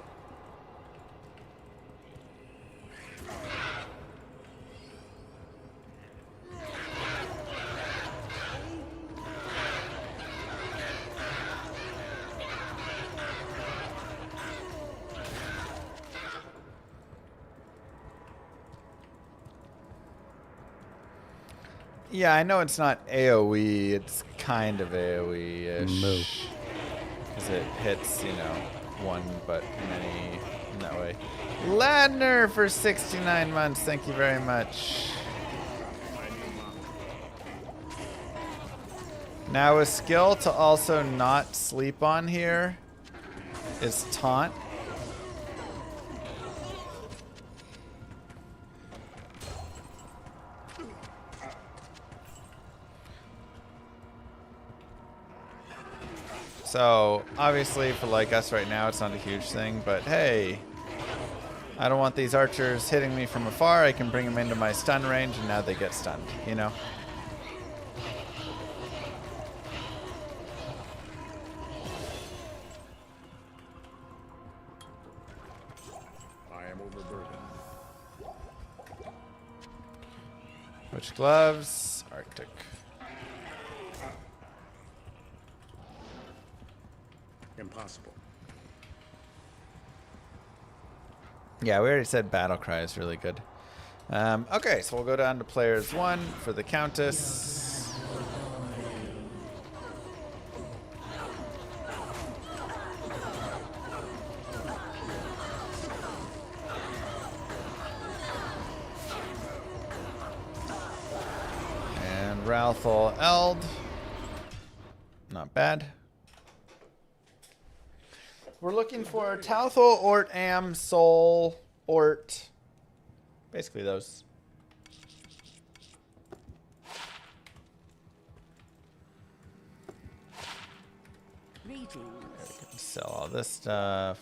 Yeah, I know it's not AoE. It's kind of AoE-ish. Move. Because it hits, you know, one but many in that way. Ladner for 69 months. Thank you very much. Now a skill to also not sleep on here is Taunt. So, obviously, for like us right now, it's not a huge thing, but hey, I don't want these archers hitting me from afar. I can bring them into my stun range, and now they get stunned, you know? I am overburdened. Which gloves? Arctic. Impossible. Yeah, we already said Battle Cry is really good. Okay, so we'll go down to players 1 for the Countess. And Ralthal Eld. Not bad. We're looking for Talthol, Ort, Am, Soul, Ort. Basically those. Greetings. Sell all this stuff.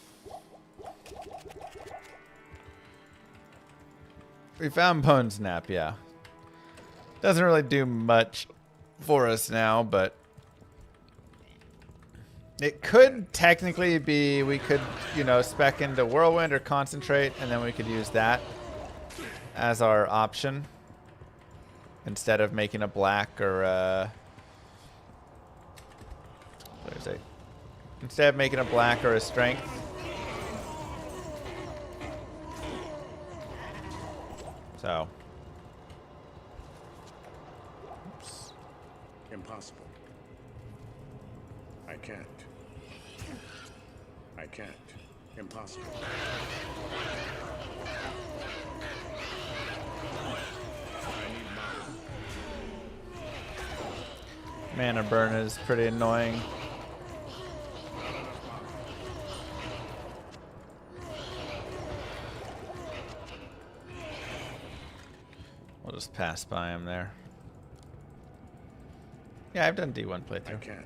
We found Bone Snap, yeah. Doesn't really do much for us now, but it could technically be, we could, you know, spec into Whirlwind or Concentrate, and then we could use that as our option instead of making a black or what is it? Instead of making a black or a strength. So. Oops. Impossible. I can't. I can't. Impossible. I need Mana burn is pretty annoying. We'll just pass by him there. Yeah, I've done D1 I playthrough. can't.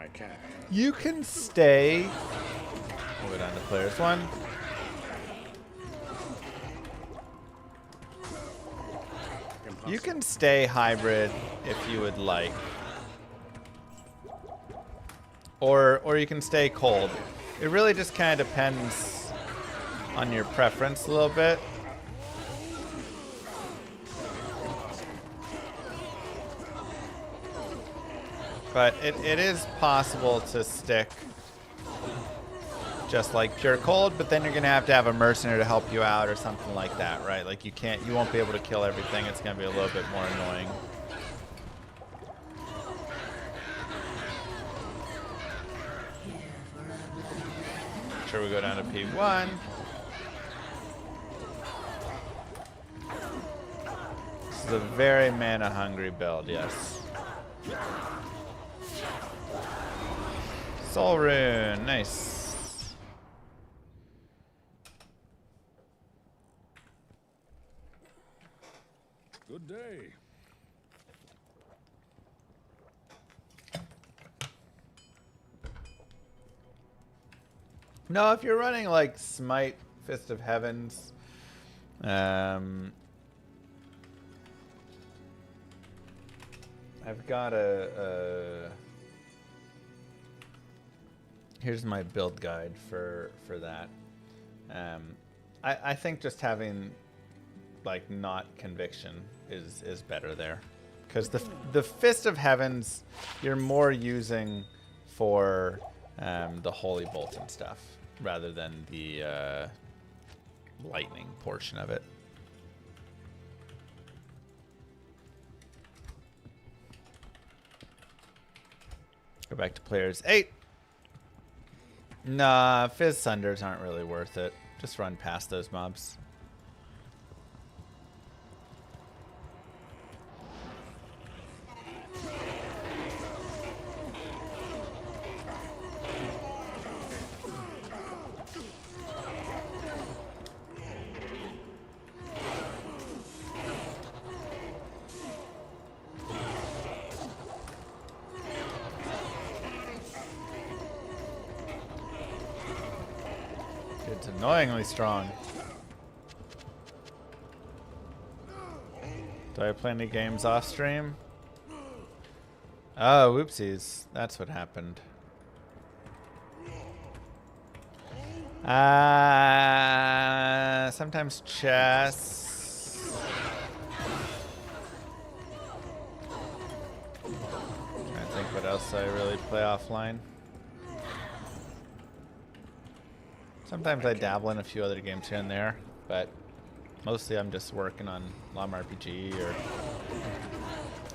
I can't. You can stay. We'll go down to players 1. You can stay hybrid if you would like. Or you can stay cold. It really just kind of depends on your preference a little bit. But it is possible to stick just like pure cold, but then you're gonna have to have a mercenary to help you out or something like that, right? Like you won't be able to kill everything. It's gonna be a little bit more annoying. Sure, we go down to P1. This is a very mana hungry build, yes. Soul Rune, nice. Good day. No, if you're running like Smite, Fist of Heavens, I've got here's my build guide for that. I think just having like not conviction is better there, because the Fist of Heavens you're more using for the Holy Bolt and stuff rather than the lightning portion of it. Go back to players 8. Nah, Fizz Sunders aren't really worth it. Just run past those mobs. It's annoyingly strong. Do I play any games off stream? Oh, whoopsies. That's what happened. Sometimes chess. I think what else I really play offline. Sometimes I dabble in a few other games here and there, but mostly I'm just working on Llama RPG or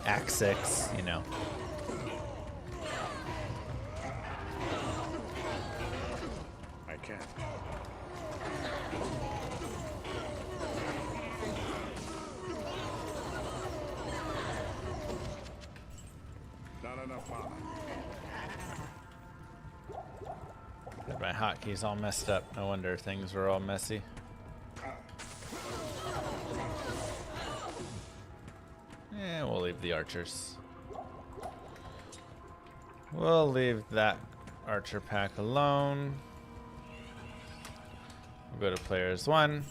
Act 6, you know. I can't. Not enough mana. Got my hotkeys all messed up. No wonder things were all messy. Yeah, we'll leave the archers. We'll leave that archer pack alone. We'll go to players 1.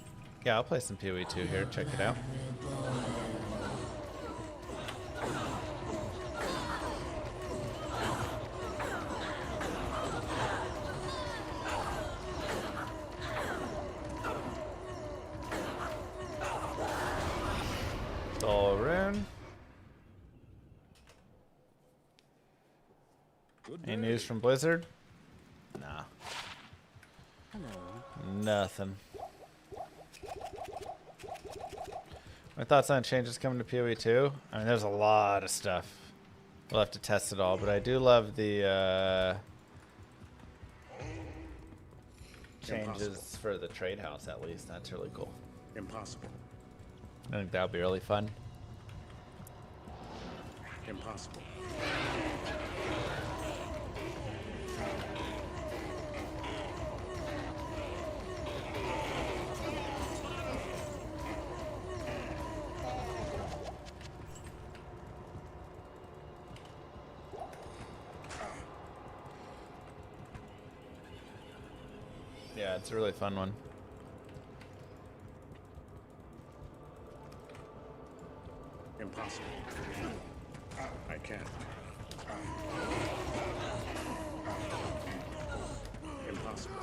Yeah, I'll play some PoE 2 here. Check it out. Soul Rune. Any news from Blizzard? Nah. Hello. Nothing. My thoughts on changes coming to PoE 2? I mean, there's a lot of stuff. We'll have to test it all, but I do love the changes for the trade house, at least. That's really cool. Impossible. I think that'll be really fun. Impossible. Yeah, it's a really fun one. Impossible. I can't. Impossible.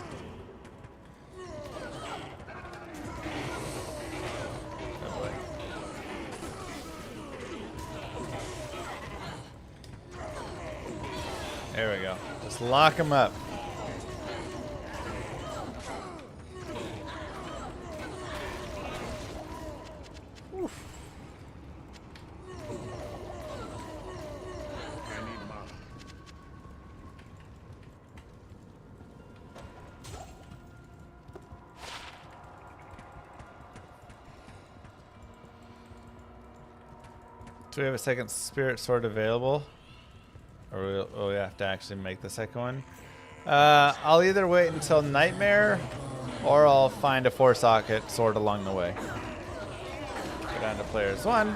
Oh boy. There we go. Just lock him up. I need mana. Do we have a second spirit sword available? Or will we have to actually make the second one? I'll either wait until Nightmare, or I'll find a 4-socket sword along the way. Go down to players 1.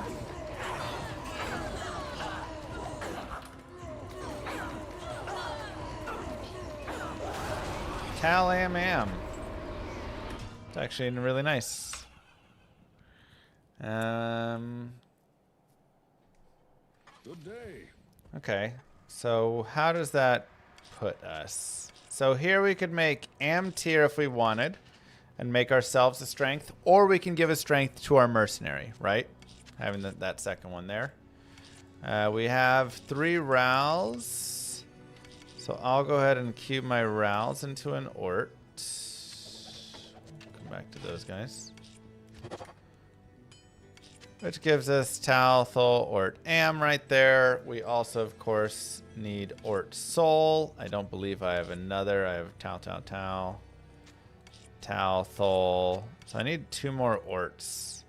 Am. It's actually really nice. Good day. Okay, so how does that put us? So here we could make Am tier if we wanted and make ourselves a strength, or we can give a strength to our mercenary, right? Having that second one there. We have 3 Rals. So I'll go ahead and cube my Rals into an Ort. Come back to those guys. Which gives us Tal, Thol, Ort, Am right there. We also, of course, need Ort Soul. I don't believe I have another. I have Tal, Tal, Tal. Tal, Thol. So I need 2 more Orts.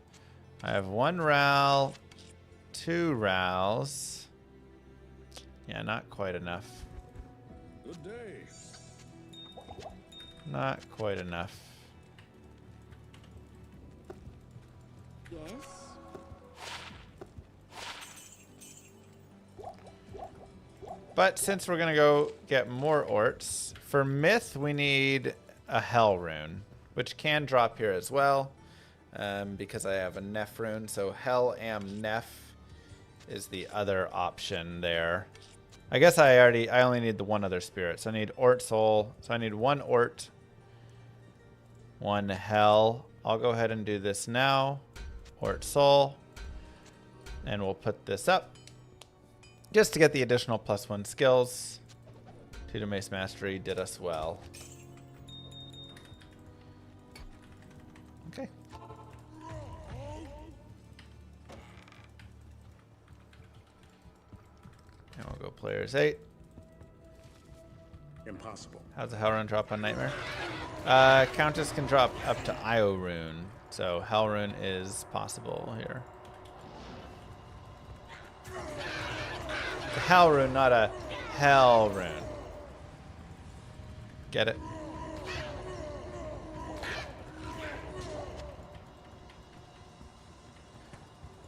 I have 1 Ral, 2 Rals. Yeah, not quite enough. Good day. Not quite enough. Yes. But since we're going to go get more Orts, for Myth we need a Hell rune, which can drop here as well, because I have a Neph rune. So Hell Am Neph is the other option there. I guess I only need the 1 other spirit. So I need Ort Soul. So I need 1 Ort, 1 Hell. I'll go ahead and do this now. Ort Soul. And we'll put this up. Just to get the additional +1 skills. 2 to Mace Mastery did us well. Okay. And we'll go players 8. Impossible. How's the Hell Rune drop on Nightmare? Countess can drop up to Io Rune. So Hell Rune is possible here. A Hell Rune, not a Hell Rune. Get it?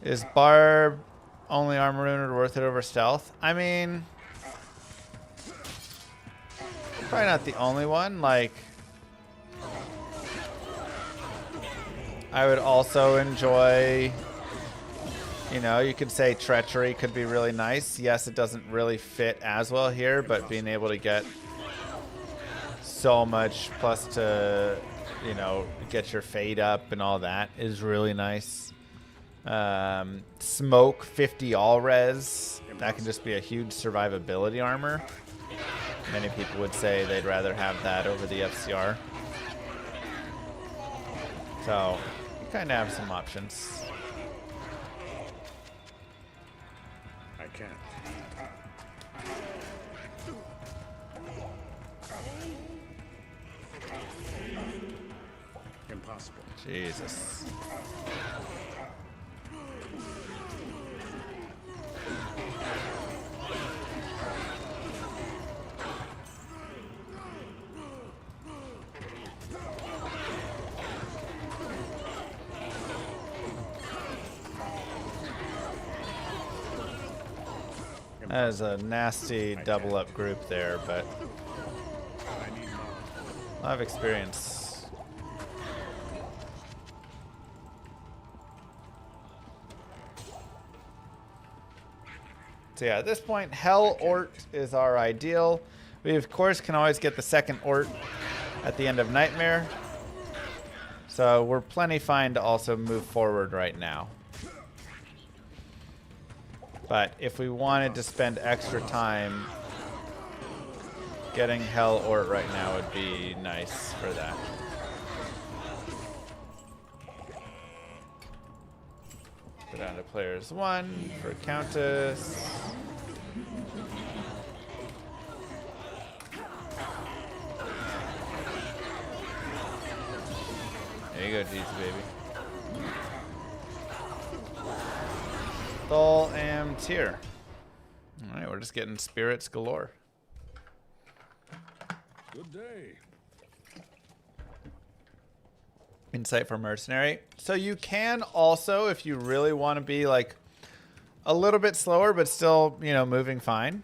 Is Barb only armor rune worth it over stealth? I mean, probably not the only one. Like, I would also enjoy, you know, you could say treachery could be really nice. Yes, it doesn't really fit as well here, but being able to get so much plus to, you know, get your fade up and all that is really nice. Smoke 50 all res, that can just be a huge survivability armor. Many people would say they'd rather have that over the FCR. So you kind of have some options. I can't. Impossible. Jesus. That is a nasty double up group there, but a lot of experience. So yeah, at this point, Hell Ort is our ideal. We of course can always get the second Ort at the end of Nightmare. So we're plenty fine to also move forward right now. But if we wanted to spend extra time Getting Hell Ort right now would be nice for that. Go down to players 1 for Countess. There you go, Jesus baby. Thol am tier. Alright, we're just getting spirits galore. Good day. Insight for Mercenary. So you can also, if you really want to be like a little bit slower but still, you know, moving fine,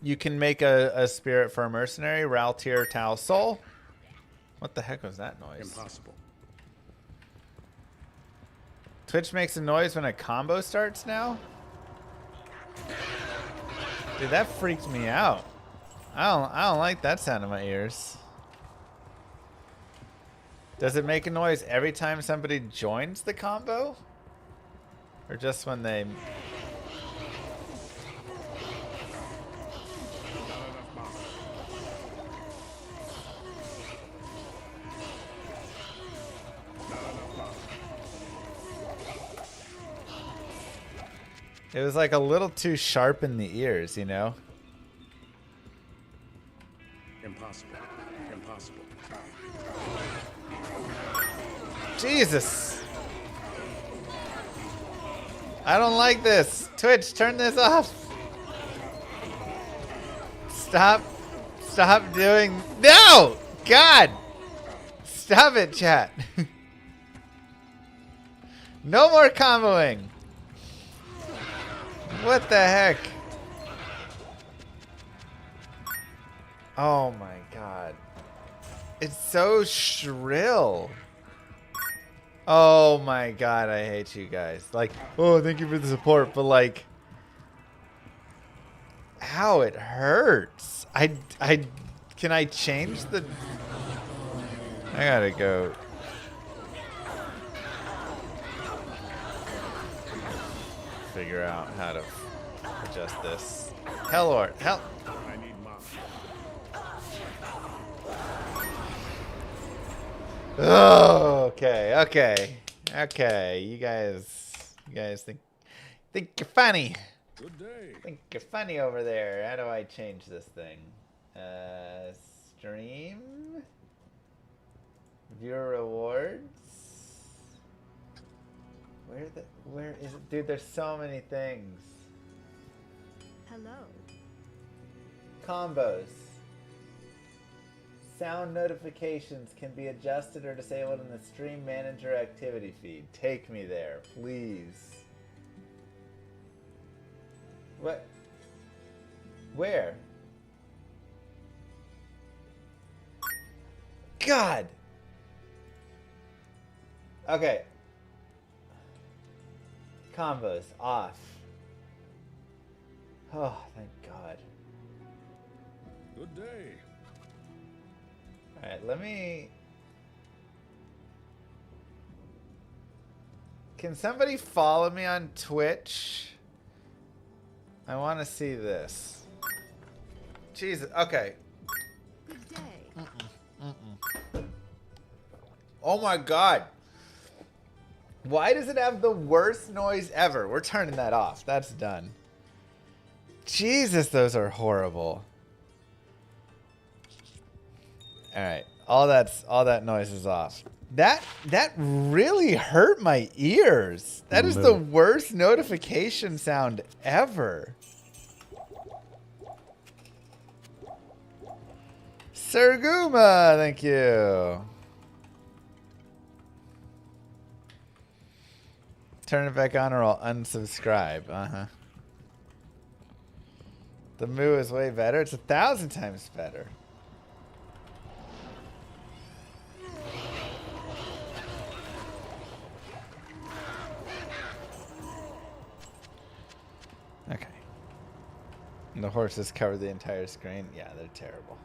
you can make a spirit for a mercenary. Raltier Tau Soul. What the heck was that noise? Impossible. Twitch makes a noise when a combo starts now? Dude, that freaked me out. I don't like that sound in my ears. Does it make a noise every time somebody joins the combo? Or just when they... It was like a little too sharp in the ears, you know? Impossible. Impossible. Jesus! I don't like this. Twitch, turn this off. Stop. Stop doing... No! God! Stop it, chat. No more comboing. What the heck? Oh my god. It's so shrill. Oh my god, I hate you guys. Like, oh, thank you for the support, but like, ow, it hurts. Can I change the... I gotta go. Figure out how to adjust this. Hellort, hell. I need Mama. Oh, okay. You guys think you're funny. Good day. Think you're funny over there. How do I change this thing? Stream. Viewer rewards. Where is it? Dude, there's so many things. Hello. Combos. Sound notifications can be adjusted or disabled in the stream manager activity feed. Take me there, please. What? Where? God! Okay. Combos off. Oh, thank God. Good day. Alright, let me... Can somebody follow me on Twitch? I want to see this. Jesus, okay. Good day. Oh my God. Why does it have the worst noise ever? We're turning that off. That's done. Jesus, those are horrible. All right, all that noise is off. That really hurt my ears. That is the worst notification sound ever. Serguma, thank you. Turn it back on or I'll unsubscribe. The moo is way better. It's 1,000 times better. Okay. And the horses cover the entire screen. Yeah, they're terrible.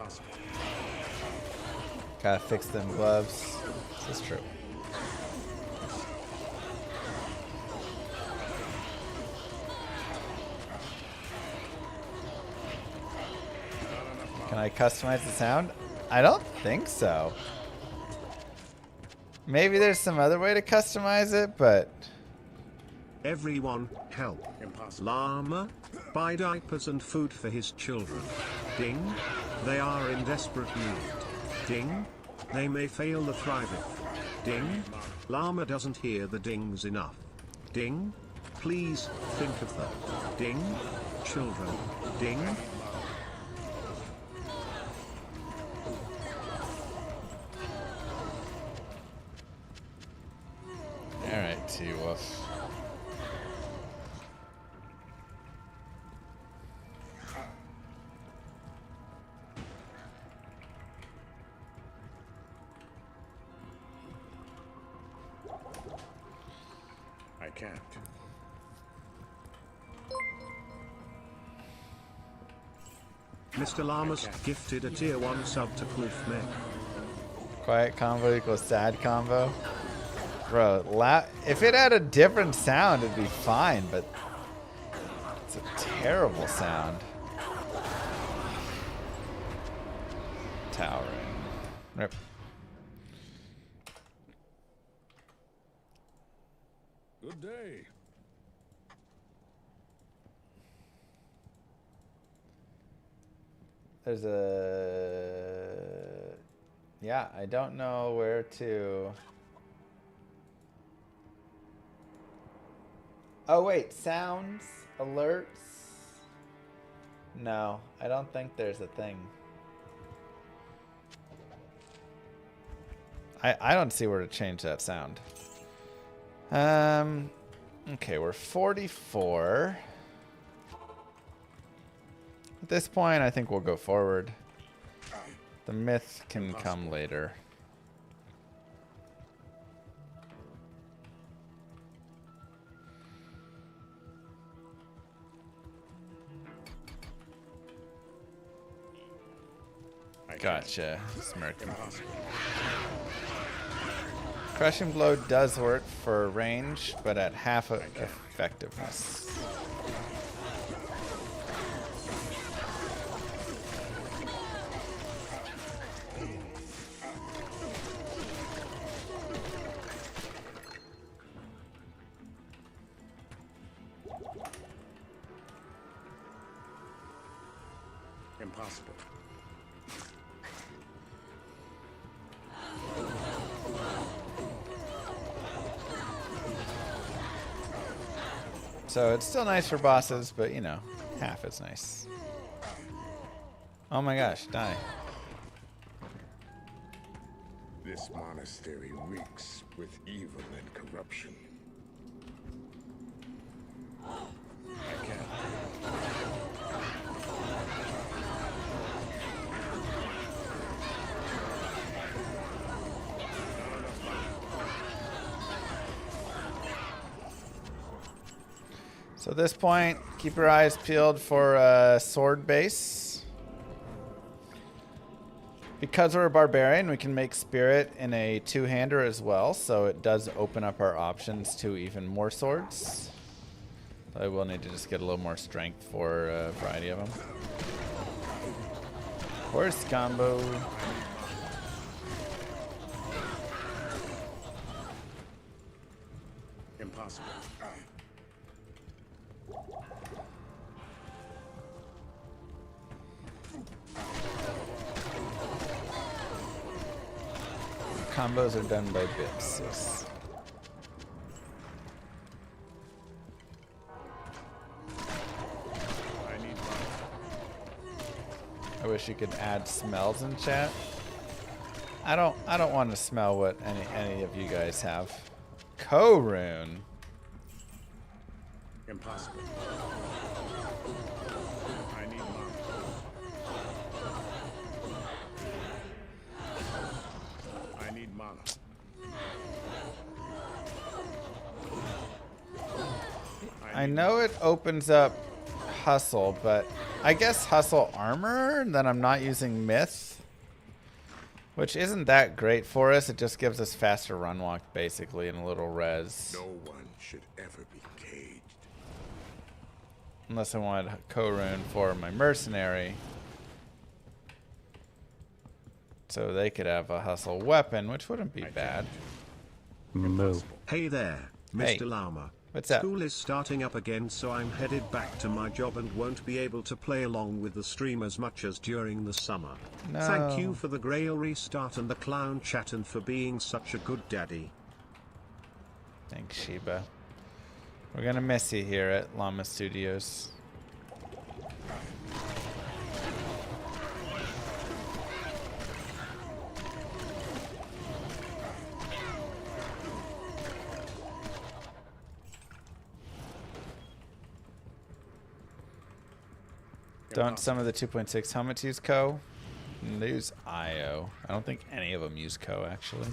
Impossible. Gotta fix them gloves. This is true. Can I customize the sound? I don't think so. Maybe there's some other way to customize it, but Everyone, help. Impossible. Llama, buy diapers and food for his children. Ding. They are in desperate need. Ding. They may fail the thriving. Ding. Llama doesn't hear the dings enough. Ding. Please, think of them. Ding. Children. Ding. alright, T-Wolf. I can't. Mr. Llamas gifted a tier 1 sub to Kloofme. Quiet combo equals sad combo. Bro, if it had a different sound, it'd be fine, but it's a terrible sound. Towering. Rip. Good day. There's a... Yeah, I don't know where to... Oh wait, sounds, alerts. No, I don't think there's a thing. I don't see where to change that sound. Okay, we're 44. At this point, I think we'll go forward. The myth can come later. Gotcha. Smirking. Crushing blow does work for range, but at half effectiveness. Impossible. So it's still nice for bosses, but you know, half is nice. Oh my gosh, die. This monastery reeks with evil and corruption. I can't. So at this point, keep your eyes peeled for a sword base. Because we're a barbarian, we can make spirit in a two-hander as well, so it does open up our options to even more swords. I will need to just get a little more strength for a variety of them. Horse combo. Impossible. Combos are done by bits. Yes. I wish you could add smells in chat. I don't want to smell what any of you guys have. Co-rune. Impossible. I need mana. I need mana. I know it opens up hustle, but I guess hustle armor, and then I'm not using myth, which isn't that great for us. It just gives us faster run walk, basically, and a little res. No one should ever be caged. Unless I wanted Korun for my mercenary, so they could have a hustle weapon, which wouldn't be bad. Move. Hey there, Hey. Mr. Llama. What's up? School is starting up again, so I'm headed back to my job and won't be able to play along with the stream as much as during the summer. No. Thank you for the Grail restart and the clown chat and for being such a good daddy. Thanks, Sheba. We're gonna miss you here at Llama Studios. Don't some of the 2.6 helmets use Co? They use IO. I don't think any of them use Co, actually.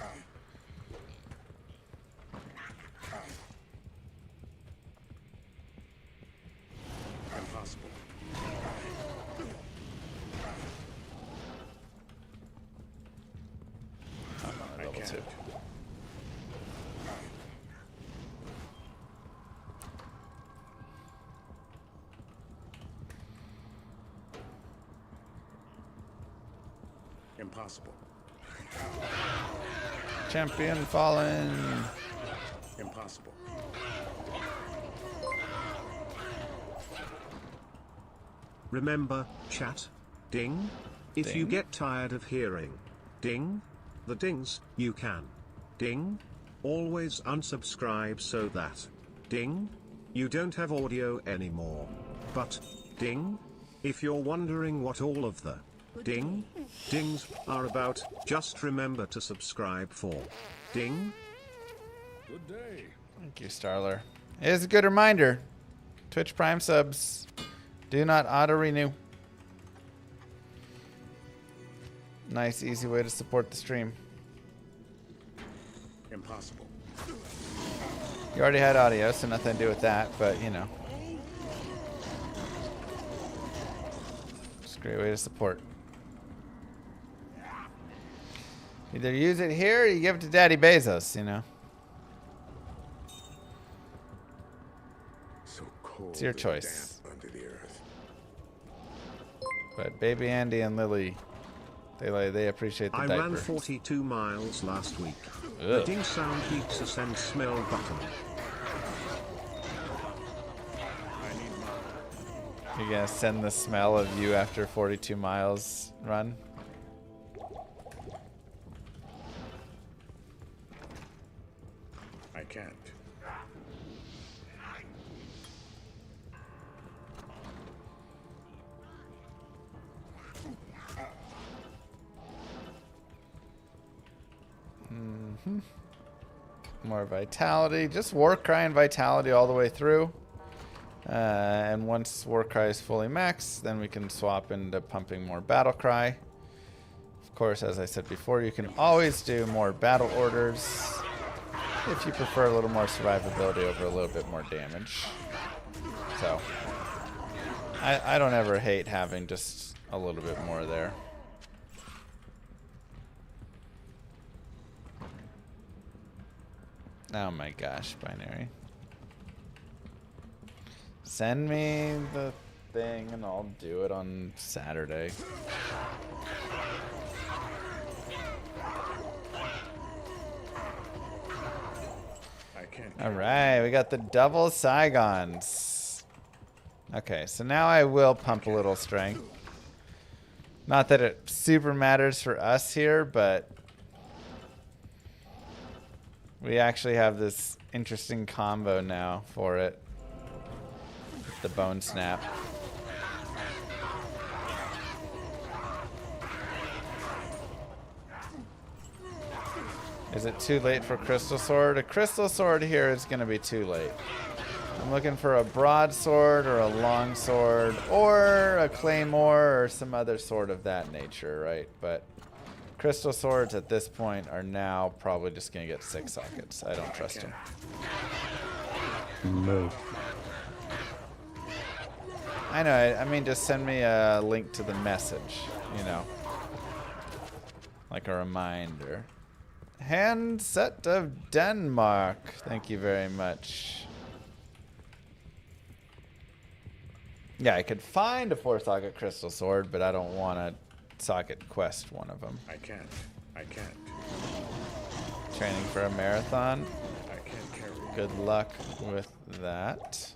Impossible. Level 2. Impossible. Champion fallen. Impossible. Remember, chat, ding? If you Ding. get tired of hearing ding, the dings, you can ding. Always unsubscribe so that ding, you don't have audio anymore. But ding, if you're wondering what all of the dings are about, just remember to subscribe for ding. Good day. Thank you, Starler. It is a good reminder. Twitch Prime subs do not auto-renew. Nice, easy way to support the stream. Impossible. You already had audio, so nothing to do with that, but you know. It's a great way to support. Either use it here or you give it to Daddy Bezos, you know. So cold. It's your and choice. damp under the earth. But baby Andy and Lily, they appreciate the I diaper. ran 42 miles last week. Ugh. The ding sound keeps us and smell button. You're gonna send the smell of you after 42 miles run? I can't. More vitality. Just Warcry and vitality all the way through. And once Warcry is fully maxed, then we can swap into pumping more Battlecry. Of course, as I said before, you can always do more battle orders if you prefer a little more survivability over a little bit more damage. So, I don't ever hate having just a little bit more there. Oh my gosh, Binary. Send me the thing and I'll do it on Saturday. I can't. Alright, we got the double Saigons. Okay, so now I will pump a little strength. Not that it super matters for us here, but we actually have this interesting combo now for it. The Bone Snap. Is it too late for Crystal Sword? A Crystal Sword here is going to be too late. I'm looking for a broadsword or a long sword or a claymore or some other sword of that nature, right? But Crystal Swords at this point are now probably just going to get 6 sockets. I don't trust them. Move. I know. I mean, just send me a link to the message, you know. Like a reminder. Handset of Denmark. Thank you very much. Yeah, I could find a 4-socket crystal sword, but I don't want to socket quest one of them. I can't. Training for a marathon. I can't carry it. Good luck with that.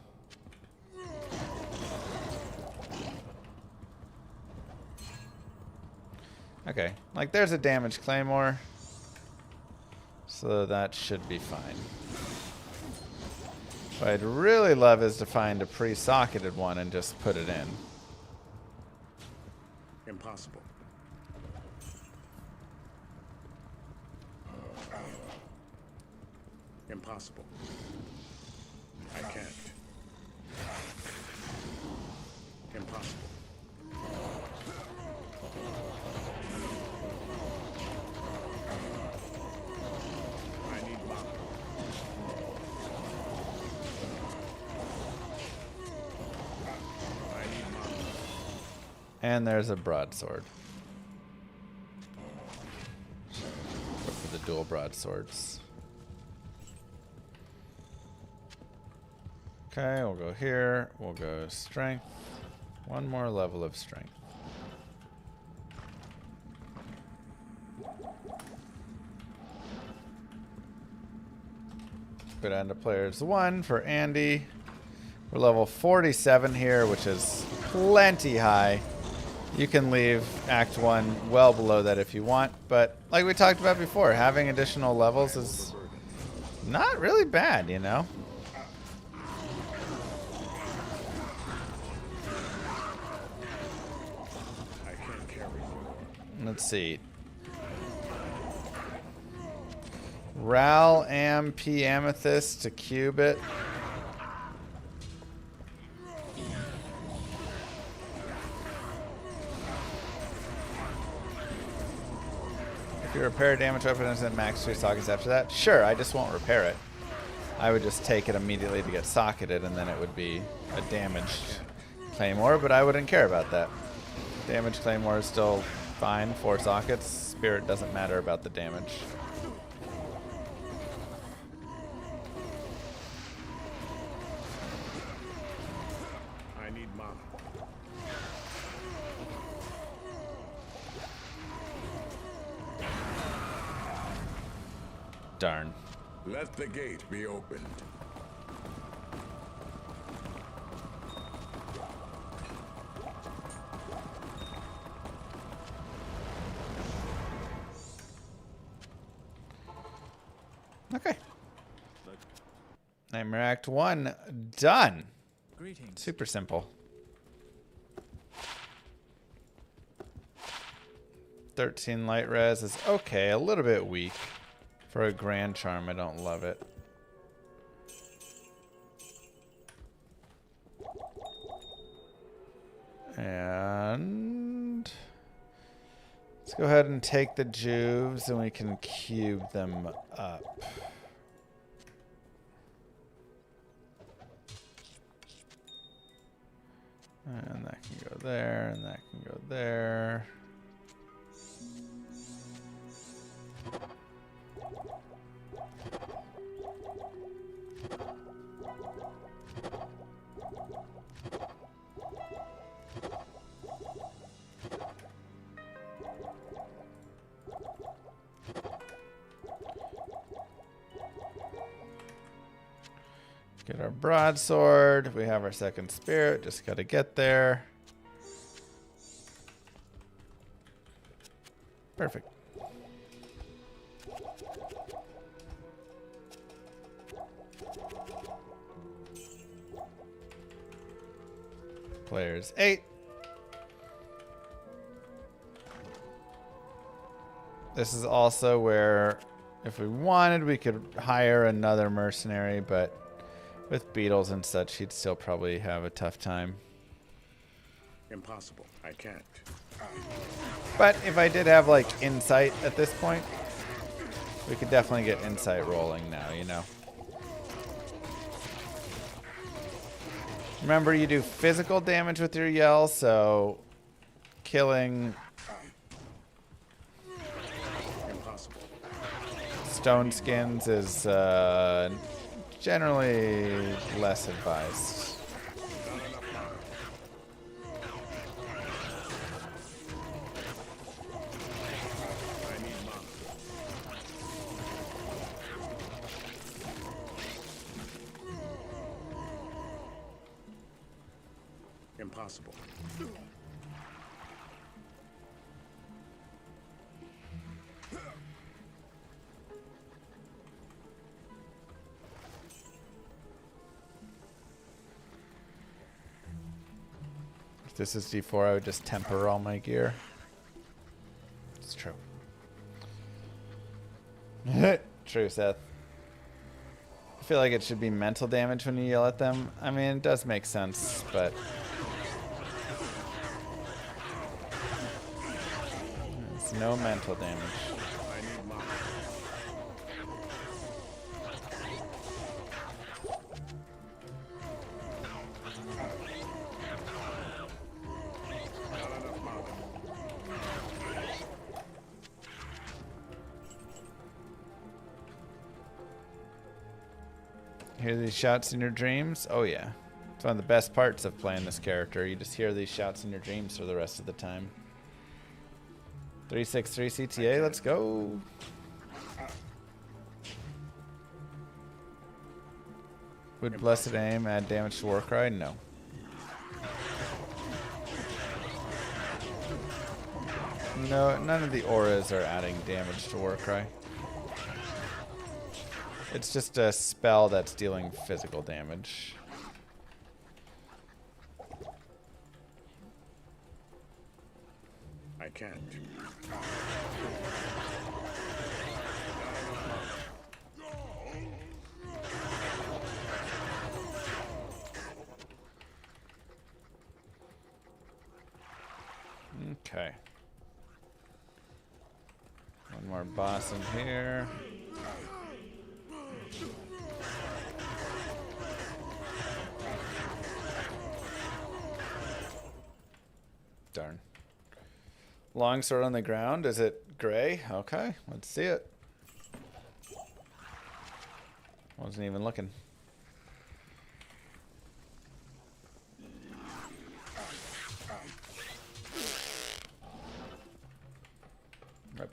Okay, like there's a damaged claymore. So that should be fine. What I'd really love is to find a pre-socketed one and just put it in. Impossible. Impossible. I can't. Impossible. I need Llama. I need Llama. And there's a broadsword. Go for the dual broadswords. Okay, we'll go here. We'll go strength. One more level of strength. Go down to players 1 for Andy. We're level 47 here, which is plenty high. You can leave Act 1 well below that if you want, but like we talked about before, having additional levels is not really bad, you know? I can't carry more. Let's see. Ral Am P Amethyst to cube it. If you repair a damaged weapon and max 3 sockets after that, sure, I just won't repair it. I would just take it immediately to get socketed, and then it would be a damaged claymore, but I wouldn't care about that. Damaged claymore is still fine, 4 sockets. Spirit doesn't matter about the damage. I need Llama. Darn. Let the gate be opened. Okay. Nightmare Act 1 done. Greetings. Super simple. 13 light res is okay, a little bit weak. For a grand charm, I don't love it. And let's go ahead and take the juves and we can cube them up. And that can go there, and that can go there. Get our broadsword. We have our second spirit. Just got to get there. Perfect. Players 8. This is also where, if we wanted, we could hire another mercenary, but with beetles and such, he'd still probably have a tough time. Impossible. I can't. But if I did have, like, insight at this point, we could definitely get insight rolling now, you know? Remember, you do physical damage with your yell, so killing Impossible. stone skins is generally less advised. I need mana. Impossible. If this is D4, I would just temper all my gear. It's true. True, Seth. I feel like it should be mental damage when you yell at them. I mean, it does make sense, but it's no mental damage. I need mana. Not enough mana. Hear these shouts in your dreams? Oh yeah. It's one of the best parts of playing this character. You just hear these shouts in your dreams for the rest of the time. 363 CTA, let's go. Would Blessed Aim add damage to Warcry? No. No, none of the auras are adding damage to Warcry. It's just a spell that's dealing physical damage. I can't. Okay. One more boss in here. Darn. Longsword on the ground. Is it gray? Okay, let's see it. Wasn't even looking. Right.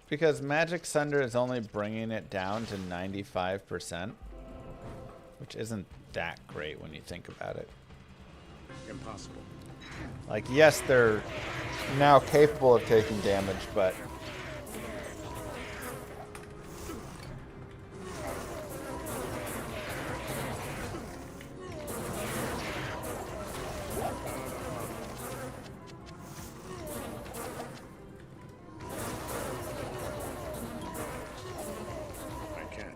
Because Magic Sunder is only bringing it down to 95%, which isn't that great when you think about it. Impossible. Like, yes, they're now capable of taking damage, but I can't.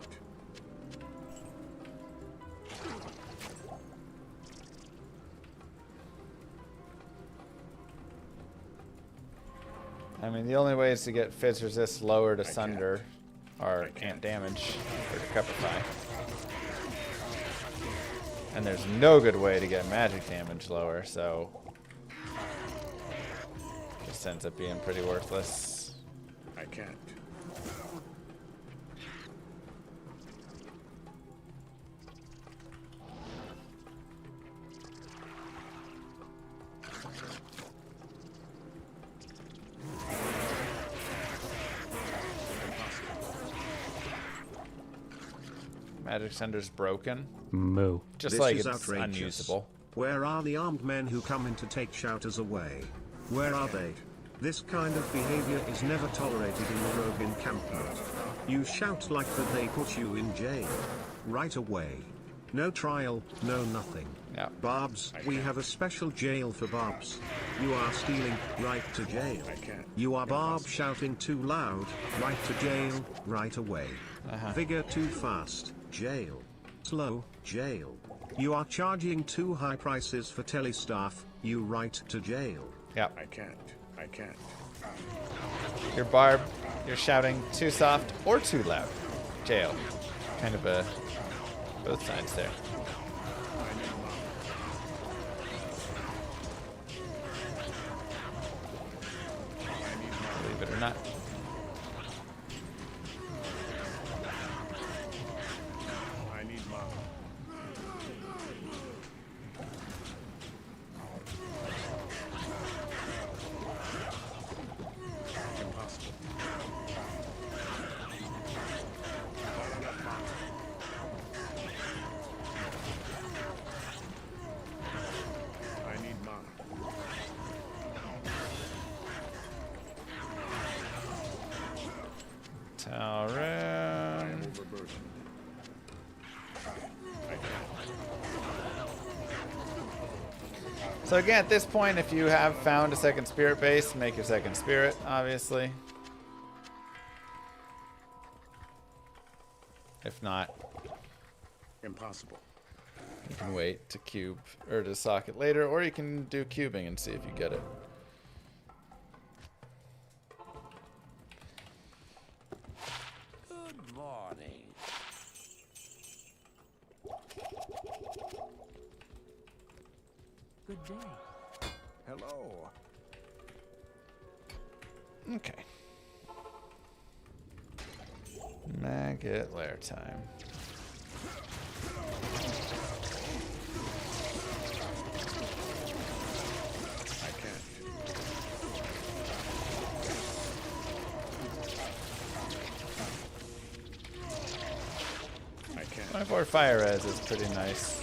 I mean, the only ways to get Fizz Resist lower to Sunder are can't damage or Decrepify. And there's no good way to get magic damage lower, so just ends up being pretty worthless. I can't. Magic Sunder's broken. Moo. Just This like is it's outrageous. unusable. Where are the armed men who come in to take shouters away? Where are they? This kind of behavior is never tolerated in the rogue encampment. You shout like that, they put you in jail. Right away. No trial, no nothing. Yeah. Barbs, we have a special jail for Barbs. You are stealing, right to jail. I can't. You are Barb shouting too loud, right to jail, right away. Vigor too fast, jail. Slow, jail. You are charging too high prices for telestaff, you right to jail. Yeah. I can't. I can't. Your Barb, you're shouting too soft or too loud. Jail. Kind of a Both sides there. Believe it or not. I need Llama. Impossible. I need Llama. Talron. Overburdened. So again, at this point, if you have found a second spirit base, make your second spirit, obviously. If not, Impossible. you can wait to cube or to socket later, or you can do cubing and see if you get it. Good morning. Good day. Hello. Okay. Maggot lair time. I can't. I can't. 24 fire res is pretty nice.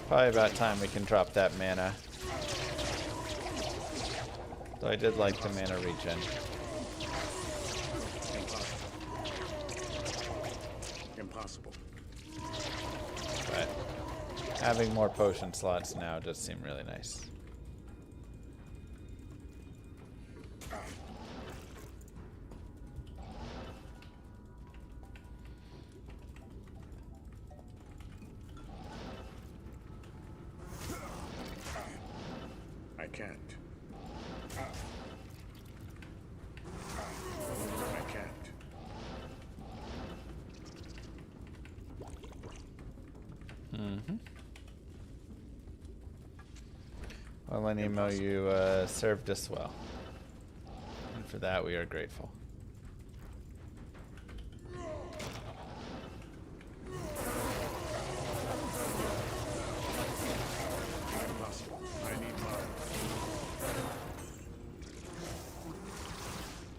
Probably about time we can drop that mana. Though I did like the mana regen. Impossible. But having more potion slots now does seem really nice. I can't. I can't. Well, Anemo, you served us well. And for that, we are grateful. Impossible. I need Llama.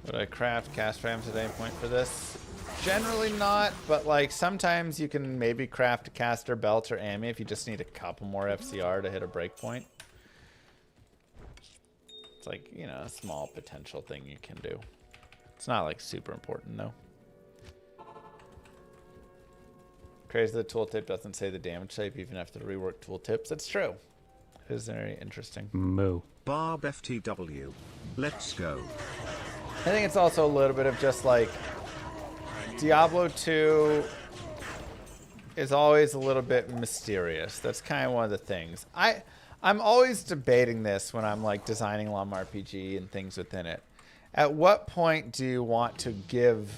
Would I craft cast rams at any point for this? Generally not, but like sometimes you can maybe craft a caster belt or Ami if you just need a couple more FCR to hit a breakpoint. It's like, you know, a small potential thing you can do. It's not like super important though. Crazy the tooltip doesn't say the damage type even after the rework tooltips. That's true. It is very interesting. Moo. Barb FTW. Let's go. I think it's also a little bit of just like Diablo 2 is always a little bit mysterious. That's kind of one of the things. I'm always debating this when I'm like designing Llama RPG and things within it. At what point do you want to give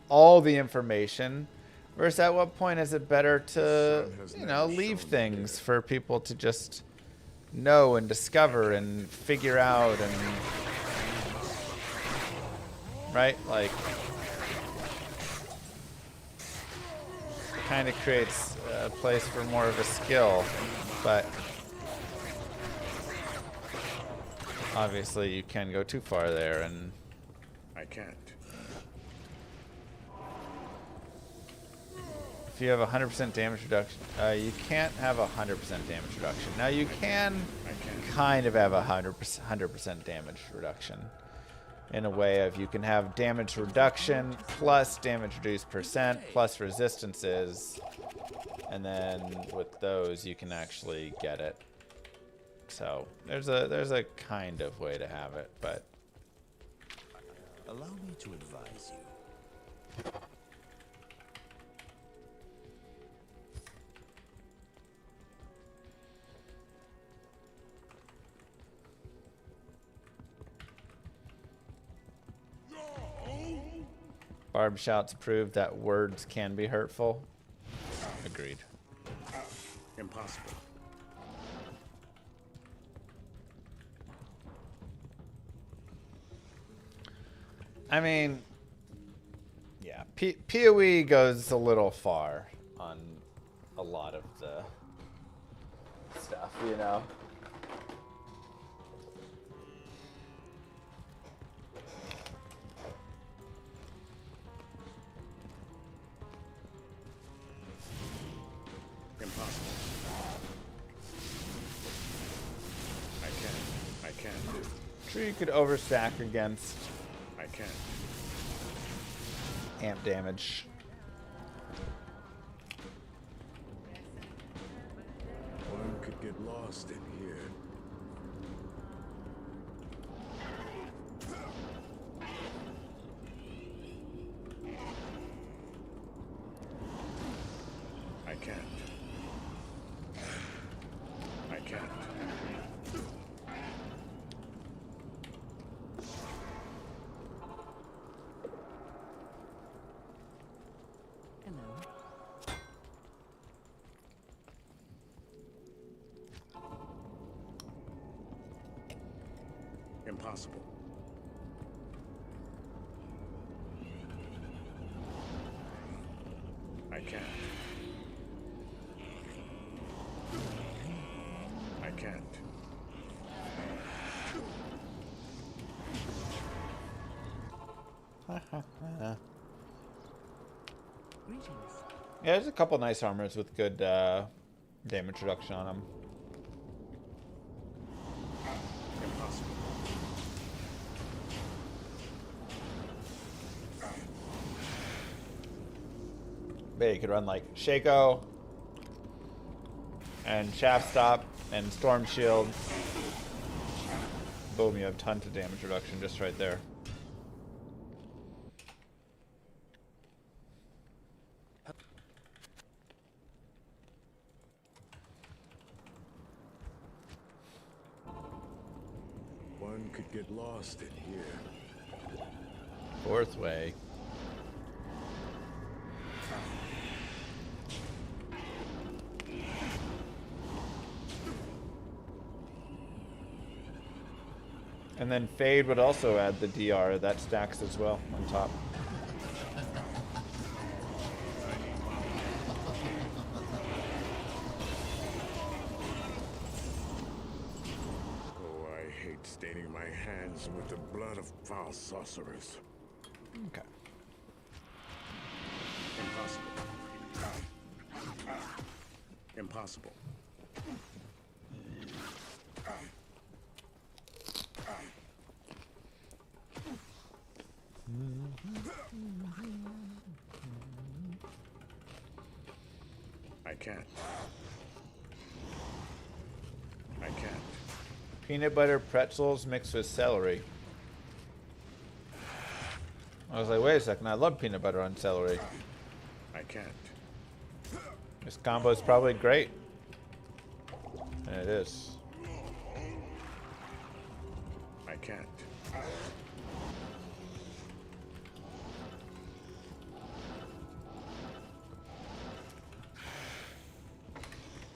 all the information versus at what point is it better to, you know, leave things for people to just know and discover and figure out and right? Like kind of creates a place for more of a skill, but obviously you can go too far there and I can't. if you have 100% damage reduction, you can't have 100% damage reduction. Now you can kind of have 100% damage reduction in a way of you can have damage reduction plus damage reduced percent plus resistances, and then with those you can actually get it. So there's a kind of way to have it, but Allow me to advise you. Barb shouts prove that words can be hurtful. Agreed. Impossible. I mean, yeah, PoE goes a little far on a lot of the stuff, you know. Impossible. I can't. Tree could overstack against I can't. amp damage. One could get lost in here. I can't. I can't. Impossible. I can't. I can't. Yeah, there's a couple nice armors with good damage reduction on them. Impossible. But you could run like Shaco and Shaft Stop and Storm Shield. Boom, you have tons of damage reduction just right there. One could get lost in here. Fourth way. And then Fade would also add the DR. That stacks as well on top. Oh, I hate staining my hands with the blood of foul sorcerers. Okay. Impossible. Impossible. I can't. I can't. Peanut butter pretzels mixed with celery. I was like, wait a second, I love peanut butter on celery. I can't. This combo is probably great. And it is. I can't.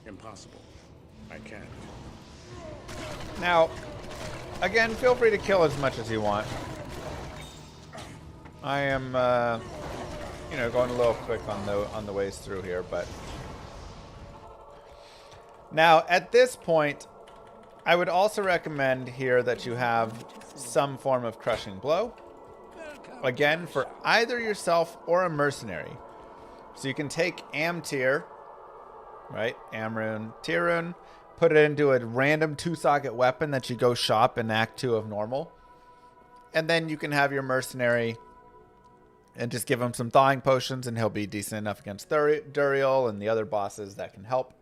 Impossible. I can't. Now, again, feel free to kill as much as you want. I am, you know, going a little quick on the ways through here, but now at this point, I would also recommend here that you have some form of crushing blow. Again, for either yourself or a mercenary. So you can take Am tier, right? Amrune, Tierune, put it into a random 2-socket weapon that you go shop in Act 2 of normal. And then you can have your mercenary and just give him some thawing potions and he'll be decent enough against Duriel and the other bosses that can help.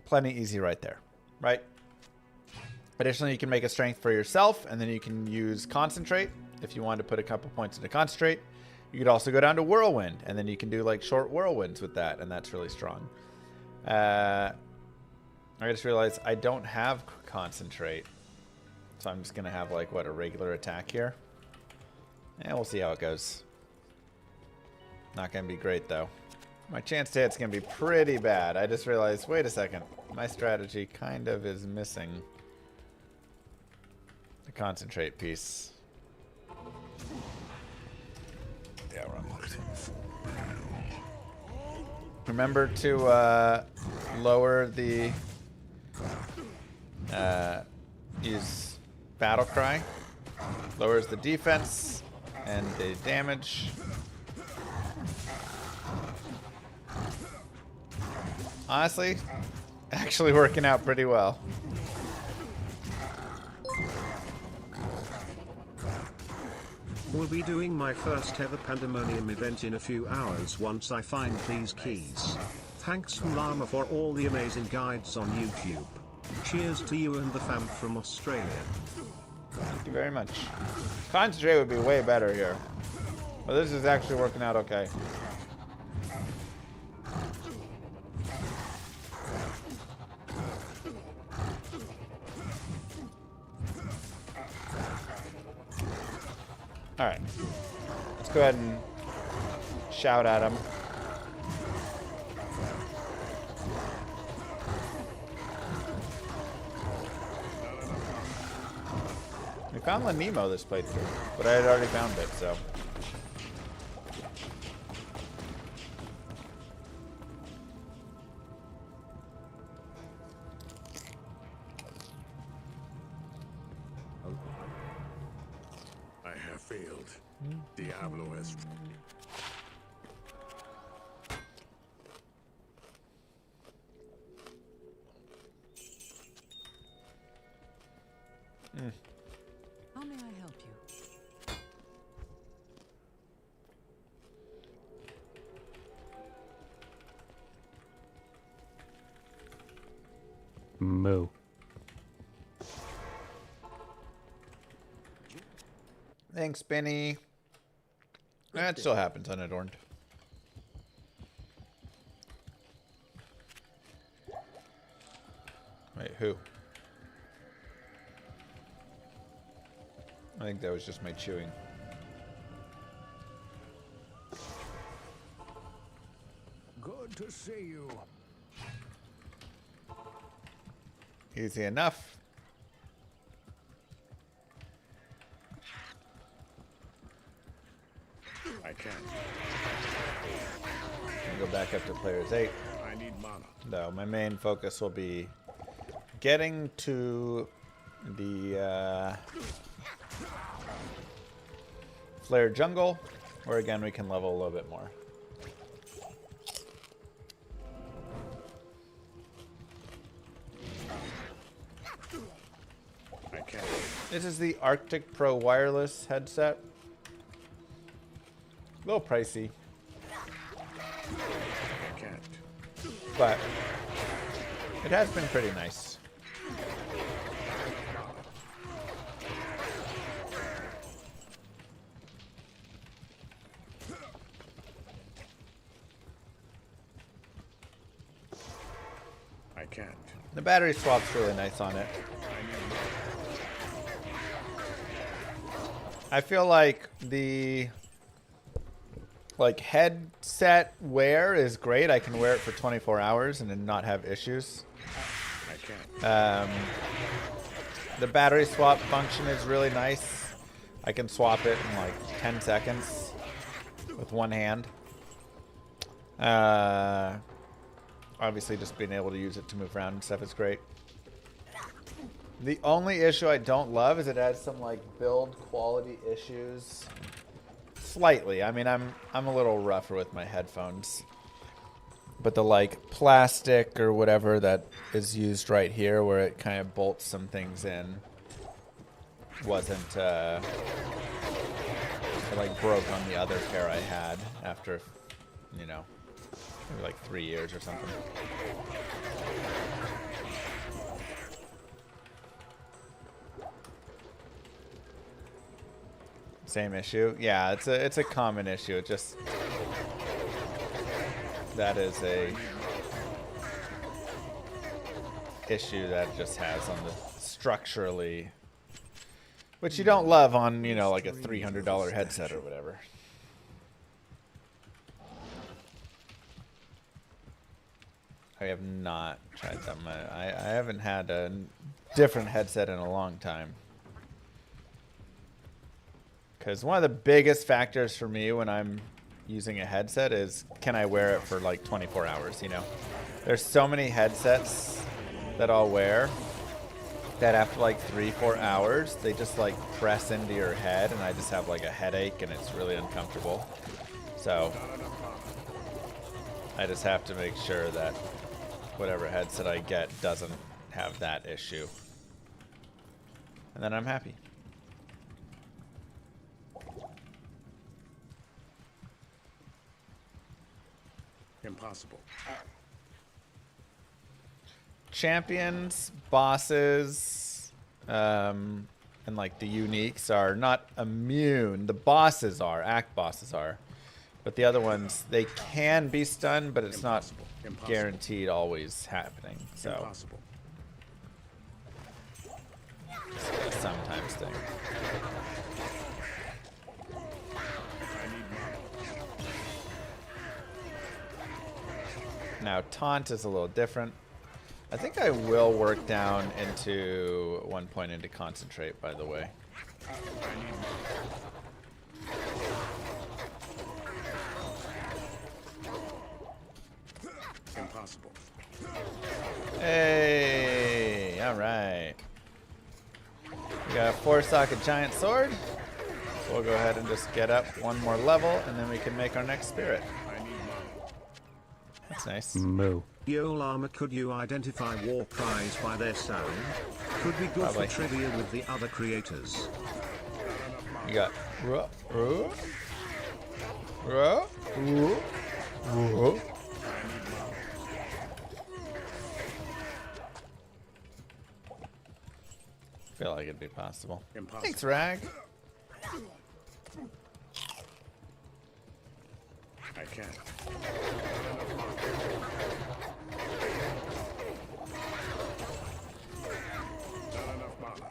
Plenty easy right there, right? Additionally, you can make a strength for yourself and then you can use concentrate if you want to put a couple points into concentrate. You could also go down to whirlwind and then you can do like short whirlwinds with that, and that's really strong. I just realized I don't have concentrate, so I'm just gonna have like what, a regular attack here, and we'll see how it goes. Not gonna be great though. My chance to hit's gonna be pretty bad. I just realized, wait a second, my strategy kind of is missing the concentrate piece. Yeah, we're on board. Remember to lower the use battle cry. Lowers the defense and the damage. Honestly, actually working out pretty well. Will be doing my first ever Pandemonium event in a few hours once I find these keys. Thanks Llama for all the amazing guides on YouTube. Cheers to you and the fam from Australia. Thank you very much. Concentrate would be way better here. But this is actually working out okay. Alright. Let's go ahead and shout at him. We found Nemo this playthrough, but I had already found it, so. I have failed. Diablo has. How may I help you? Moo. Thanks, Benny. That still happens unadorned. Wait, who? I think that was just my chewing. Good to see you. Easy enough. I can't. Go back up to players 8. I need mana. No, my main focus will be getting to the Flare Jungle, where again we can level a little bit more. I can't. This is the Arctic Pro wireless headset. A little pricey, I can't. but it has been pretty nice. I can't. The battery swap's really nice on it. I feel like the headset wear is great. I can wear it for 24 hours and then not have issues. I can't. The battery swap function is really nice. I can swap it in like 10 seconds with one hand. Obviously just being able to use it to move around and stuff is great. The only issue I don't love is it has some like build quality issues. Slightly. I mean, I'm a little rougher with my headphones. But the like plastic or whatever that is used right here where it kind of bolts some things in wasn't it like broke on the other pair I had after, you know, maybe like 3 years or something. Same issue. Yeah, it's a common issue. It just that is a issue that just has on the structurally, which you don't love on, you know, like a $300 headset or whatever. I have not tried them. I haven't had a different headset in a long time. Because one of the biggest factors for me when I'm using a headset is, can I wear it for like 24 hours, you know? There's so many headsets that I'll wear that after like 3-4 hours, they just like press into your head and I just have like a headache and it's really uncomfortable. So I just have to make sure that whatever headset I get doesn't have that issue. And then I'm happy. Impossible. Champions, bosses, and like the uniques are not immune. The bosses are, act bosses are. But the other ones, they can be stunned, but it's not guaranteed always happening. So Impossible. it's a sometimes thing. Now taunt is a little different. I think I will work down into 1 point into concentrate, by the way. Impossible. Hey, all right. We got a 4-socket giant sword. So we'll go ahead and just get up one more level, and then we can make our next spirit. That's nice. Moo. Yo Llama, could you identify war cries by their sound? Could be good Probably. for trivia with the other creators. You got ruh, ruh, ruh, ruh, ruh. Feel like it'd be possible. Impossible. Thanks, Rag. I can't. Not enough mana.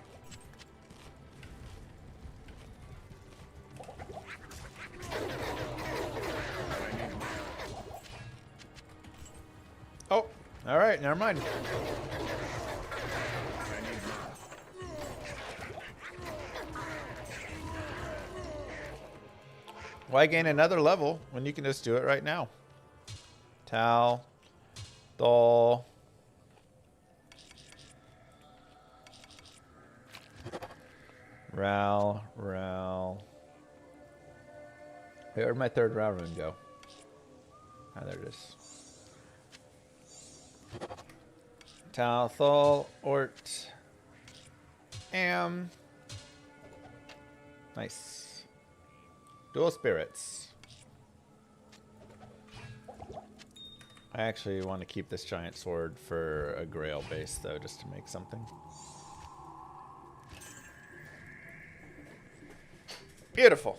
Oh, all right, never mind. Why gain another level when you can just do it right now? Tal, Dol. Ral. Hey, where'd my third Ral rune go? Ah, there it is. Tal, Thol, Ort, Am. Nice. Dual spirits. I actually want to keep this giant sword for a grail base, though, just to make something. Beautiful.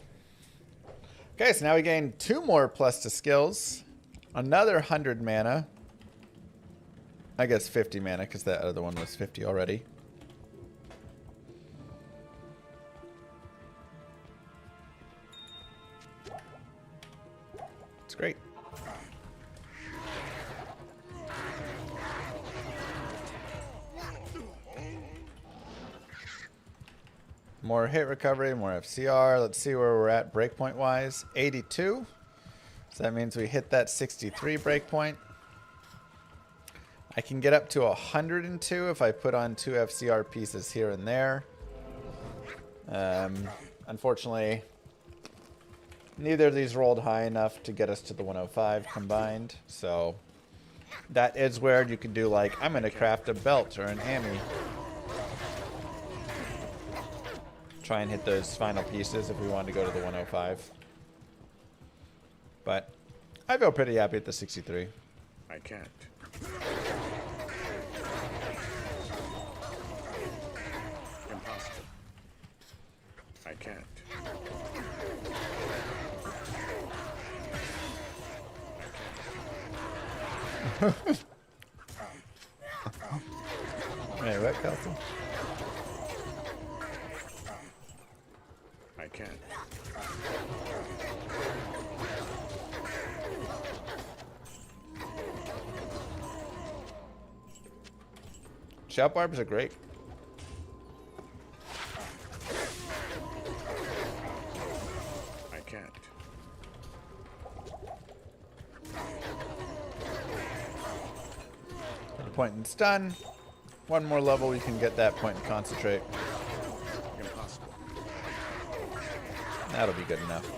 Okay, so now we gain 2 more plus to skills. Another 100 mana. I guess 50 mana, because that other one was 50 already. It's great. More hit recovery, more FCR. Let's see where we're at breakpoint wise. 82. So that means we hit that 63 breakpoint. I can get up to 102 if I put on 2 FCR pieces here and there. Unfortunately, neither of these rolled high enough to get us to the 105 combined. So that is where you can do like, I'm going to craft a belt or an Ami. Try and hit those final pieces if we want to go to the 105. But I feel pretty happy at the 63. I can't. Impossible. I can't. Hey, what, Kelsey? I can't. Shout barbs are great. I can't. Point and stun. One more level, you can get that point and concentrate. Impossible. That'll be good enough.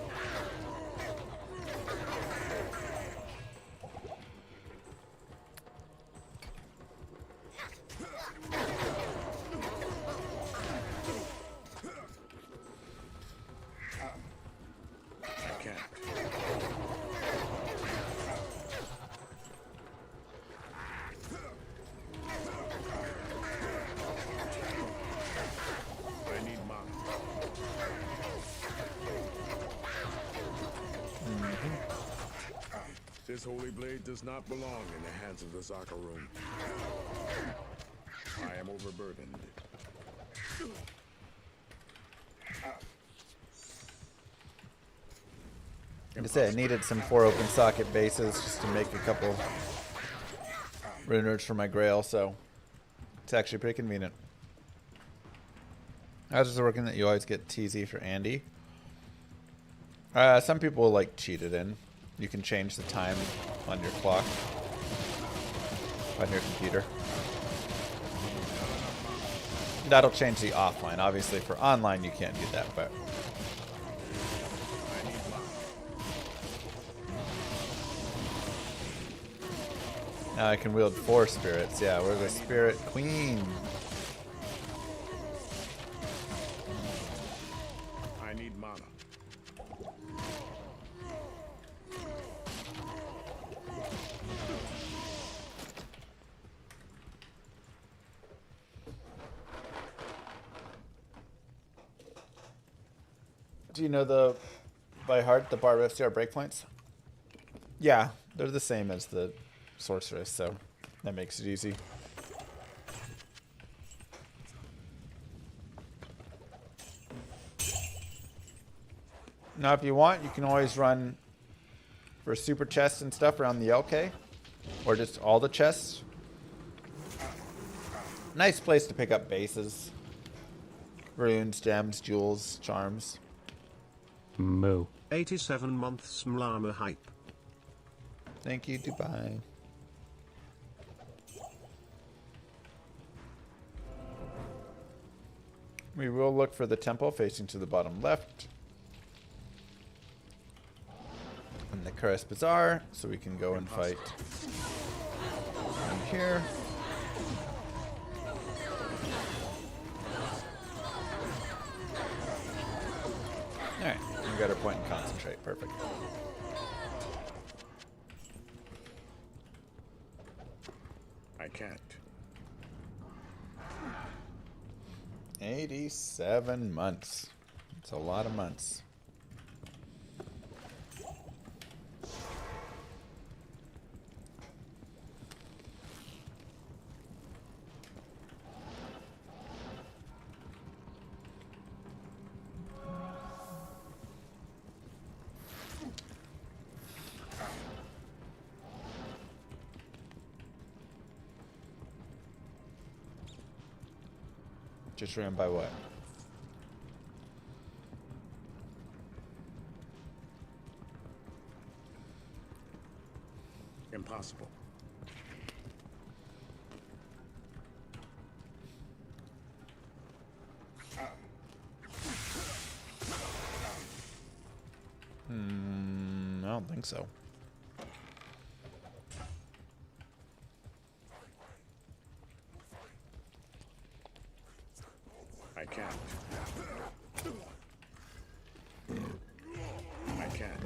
I can't. I need mana. This holy blade does not belong in the hands of the Zakarum. I am overburdened. Like I said, I needed some 4 open socket bases just to make a couple runers for my grail, so it's actually pretty convenient. How's this working that you always get TZ for Andy? Some people like cheat it in. You can change the time on your clock on your computer. That'll change the offline. Obviously for online you can't do that, but now I can wield 4 spirits. Yeah, we're the spirit queen. I need mana. Do you know by heart the Barb FCR breakpoints? Yeah, they're the same as the sorceress, so that makes it easy. Now if you want, you can always run for super chests and stuff around the LK, or just all the chests. Nice place to pick up bases. Runes, gems, jewels, charms. Moo. 87 months Llama hype. Thank you, Dubai. We will look for the temple facing to the bottom left. And the Kuris Bazaar, so we can go and fight in here. Alright, we got our point and concentrate. Perfect. I can't. 87 months. It's a lot of months. Just ran by what? Impossible. I don't think so. I can't. I can't.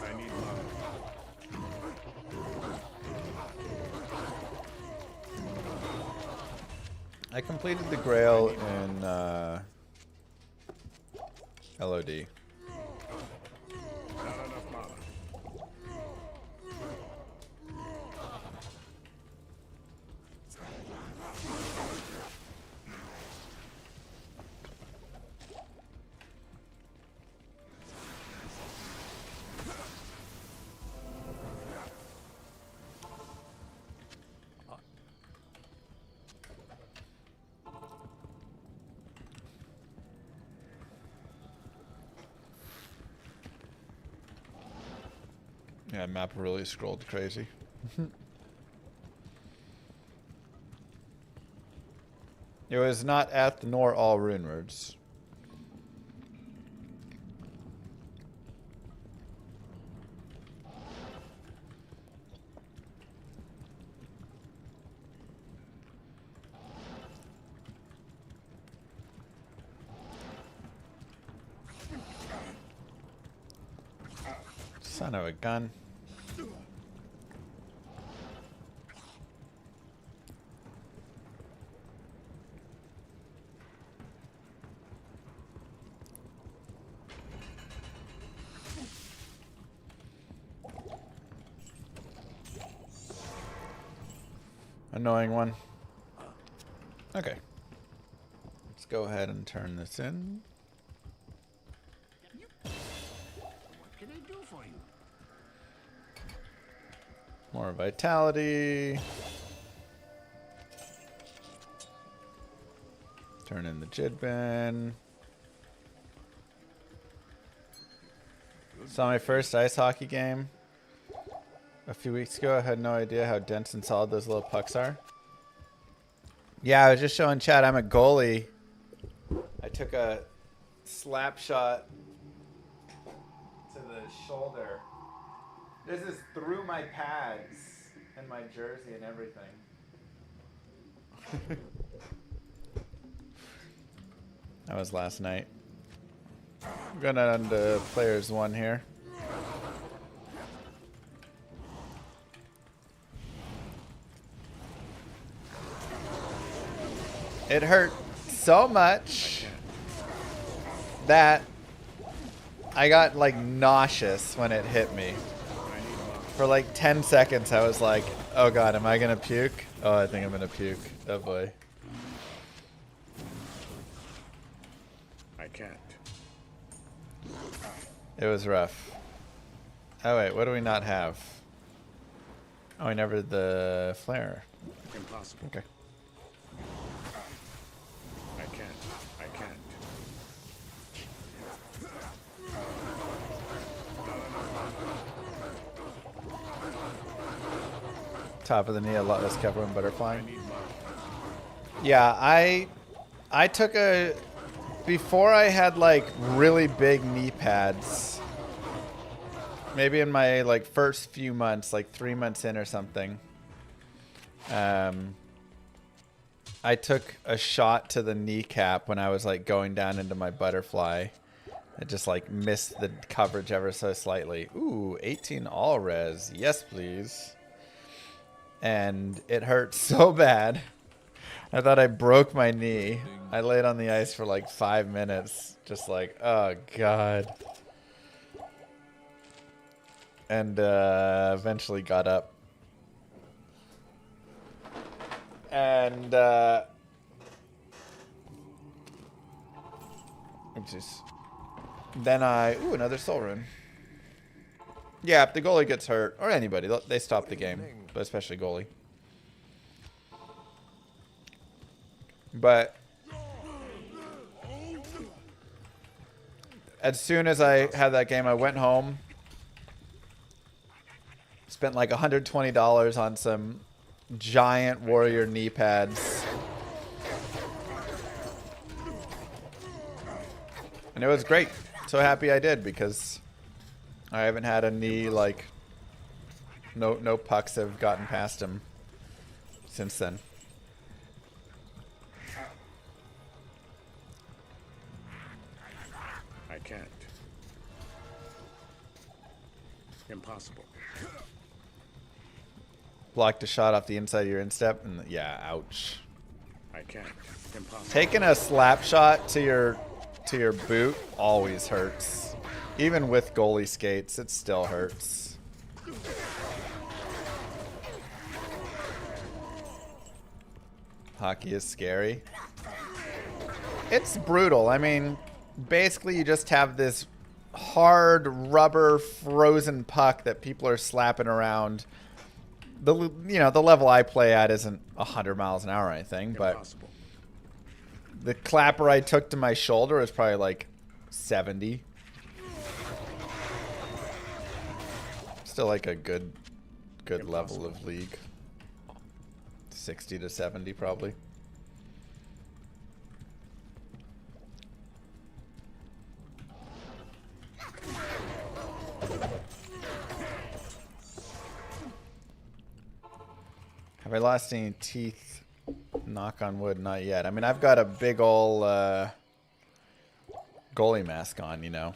I need mana. I completed the Grail in LOD. Not enough mana. Yeah, map really scrolled crazy. It was not at nor all runewords. Son of a gun. Annoying one. Okay. Let's go ahead and turn this in. What can I do for you? More vitality. Turn in the Jidbin. Saw my first ice hockey game a few weeks ago. I had no idea how dense and solid those little pucks are. Yeah, I was just showing Chad. I'm a goalie. I took a slap shot to the shoulder. This is through my pads and my jersey and everything. That was last night. I'm going on to players 1 here. It hurt so much that I got like nauseous when it hit me. For like 10 seconds I was like, oh god, am I gonna puke? Oh, I think I'm gonna puke. Oh boy. I can't. It was rough. Oh wait, what do we not have? Oh, we never did the flare. Impossible. Okay. I can't. I can't. Top of the knee, a lot less cover when butterfly. Yeah, I took a... Before I had like really big knee pads, maybe in my like first few months, like 3 months in or something, I took a shot to the kneecap when I was like going down into my butterfly. I just like missed the coverage ever so slightly. Ooh, 18 all res. Yes, please. And it hurt so bad. I thought I broke my knee. I laid on the ice for like 5 minutes. Just like, oh god. And eventually got up. And oopsies. Then ooh, another soul rune. Yeah, if the goalie gets hurt, or anybody, they stop the game, but especially goalie. But as soon as I had that game, I went home, spent like $120 on some giant warrior knee pads. And it was great. So happy I did, because I haven't had a knee like no pucks have gotten past him since then. I can't. Impossible. Blocked a shot off the inside of your instep, and yeah, ouch. I can't. Impossible. Taking a slap shot to your boot always hurts. Even with goalie skates, it still hurts. Hockey is scary. It's brutal. I mean, basically you just have this hard rubber frozen puck that people are slapping around. The level I play at isn't 100 miles an hour or anything, but Impossible. the clapper I took to my shoulder is probably like 70. Still like a good level of league. 60 to 70 probably. Have I lost any teeth? Knock on wood, not yet. I mean, I've got a big ol' goalie mask on, you know.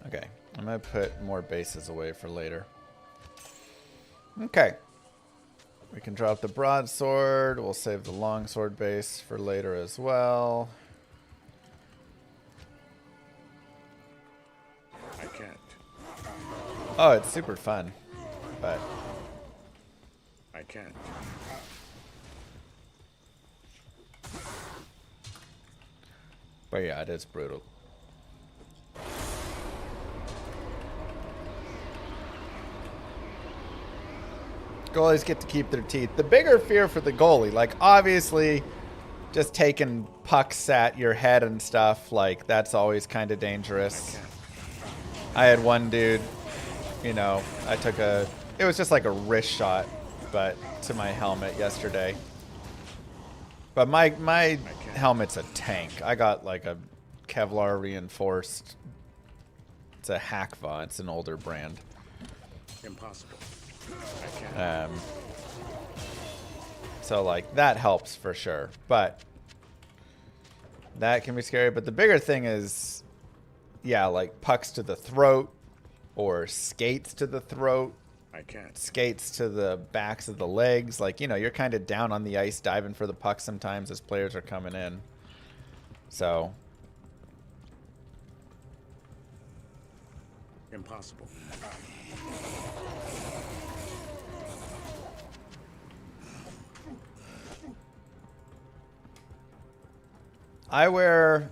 Okay, I'm gonna put more bases away for later. Okay. We can drop the broadsword. We'll save the longsword base for later as well. I can't. Oh, it's super fun, but I can't. yeah, it is brutal. Goalies get to keep their teeth. The bigger fear for the goalie, like obviously just taking pucks at your head and stuff, like that's always kind of dangerous. I had one dude, you know, I took it was just like a wrist shot, but to my helmet yesterday. But my helmet's a tank. I got like a Kevlar reinforced. It's a Hackva. It's an older brand. Impossible. I can't. So like that helps for sure, but that can be scary. But the bigger thing is, yeah, like pucks to the throat or skates to the throat. I can't. Skates to the backs of the legs. Like, you know, you're kind of down on the ice diving for the puck sometimes as players are coming in. So. Impossible. I wear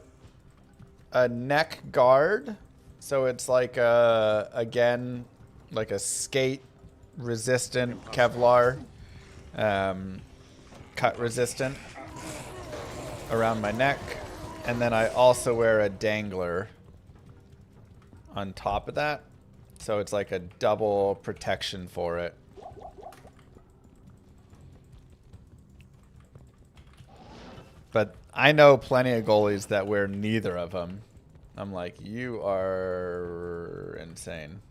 a neck guard. So it's like again, like a skate resistant Kevlar, cut resistant around my neck. And then I also wear a dangler on top of that. So it's like a double protection for it. But I know plenty of goalies that wear neither of them. I'm like, you are insane.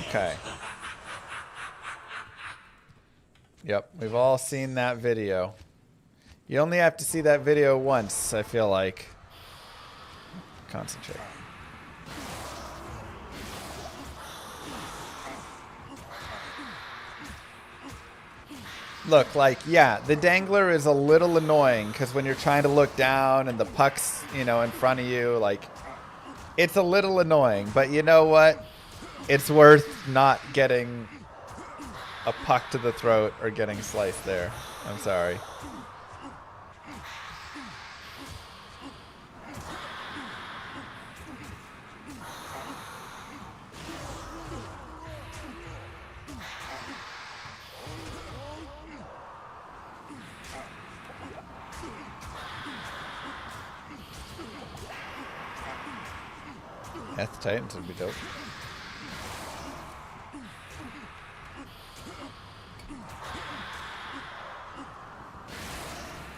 Okay. Yep, we've all seen that video. You only have to see that video once, I feel like. Concentrate. Look, like, yeah, the dangler is a little annoying because when you're trying to look down and the puck's, you know, in front of you, like, it's a little annoying. But you know what? It's worth not getting a puck to the throat or getting sliced there. I'm sorry. Death Titans would be dope.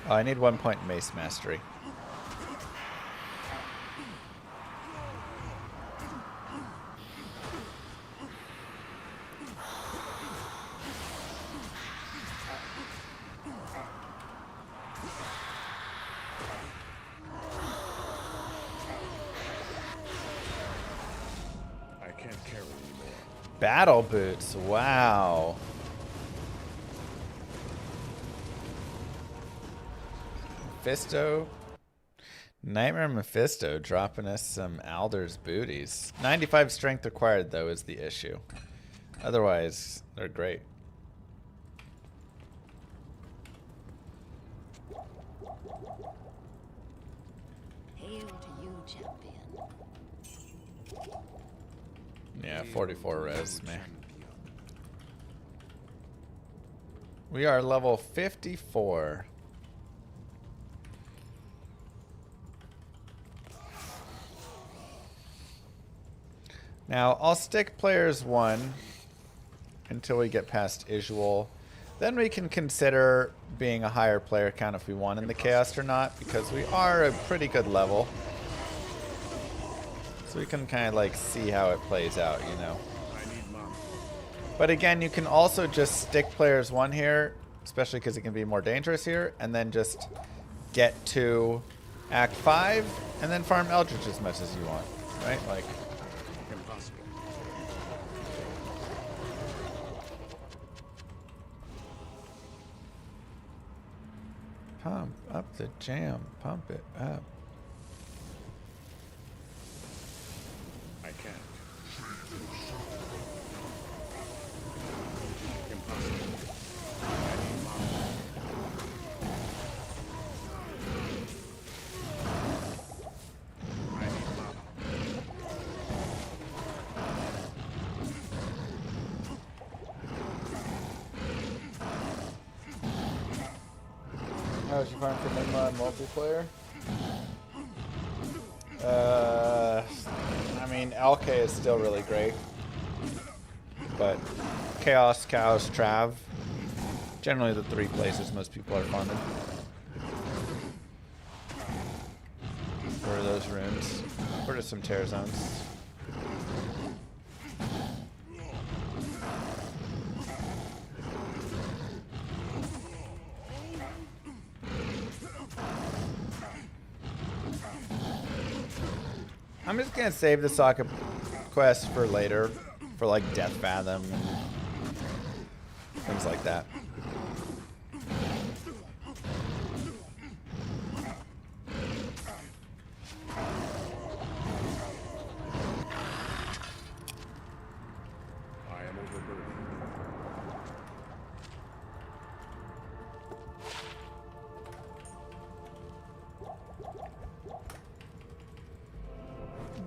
Oh, I need 1 point mace mastery. I can't carry anymore. Battle boots, wow. Mephisto. Nightmare Mephisto dropping us some Alder's booties. 95 strength required, though, is the issue. Otherwise, they're great. Hail to you, champion. Yeah, 44 res, man. We are level 54. Now, I'll stick players 1 until we get past Isual. Then we can consider being a higher player count if we want in the Chaos or not, because we are a pretty good level. So we can kind of like see how it plays out, you know. But again, you can also just stick players 1 here, especially because it can be more dangerous here, and then just get to Act 5 and then farm Eldritch as much as you want, right? Like, Impossible. pump up the jam, pump it up. I can't. Impossible. I need mana. I need mana. How was your farm for Llama multiplayer? I mean, LK is still really great. But Chaos, Chaos, Trav. Generally the 3 places most people are farming. For those runes. Or just some tear zones. I'm just gonna save the socket quest for later, for like Death Fathom and things like that. I am overburdened.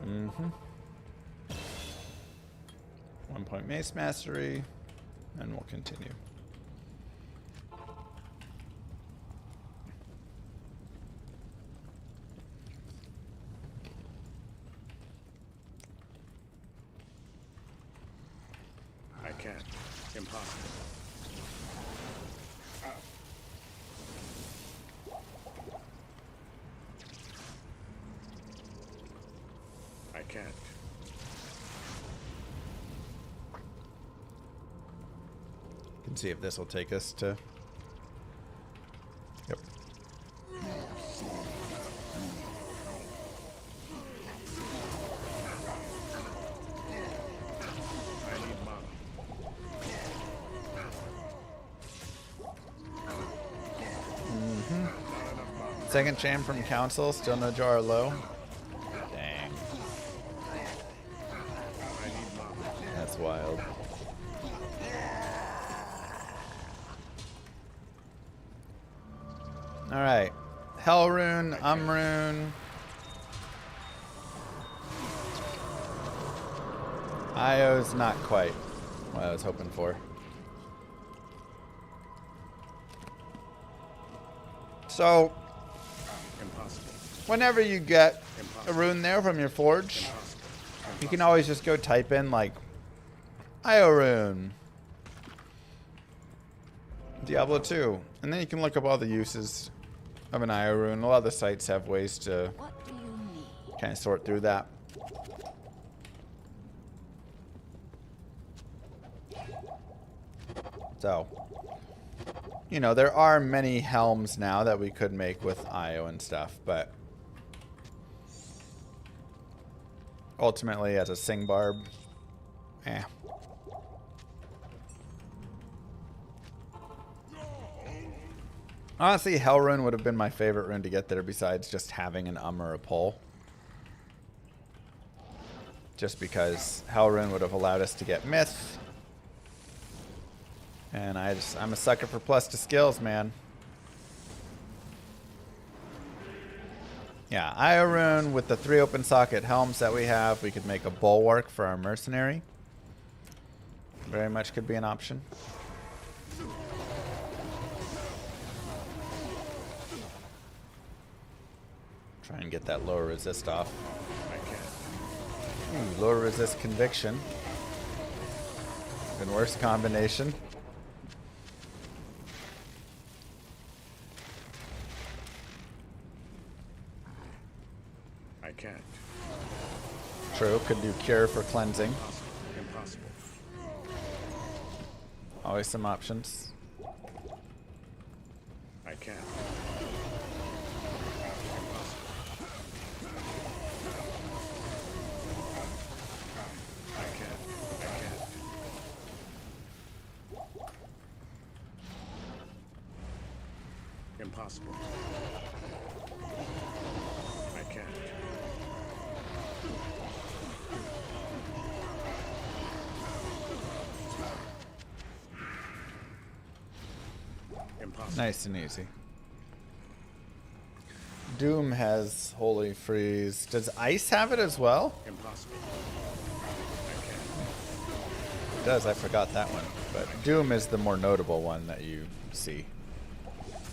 Mm-hmm. 1 point Mace Mastery, and we'll continue. I can't. Impossible. I can't. Can see if this will take us to. Yep. I need mana. Second champ from Council, still no jar low. Dang. I need mana. That's wild. Alright. Hell Rune, Rune. Io's not quite what I was hoping for. So, Impossible. whenever you get a rune there from your forge, you can always just go type in like Io rune, Diablo 2, and then you can look up all the uses of an Io rune. A lot of the sites have ways to What do you need? kind of sort through that. So, you know, there are many helms now that we could make with Io and stuff, but ultimately as a Sing Barb, eh. Honestly, Hell Rune would have been my favorite rune to get there besides just having an or a pull. Just because Hell Rune would have allowed us to get Myth. And I'm a sucker for plus to skills, man. Yeah, Io Rune with the 3 open socket helms that we have, we could make a bulwark for our mercenary. Very much could be an option. Try and get that lower resist off. I can't. Ooh, lower resist conviction. Even worse combination. I can't. True, could do cure for cleansing. Impossible. Always some options. I can't. I can't. Impossible. I can't. Impossible. Nice and easy. Doom has Holy Freeze. Does Ice have it as well? Impossible. It does, I forgot that one. But Doom is the more notable one that you see.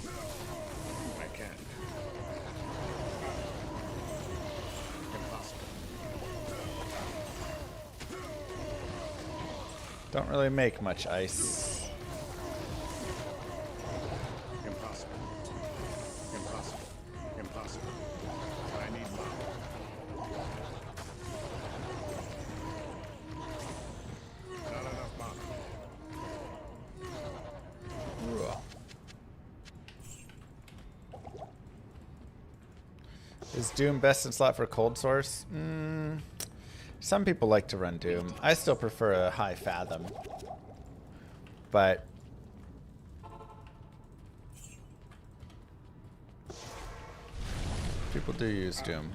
I can't. Impossible. Don't really make much ice. Impossible. Impossible. Impossible. I need Llama. Not enough mana. Is Doom best in slot for Cold Source? Some people like to run Doom. I still prefer a high Fathom. But people do use Doom.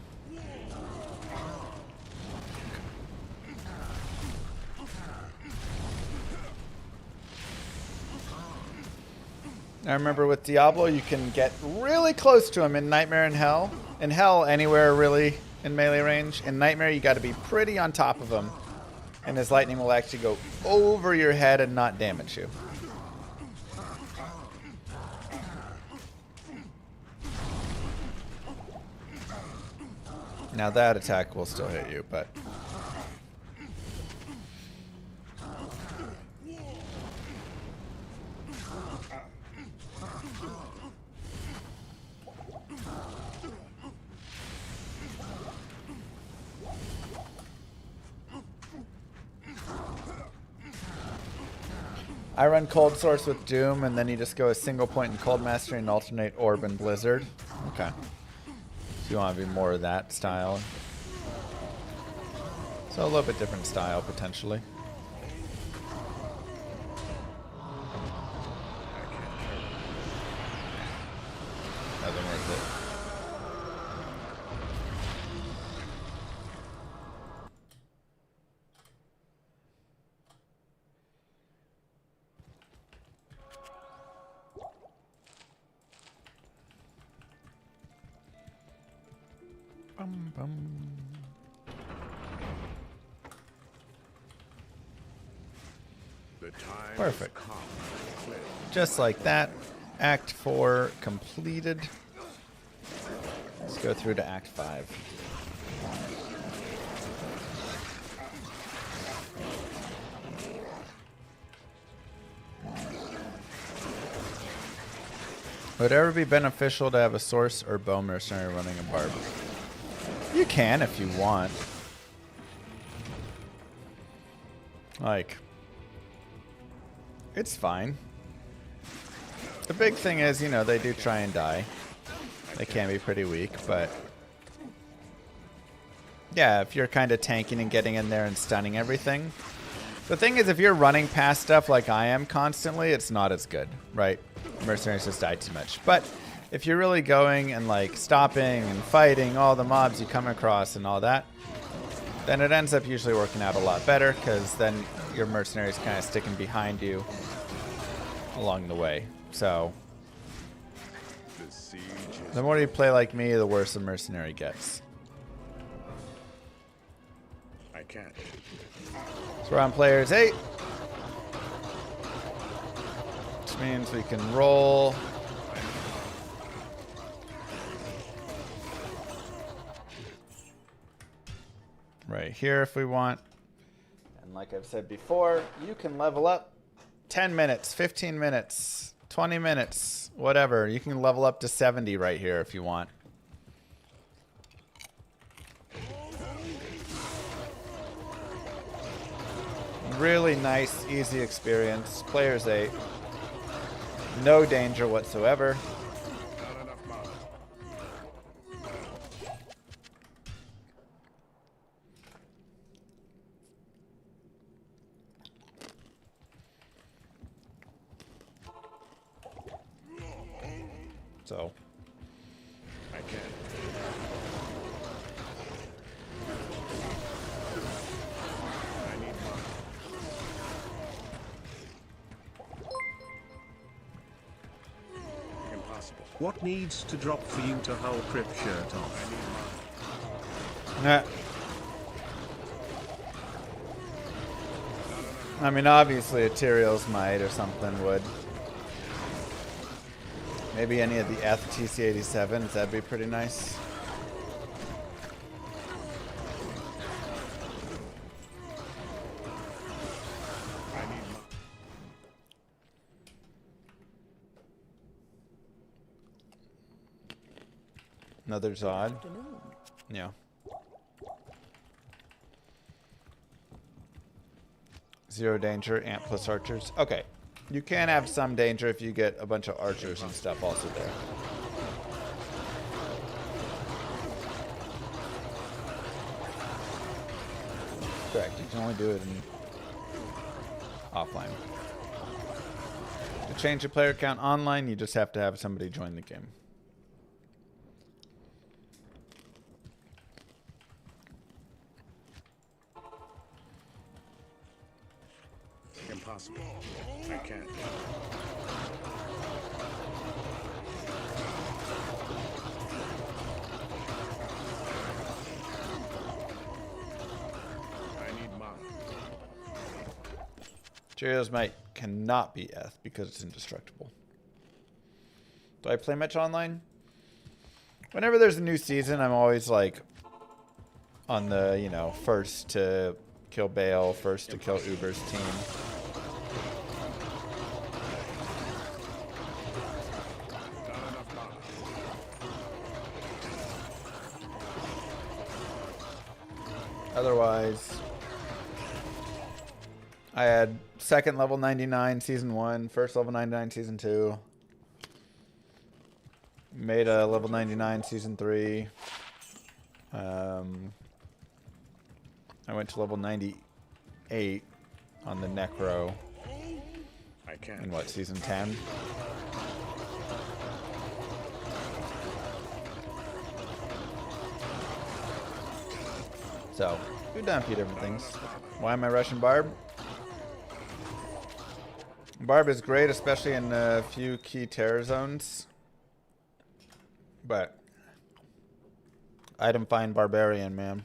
I remember with Diablo, you can get really close to him in Nightmare and Hell. In Hell, anywhere really in melee range. In Nightmare, you got to be pretty on top of him. And his lightning will actually go over your head and not damage you. Now that attack will still hit you, but... I run Cold Source with Doom, and then you just go a single point in Cold Mastery and alternate Orb and Blizzard. Okay. So you want to be more of that style. So a little bit different style, potentially. Nothing worth it. Bum, bum. The time Perfect. has come to cleanse. Just like that, Act 4 completed. Let's go through to Act 5. Would it ever be beneficial to have a Source or Bow Mercenary running a Barb? You can if you want. Like, it's fine. The big thing is, you know, they do try and die. They can be pretty weak, but... yeah, if you're kind of tanking and getting in there and stunning everything. The thing is, if you're running past stuff like I am constantly, it's not as good, right? Mercenaries just die too much. But if you're really going and like stopping and fighting all the mobs you come across and all that, then it ends up usually working out a lot better, because then your mercenaries kind of sticking behind you along the way. So The siege is the more you play like me, the worse a mercenary gets. I can't. So we're on players 8. Which means we can roll. right here if we want. And like I've said before, you can level up 10 minutes, 15 minutes, 20 minutes, whatever. You can level up to 70 right here if you want. Really nice, easy experience. Player's 8. No danger whatsoever. So I can't. I need money. Impossible. What needs to drop for you to hull Crip shirt off? nah. I mean, obviously a Tyrael's Might or something would. Maybe any of the TC-87s, that'd be pretty nice. I need money. Another Zod. Yeah. Zero danger, ant plus archers. Okay. You can have some danger if you get a bunch of archers and stuff also there. Correct. You can only do it in offline. To change your player count online, you just have to have somebody join the game. Impossible. I can't. I need money. Cheerios Might cannot be Eth because it's indestructible. Do I play much online? Whenever there's a new season, I'm always like on the, you know, first to kill Bale, first to kill Uber's team. Otherwise, I had second level 99 season 1, first level 99 season 2. Made a level 99 season 3. I went to level 98 on the Necro I can't. in what, season 10? So, we've done a few different things. Why am I rushing Barb? Barb is great, especially in a few key terror zones. But item find Barbarian, man.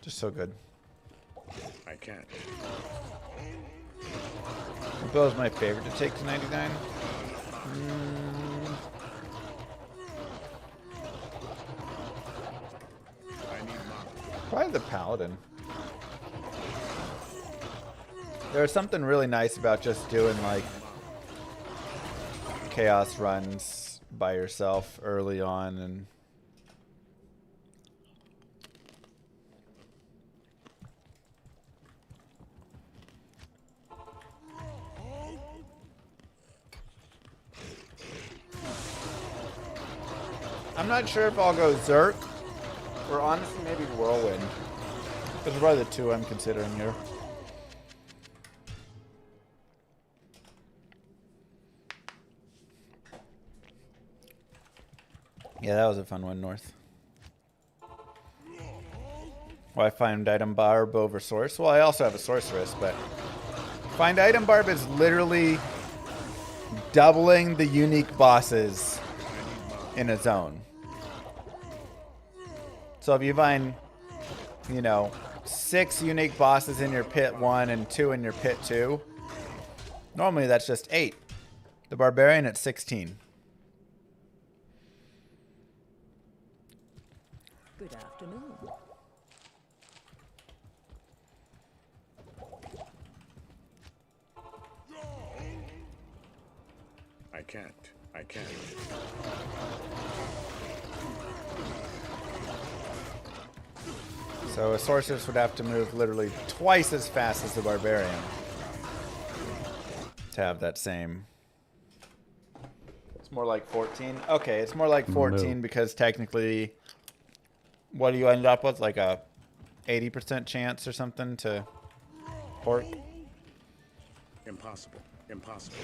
Just so good. I can't. Bill is my favorite to take to 99. I need money. Probably the Paladin. There's something really nice about just doing like chaos runs by yourself early on and I'm not sure if I'll go Zerk or honestly maybe Whirlwind. Those are probably the two I'm considering here. Yeah, that was a fun one, North. Well, I find item barb over source. Well, I also have a sorceress, but find item barb is literally doubling the unique bosses in a zone. So if you find, you know, 6 unique bosses in your pit 1 and 2 in your pit 2, normally that's just 8. The Barbarian at 16. Good afternoon. I can't. I can't. So a sorceress would have to move literally twice as fast as the barbarian to have that same. It's more like 14. Okay, it's more like 14 because technically, what do you end up with? Like a 80% chance or something to pork? Impossible. Impossible.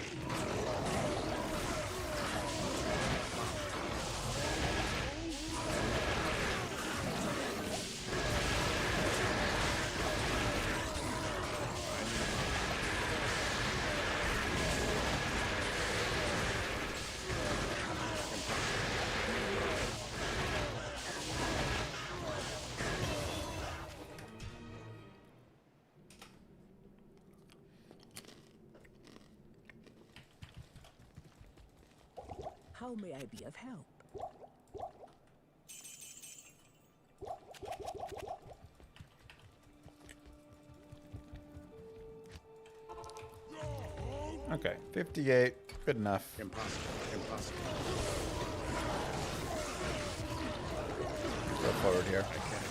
How may I be of help? Okay, 58. Good enough. Impossible. Impossible. Go forward here. I can't.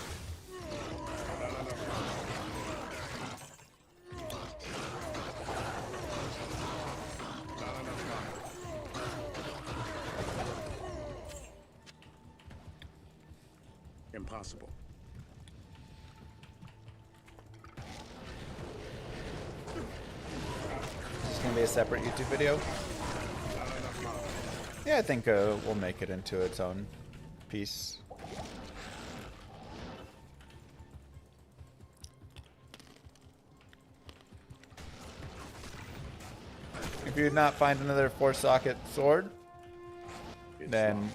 Impossible. Is this gonna be a separate YouTube video? Yeah, I think we'll make it into its own piece. If you did not find another 4-socket sword, then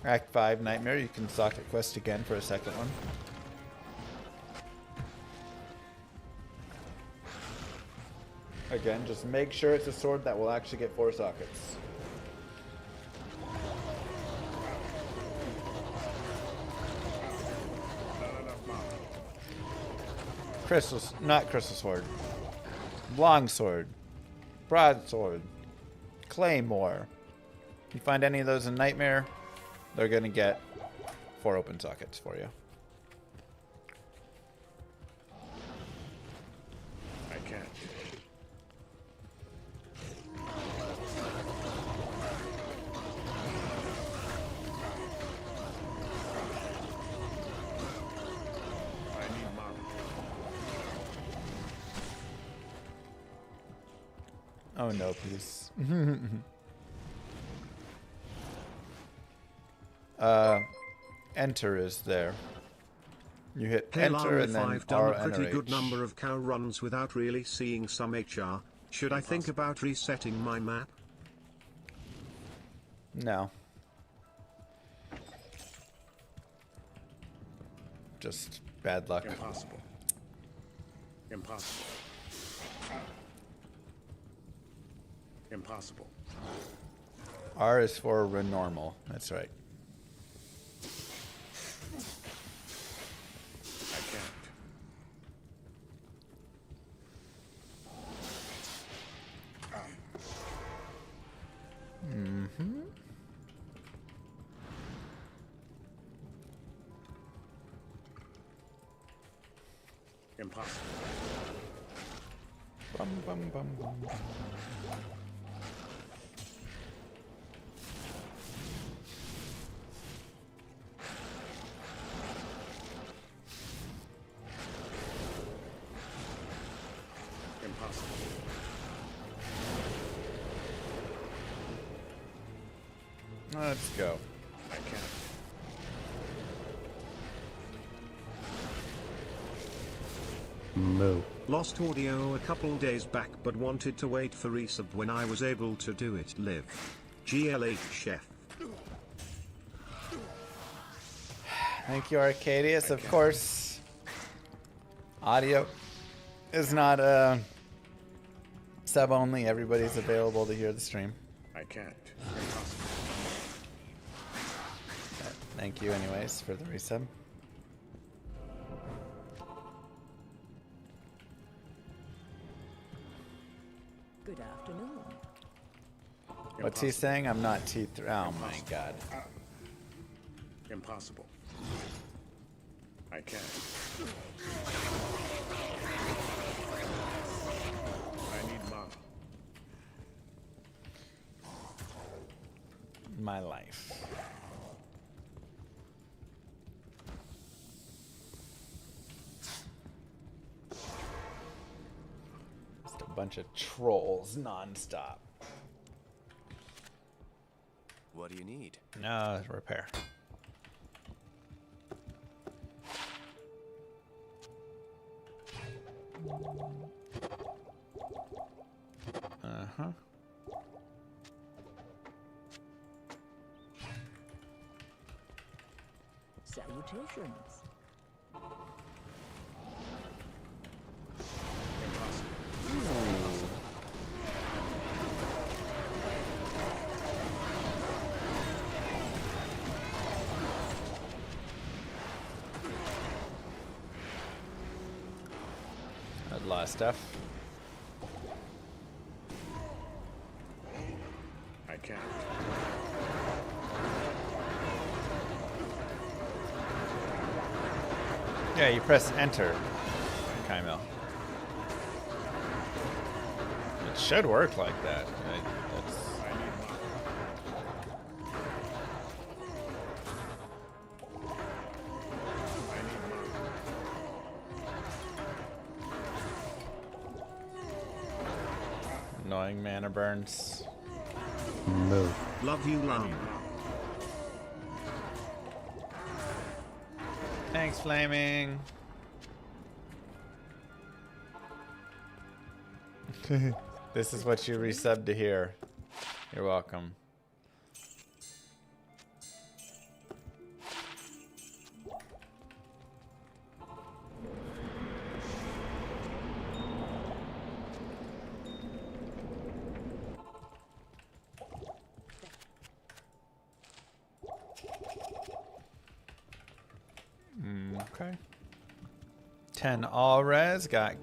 Act 5 Nightmare, you can socket quest again for a second one. Again, just make sure it's a sword that will actually get 4 sockets. Not crystal sword. Long sword. Broadsword. Claymore. If you find any of those in Nightmare, they're going to get 4 open sockets for you. I can't. I need marble. Oh no, please. Enter is there. You hit Hey enter Llama, and if then I've done a pretty RNRH. good number of cow runs without really seeing some HR, should I think about resetting my map? No. Just bad luck. Impossible. Impossible. Impossible. R is for renormal. That's right. I can't. Mm-hmm. Impossible. Bum, bum, bum, bum, bum. Impossible. Let's go. I can't. Moo. Lost audio a couple days back but wanted to wait for resub when I was able to do it live. GLH chef. Thank you, Arcadius. Of course, audio is not sub only. Everybody's available to hear the stream. I can't. Impossible. Thank you anyways for the resub. Good afternoon. What's he saying? I'm not T3. Oh my god. Impossible. I can't. I need Mama. My life. Just a bunch of trolls nonstop. What do you need? No, repair. Uh-huh. Salutations. A lot of stuff. I can't. Yeah, you press enter, Kaimel. It should work like that. Annoying mana burns. Move. Love you, Llama. Thanks, Flaming. This is what you resubbed to hear. You're welcome. Okay. 10 all res, got.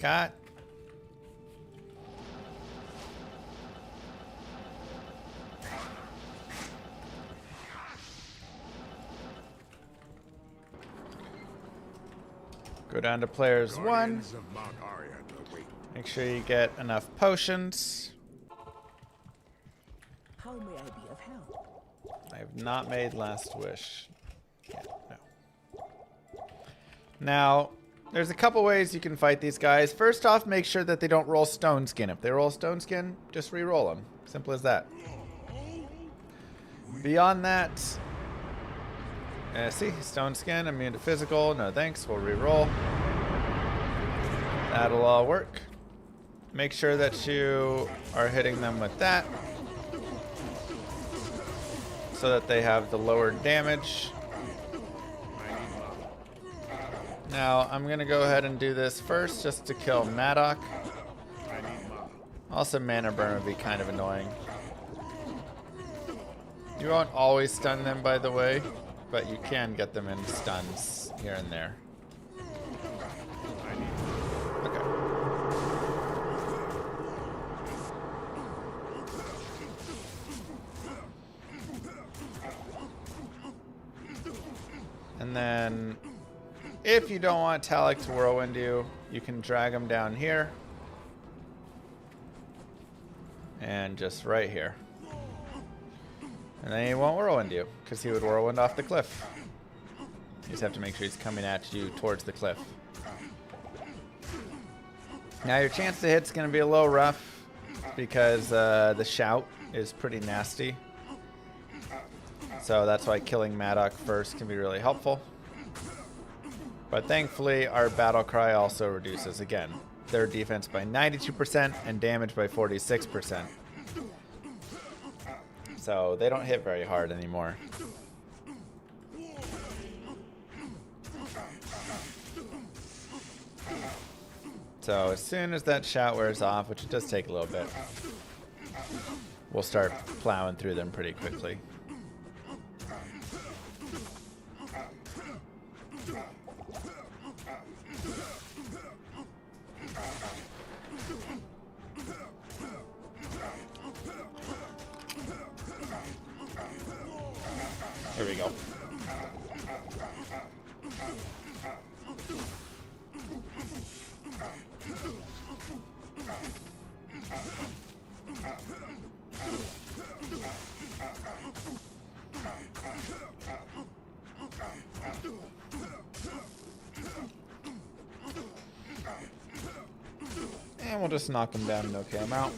Go down to players 1. Guardians of Mount Arya await. Make sure you get enough potions. How may I be of help? I have not made last wish. Yet, no. Now, there's a couple ways you can fight these guys. First off, make sure that they don't roll Stone Skin. If they roll Stone Skin, just re-roll them. Simple as that. Beyond that, see, Stone Skin, immune to physical. No thanks, we'll re-roll. That'll all work. Make sure that you are hitting them with that, so that they have the lower damage. Now, I'm going to go ahead and do this first just to kill Maddock. Also, mana burn would be kind of annoying. You won't always stun them, by the way, but you can get them in stuns here and there. Okay. And then, if you don't want Talik to whirlwind you, you can drag him down here. And just right here. And then he won't whirlwind you, because he would whirlwind off the cliff. You just have to make sure he's coming at you towards the cliff. Now your chance to hit's going to be a little rough, because the shout is pretty nasty. So that's why killing Maddock first can be really helpful. But thankfully, our battle cry also reduces, again, their defense by 92% and damage by 46%. So they don't hit very hard anymore. So as soon as that shout wears off, which it does take a little bit, we'll start plowing through them pretty quickly. And we'll just knock them down and okay them out.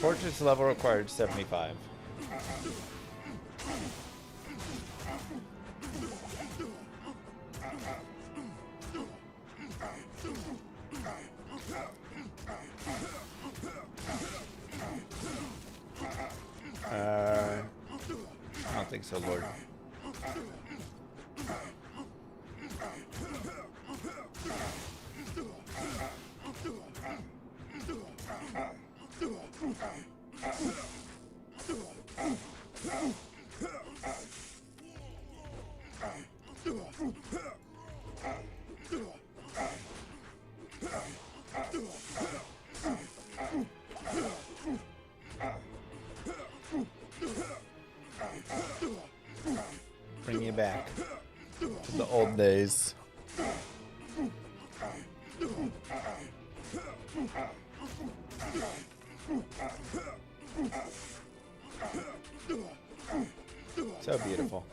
Fortress level required 75. I don't think so, Lord. Bring you back to the old days. So beautiful.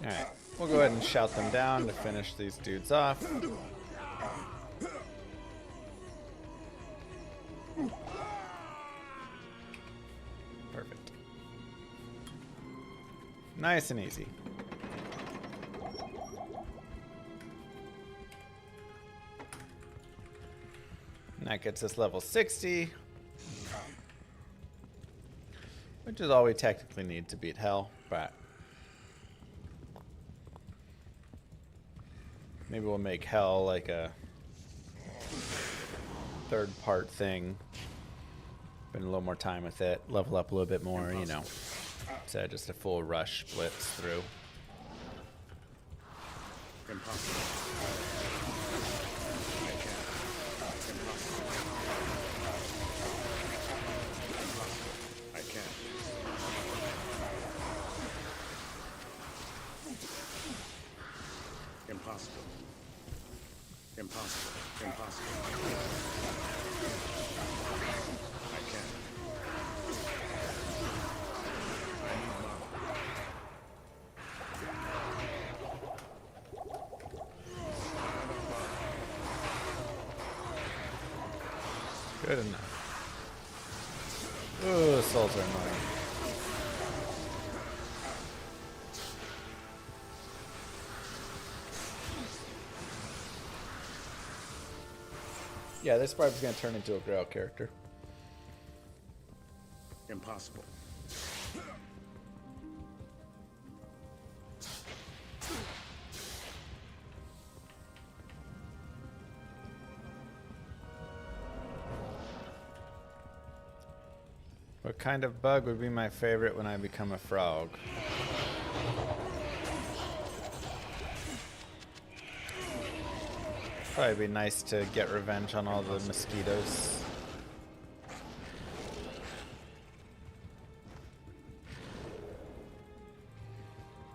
Alright, we'll go ahead and shout them down to finish these dudes off. Perfect. Nice and easy. And that gets us level 60. Which is all we technically need to beat Hell, but maybe we'll make Hell like a third part thing. Spend a little more time with it, level up a little bit more, you know. Instead of just a full rush blitz through. Impossible. I can't. Impossible. Impossible. Impossible. I can't. I need Llama. Good enough. Ooh, souls are annoying. Yeah, this barb's gonna turn into a Grail character. Impossible. What kind of bug would be my favorite when I become a frog? Probably be nice to get revenge on all the mosquitoes.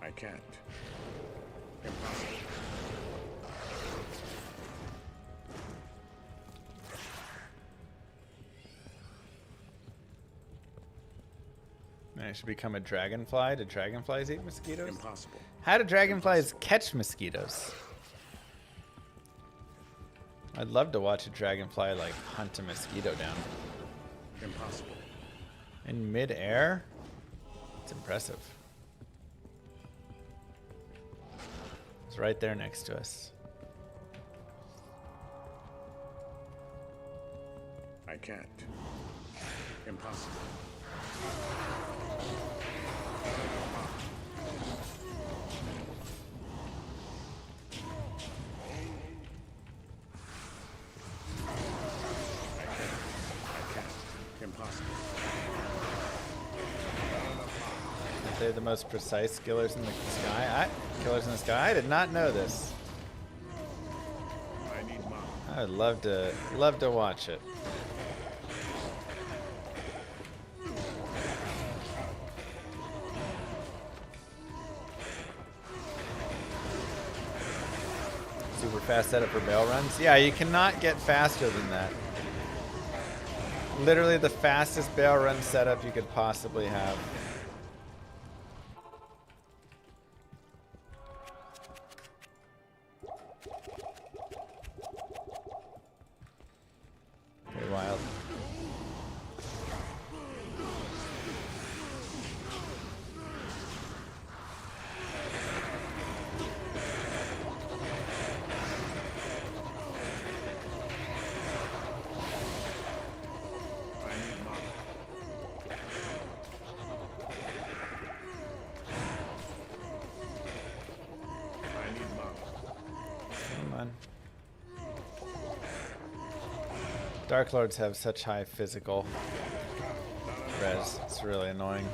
I can't. Impossible. I should become a dragonfly. Do dragonflies eat mosquitoes? Impossible. How do dragonflies catch mosquitoes? I'd love to watch a dragonfly like hunt a mosquito down. Impossible. In mid-air? It's impressive. It's right there next to us. I can't. Impossible. Impossible. They're the most precise killers in the sky. Killers in the sky? I did not know this. I'd love to watch it. Super fast setup for bail runs. Yeah, you cannot get faster than that. Literally the fastest bail run setup you could possibly have. Very wild. Dark Lords have such high physical res. It's really annoying.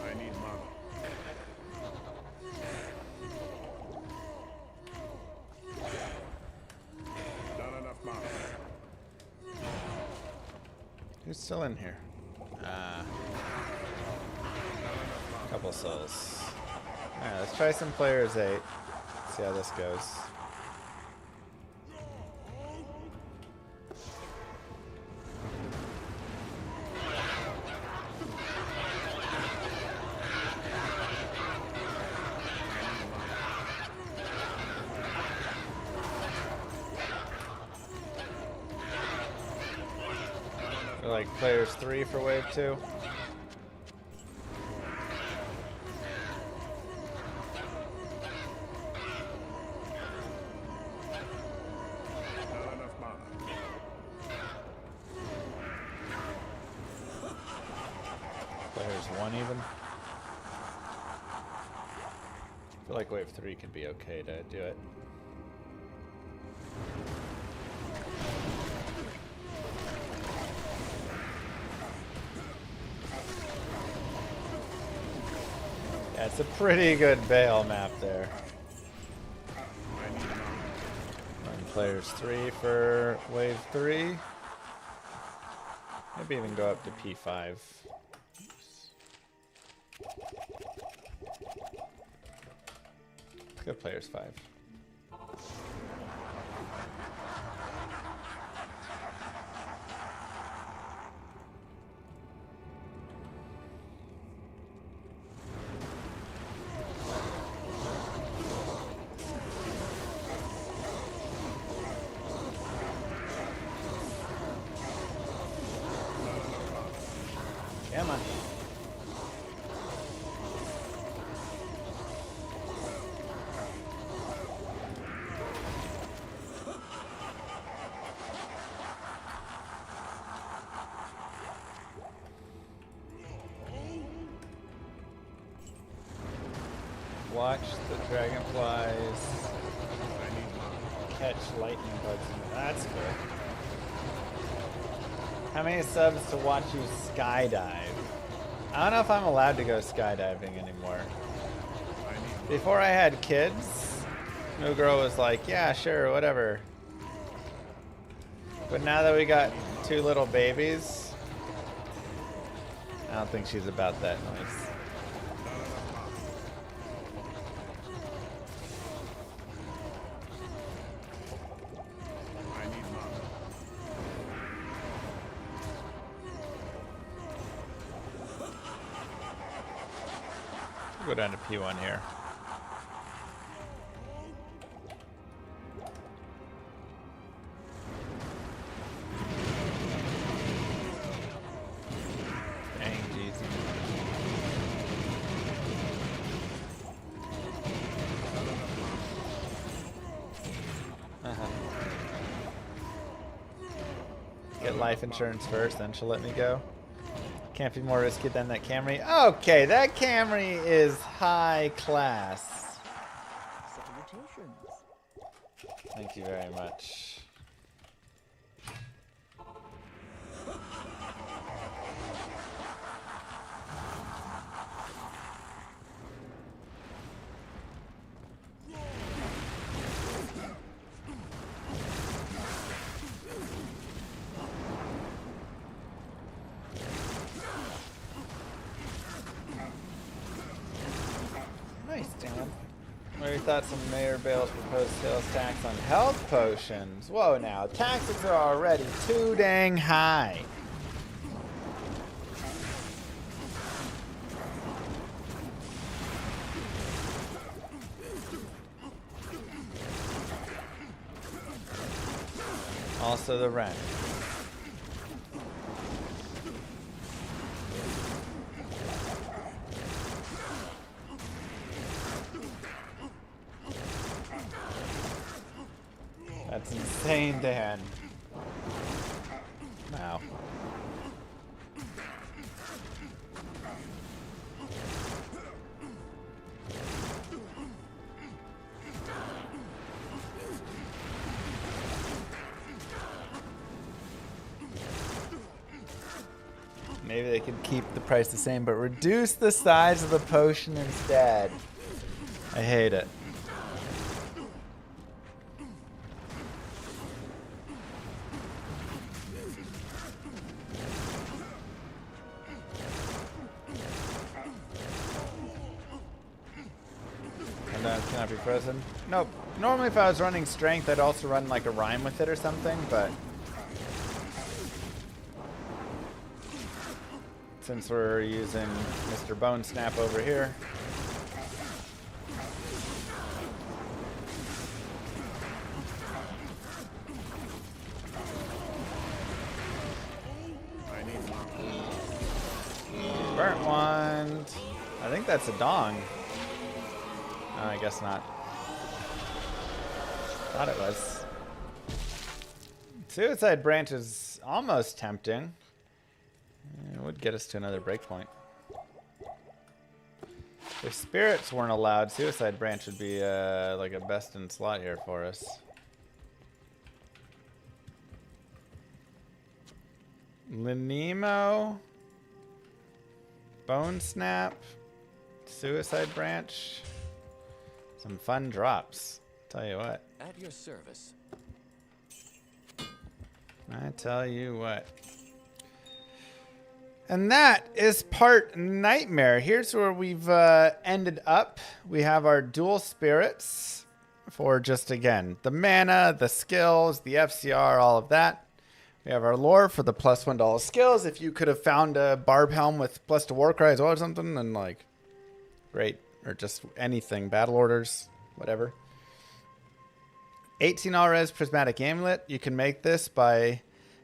I need mana. Not enough mana. Who's still in here? Couple souls. Alright, let's try some players 8. See how this goes. We're like players 3 for wave 2. Even. I feel like wave 3 could be okay to do it. Yeah, it's a pretty good bail map there. Run players 3 for wave 3. Maybe even go up to P5. Let's go players 5. Come on. Watch the dragonflies catch lightning bugs. That's good. How many subs to watch you skydive? I don't know if I'm allowed to go skydiving anymore. Before I had kids, no girl was like, yeah, sure, whatever. But now that we got 2 little babies, I don't think she's about that noise. Go down to P1 here. Dang, jeez. Get life insurance first, then she'll let me go. Can't be more risky than that Camry. Okay, that Camry is high class. Salutations. Thank you very much. Dan. What are your thoughts on Mayor Bale's proposed sales tax on health potions? Whoa, now. Taxes are already too dang high. Also the rent. That's insane, Dan. Wow. Maybe they could keep the price the same, but reduce the size of the potion instead. I hate it. And then cannot be frozen. Nope. Normally if I was running strength, I'd also run like a rhyme with it or something, but since we're using Mr. Bone Snap over here. Burnt one. I think that's a dong. Oh, I guess not. Thought it was. Suicide Branch is almost tempting. It would get us to another breakpoint. If spirits weren't allowed, Suicide Branch would be like a best in slot here for us. Linemo, Bone Snap, Suicide Branch. Some fun drops. Tell you what. At your service. I tell you what. And that is part Nightmare. Here's where we've ended up. We have our dual spirits for just, again, the mana, the skills, the FCR, all of that. We have our lore for the +1 to all skills. If you could have found a Barb Helm with +2 Warcry as well or something, then like, great. Or just anything. Battle orders, whatever. 18 all-res Prismatic Amulet. You can make this by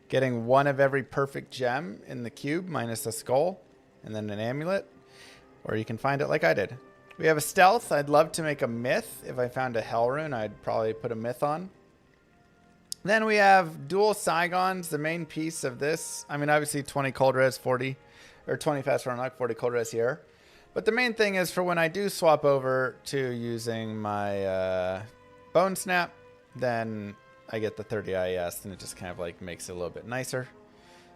getting one of every perfect gem in the cube minus a skull and then an amulet. Or you can find it like I did. We have a stealth. I'd love to make a myth. If I found a hell rune, I'd probably put a myth on. Then we have dual Saigons, the main piece of this. I mean, obviously 20 cold res, 40, or 20 fast for unlock, 40 cold res here. But the main thing is for when I do swap over to using my Bone Snap, then I get the 30 IES, and it just kind of like makes it a little bit nicer.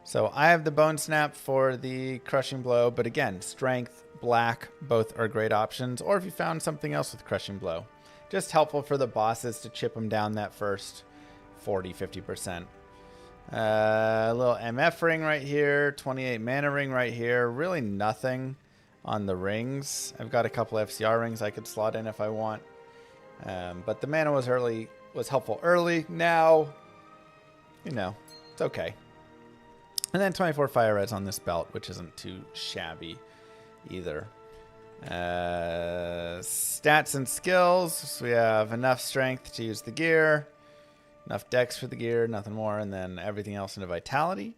So I have the Bone Snap for the Crushing Blow, but again, Strength, Black, both are great options. Or if you found something else with Crushing Blow. Just helpful for the bosses to chip them down that first 40, 50%. A little MF ring right here, 28 mana ring right here. Really nothing on the rings. I've got a couple FCR rings I could slot in if I want. But the mana was helpful early. Now, you know, it's okay. And then 24 fire res on this belt, which isn't too shabby either. Stats and skills. So we have enough strength to use the gear, enough dex for the gear, nothing more, and then everything else into vitality.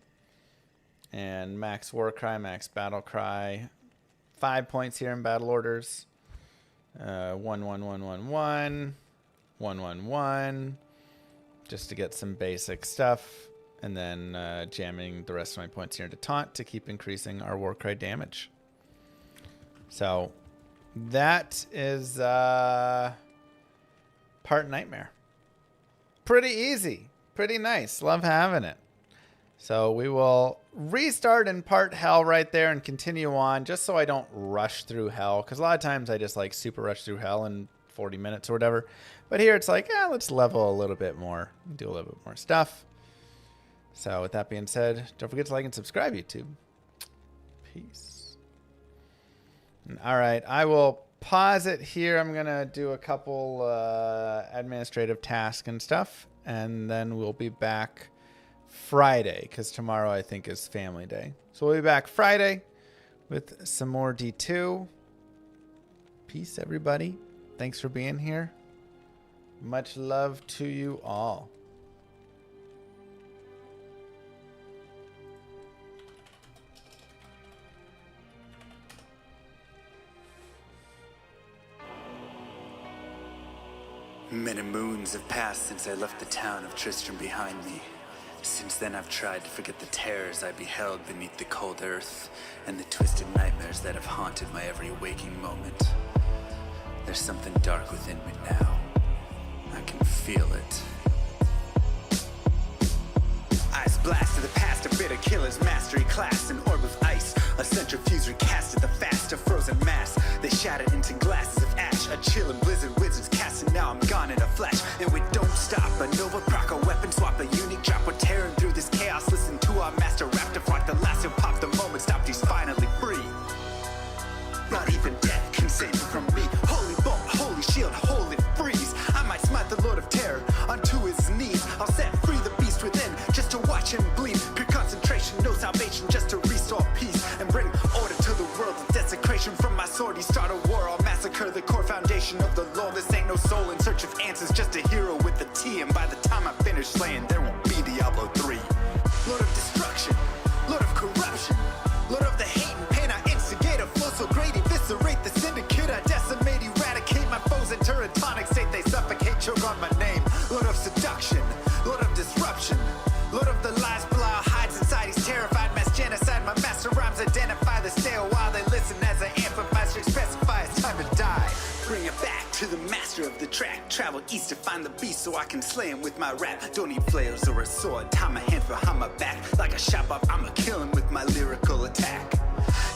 And max war cry, max battle cry. 5 points here in battle orders. 1, 1, 1, 1, 1. 1, 1, 1. Just to get some basic stuff. And then jamming the rest of my points here into taunt to keep increasing our war cry damage. So that is part Nightmare. Pretty easy. Pretty nice. Love having it. So we will restart in part Hell right there and continue on just so I don't rush through Hell. Because a lot of times I just like super rush through Hell in 40 minutes or whatever. But here it's like, let's level a little bit more. Do a little bit more stuff. So with that being said, don't forget to like and subscribe, YouTube. Peace. All right, I will pause it here. I'm going to do a couple administrative tasks and stuff, and then we'll be back Friday, because tomorrow I think is family day. So we'll be back Friday with some more D2. Peace, everybody. Thanks for being here. Much love to you all. Many moons have passed since I left the town of Tristram behind me. Since then I've tried to forget the terrors I beheld beneath the cold earth and the twisted nightmares that have haunted my every waking moment. There's something dark within me now. I can feel it. Ice blast of the past, a bitter killer's mastery class, an orb of ice, a centrifuge recast at the fast, a frozen mass. They shattered into glasses of ash, a chill and blizzard wizards cast, and now I'm gone in a flash. And we don't stop, a nova proc, a weapon swap, a unique drop, we're tearing through this chaos. Listen to our master rap to flock, the last who pop the moment stopped, he's finally free. Not even death can save from me. Holy bolt, holy shield, holy freeze. I might smite the Lord of Terror unto his knees. I'll set free the beast within just to watch him bleed. Pure concentration, no salvation, just to restore peace and bring order to the world. The desecration from my sword, he start a war. I'll massacre the core foundation of the law. This ain't no soul in search of answers, just a hero with a T. And by the time I finish slaying, there won't be Diablo 3. Lord of destruction, Lord of corruption, Lord of the hate and pain. I instigate a flow so great, eviscerate the syndicate. I decimate, eradicate my foes. Enter a tonic state, they suffocate, choke on my name. Lord of seduction, Lord of disruption, Lord of the lies, Belial hides inside. He's terrified, mass genocide. My master rhymes identify the stale while they listen as I amplify, specify it's time to die. Bring it back to the master of the track. Travel east to find the beast so I can slay him with my rap. Don't need flails or a sword, tie my hands behind my back. Like a shop up, I'ma kill him with my lyrical attack.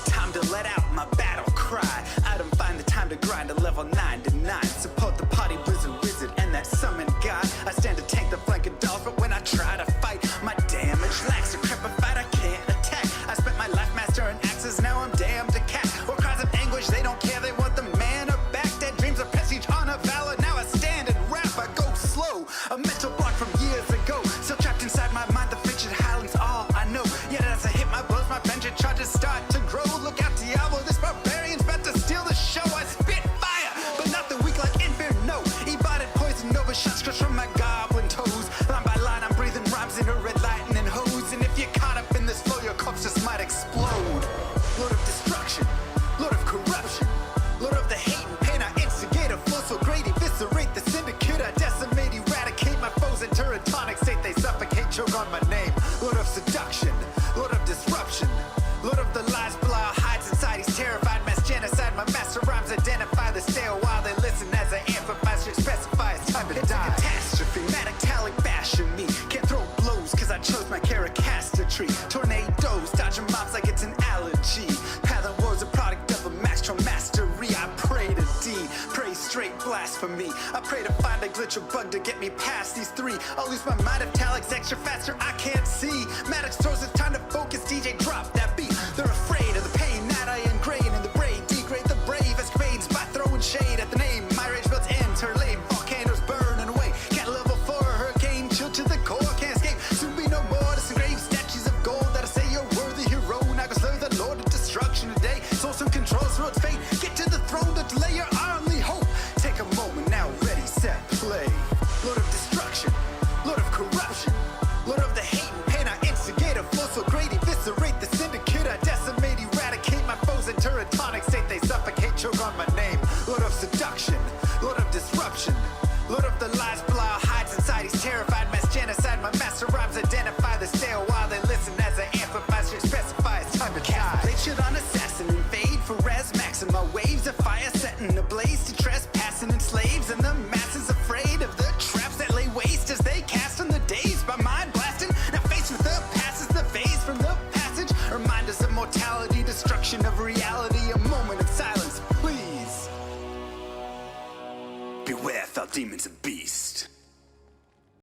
Time to let out my battle cry. I don't find the time to grind a level 9 to 9. Support the party blizzard wizard and that summon god. I stand to tank the flank of dolls, but when I try to fight, my damage lacks. Decrepified, I can't attack. I spent my life mastering axes, now I'm damned to cat. Or cries of anguish, they don't care, they want the mana back. Dead dreams of prestige, honor, valor. Now I stand and rap, I go slow. A mental block from years ago, still trapped inside my mind. The fiction highlands all I know. Yet as I hit my blows, my vengeance charges start to grow. Look out, Diablo, this barbarian's about to steal the show. I spit fire, but not the weak like Inferno. Ebotted poison, nova shots crush from my goblin toes. Line by line, I'm breathing rhymes in a red lightning hose. And if you're caught up in this flow, your corpse just might explode. Lord of destruction, Lord of corruption, Lord of the hate and pain. I instigate a flow so great, eviscerate the syndicate. I decimate, eradicate my foes. Enter a tonic state, they suffocate, choke on my name. Lord of seduction, Lord of disruption, Lord of the lies, Belial hides inside. He's terrified, mass genocide. My master rhymes identify the stale while they listen as I amplify, specify it's time to die. It's a catastrophe, metallic bashing me. Can't throw blows cause I chose my tree. Tornadoes, dodging mobs like it's an allergy. Pattern wars a product of a master mastery. I pray to D, pray straight blasphemy. I pray to find a glitch or bug to get me past these three. I'll lose my mind if Talik's extra faster, I can't see. Maddox throws it's time to focus, DJ drop that beat. They're afraid of the pain that I ingrain in the brain. Degrade the brave escapades by throwing shade at the name. My rage built into her lane, volcanoes burning away. Can't level for a hurricane, chill to the core, can't escape. Soon be no more disengrave statues of gold that'll say you're worthy hero. Now go slay the Lord of Destruction today. Soul some control through its fate. Get to the throne to delay your only hope. Take a moment now, ready, set, play. Lord of Destruction, Lord of Corruption, Lord of the hate and pain. I instigate a flow so great, eviscerate the syndicate. I decimate, eradicate my foes. Enter a tonic state, they suffocate, choke on my name. Lord of Seduction, Lord of Disruption, Lord of the lies, Belial hides inside. He's terrified, mass genocide. My master rhymes identify the stale while they listen as I amplify, specify it's time to die. They should on assassin, invade for res maxima. Waves of fire setting ablaze to trespassing and slaves. And the masses afraid of the traps that lay waste as they cast on the days by mind blasting. Now faced with the passes, the phase from the passage. Remind us of mortality, destruction of reality. A moment of silence, please. Beware, foul demons of